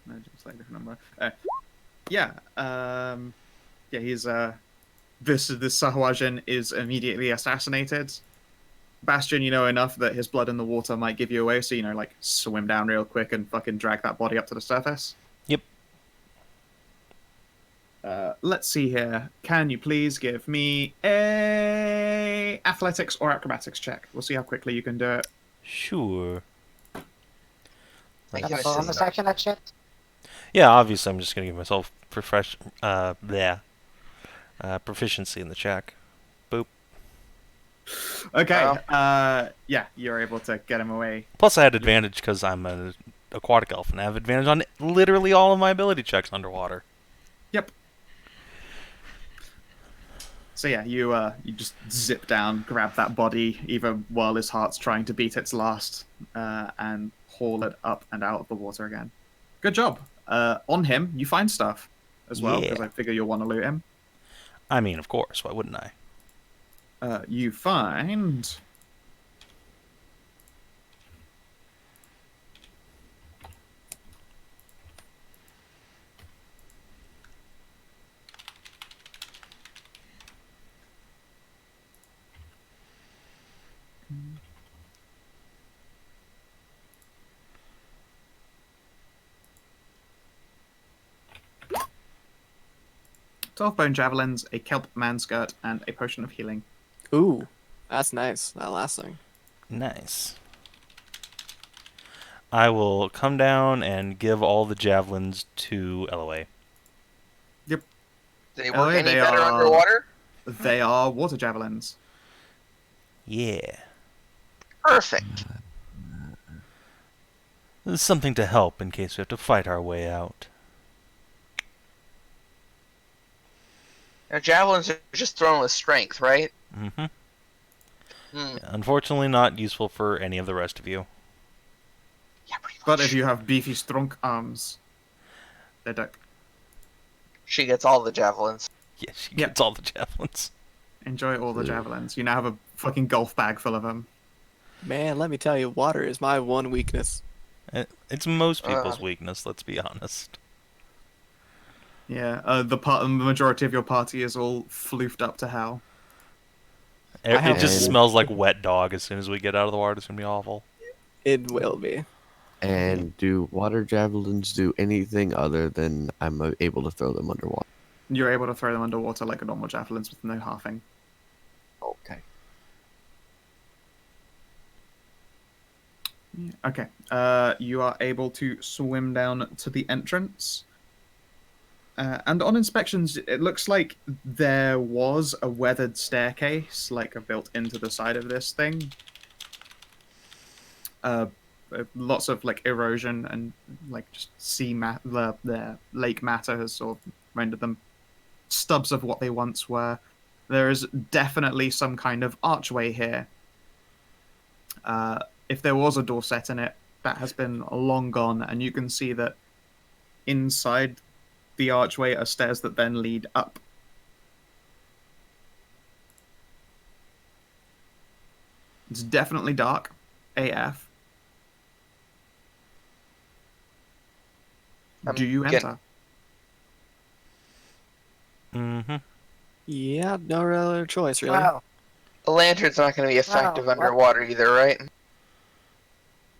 No, just like a different number. Yeah. Yeah, he's this Sahuagin is immediately assassinated. Bastian, you know enough that his blood in the water might give you away, so like swim down real quick and fucking drag that body up to the surface. Yep. Let's see here. Can you please give me a athletics or acrobatics check? We'll see how quickly you can do it. Sure. Thank Got you, a I bonus see. action that shit? Yeah, obviously I'm just gonna give myself proficiency in the check. Boop. Okay. Yeah, you're able to get him away. Plus I had advantage because I'm an aquatic elf and I have advantage on literally all of my ability checks underwater. Yep. So yeah, you just zip down, grab that body, even while his heart's trying to beat its last, and haul it up and out of the water again. Good job. On him, you find stuff as well, because Yeah. I figure you'll want to loot him. I mean, of course, why wouldn't I? You find... bone javelins, a kelp man skirt, and a potion of healing. Ooh, that's nice. That last thing. Nice. I will come down and give all the javelins to Elloe. Yep. They Oh, work yeah, any they better are- underwater? They are water javelins. Yeah. Perfect. There's something to help in case we have to fight our way out. Now, javelins are just thrown with strength, right? Mm-hmm. Hmm. Unfortunately, not useful for any of the rest of you. Yeah, pretty much. But if you have beefy, strong arms, they don't. She gets all the javelins. Yeah, she Yeah. gets all the javelins. Enjoy all the Ugh. javelins. You now have a fucking golf bag full of them. Man, let me tell you, water is my one weakness. It's most people's weakness, let's be honest. Yeah, the majority of your party is all floofed up to hell. It have- just smells like wet dog as soon as we get out of the water. It's gonna be awful. It will be. And do water javelins do anything other than I'm able to throw them underwater? You're able to throw them underwater like a normal javelins with no halving. Okay. Yeah. Okay. You are able to swim down to the entrance. And on inspections, it looks like there was a weathered staircase, like built into the side of this thing. Lots of like erosion and like just the lake matter has sort of rendered them stubs of what they once were. There is definitely some kind of archway here. If there was a door set in it, that has been long gone, and you can see that inside the archway are stairs that then lead up. It's definitely dark, AF. Do you enter? Mm-hmm. Yeah, no other choice, really. Well, The lantern's not going to be effective what? underwater either, right?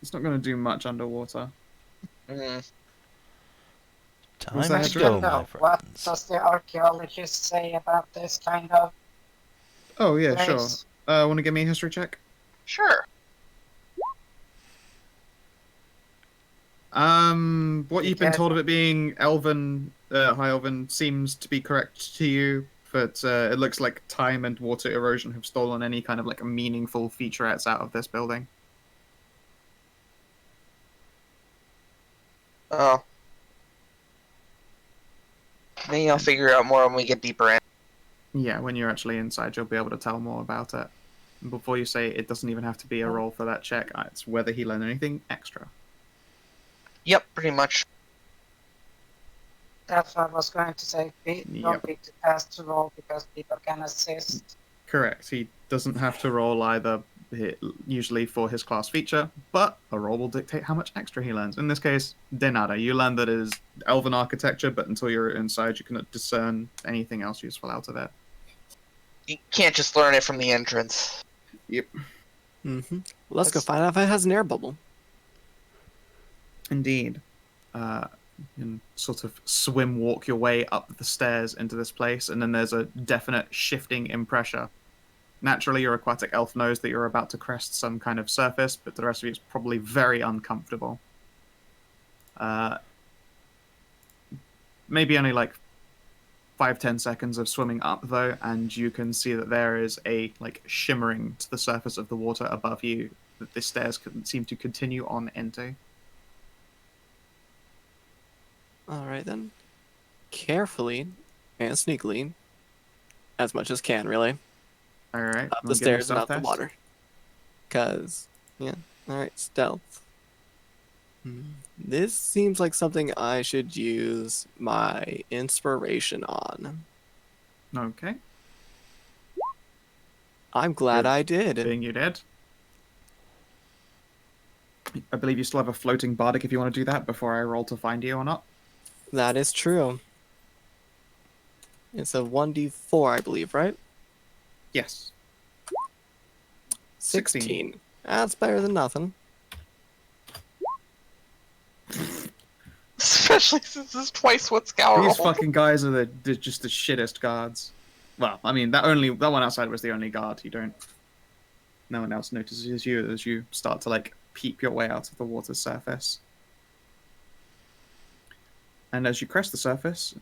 It's not going to do much underwater. Mm. Time Was that to a go, dream? my what friends. does the archaeologist say about this kind of Oh, yeah, place? sure. Want to give me a history check? Sure. What you've been told of it being elven, high elven, seems to be correct to you, but it looks like time and water erosion have stolen any kind of like meaningful featurettes out of this building. Oh. Maybe I'll figure out more when we get deeper in. Yeah, when you're actually inside, you'll be able to tell more about it. And before you say it doesn't even have to be a roll for that check, it's whether he learned anything extra. Yep, pretty much. That's what I was going to say. Don't be too fast to roll because people can assist. Correct. He doesn't have to roll either, usually for his class feature, but a roll will dictate how much extra he learns. In this case, de nada. You learn that it is elven architecture, but until you're inside, you cannot discern anything else useful out of it. You can't just learn it from the entrance. Yep. Mm-hmm. Let's go find out if it has an air bubble. Indeed. You can sort of swim walk your way up the stairs into this place, and then there's a definite shifting in pressure. Naturally, your aquatic elf knows that you're about to crest some kind of surface, but the rest of you is probably very uncomfortable. Maybe only like 5-10 seconds of swimming up, though, and you can see that there is a like shimmering to the surface of the water above you that the stairs seem to continue on into. Alright then. Carefully and sneakily, as much as can, really, Alright. up the stairs and out the water. Because, yeah, alright, stealth. This seems like something I should use my inspiration on. Okay. I'm glad Good I did. Being you did. I believe you still have a floating bardic if you want to do that before I roll to find you or not. That is true. It's a 1d4, I believe, right? Yes. 16. That's better than nothing. Especially since it's twice what Scout These rolled. fucking guys are just the shittest guards. Well, I mean, that one outside was the only guard. No one else notices you as you start to like peep your way out of the water's surface. And as you crest the surface,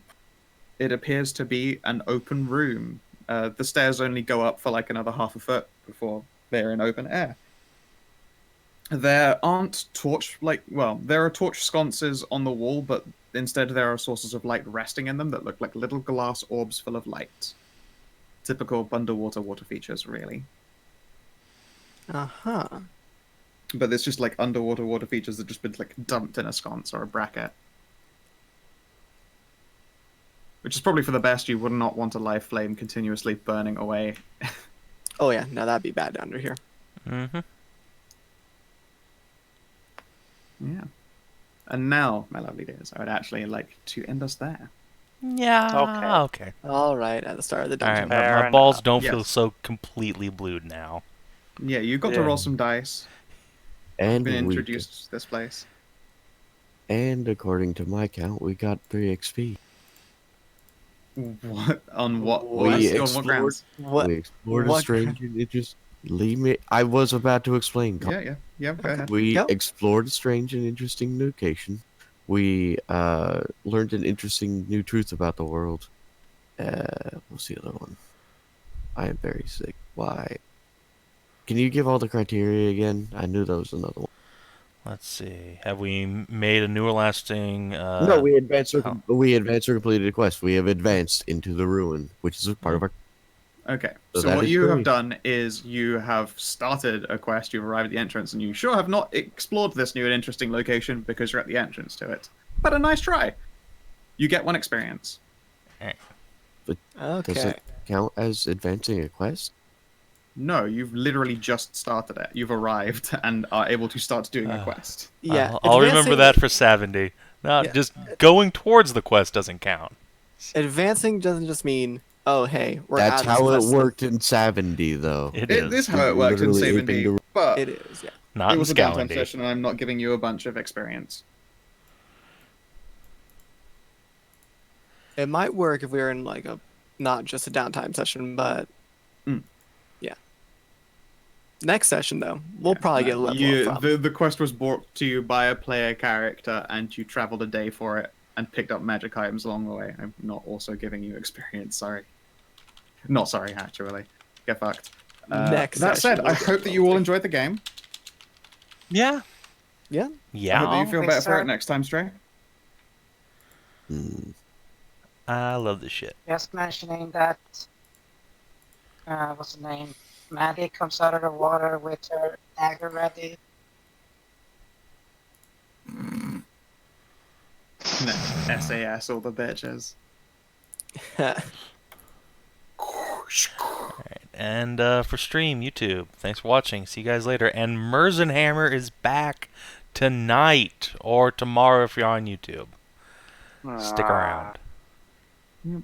it appears to be an open room. The stairs only go up for like another half a foot before they're in open air. There aren't there are torch sconces on the wall, but instead there are sources of light resting in them that look like little glass orbs full of light. Typical underwater water features, really. Uh-huh. But there's just like underwater water features that just been like dumped in a sconce or a bracket. Which is probably for the best. You would not want a live flame continuously burning away. Oh yeah, no, that'd be bad under here. Mm-hmm. Yeah. And now, my lovely dears, I would actually like to end us there. Yeah. Okay. All right, at the start of the All right. dungeon. Fair My balls enough. don't feel Yes. so completely blued now. Yeah, you got to Yeah. roll some dice. And Been we introduced to this place. and according to my count, we got 3 XP. What on what? We on what explored- grounds? What? We explored a what- strange and interesting. Leave me. I was about to explain. Yeah. Go ahead. We Yep. explored a strange and interesting location. We learned an interesting new truth about the world. What's the other one? I am very sick. Why? Can you give all the criteria again? I knew there was another one. Let's see. Have we made a new or lasting? No, we advanced. oh. We advanced or completed a quest. We have advanced into the ruin, which is a part of our. Okay. So So that what is you have great. done is you have started a quest. You've arrived at the entrance, and you sure have not explored this new and interesting location because you're at the entrance to it. But a nice try. You get 1 experience. Does Okay. it count as advancing a quest? No, you've literally just started it. You've arrived and are able to start doing a quest. Yeah. I'll remember advancing- that for 70. No, Yeah. just going towards the quest doesn't count. Advancing doesn't just mean, oh hey, we're That's at this how it quest. worked in 70, though. It It is. is how it works in Literally Savin aping the- but It is, yeah. Not it in was a downtime Scalendy. session, and I'm not giving you a bunch of experience. It might work if we were in like a not just a downtime session, but Mm. yeah. Next session though, we'll probably get a level up from. The quest was brought to you by a player character, and you traveled a day for it and picked up magic items along the way. I'm not also giving you experience. Sorry. Not sorry, actually. Get fucked. Next That session, said, we'll I get hope that you all level enjoyed the game. Yeah. Yeah. I hope that Yeah. you feel Thanks, better for sir. it next time, Stray. Hmm. I love this shit. Just mentioning that, what's the name? Maddie comes out of the water with her dagger ready. SAS, all the bitches. And for stream, YouTube, thanks for watching. See you guys later. And Merzenhammer is back tonight or tomorrow if you're on YouTube. Stick around. Yep.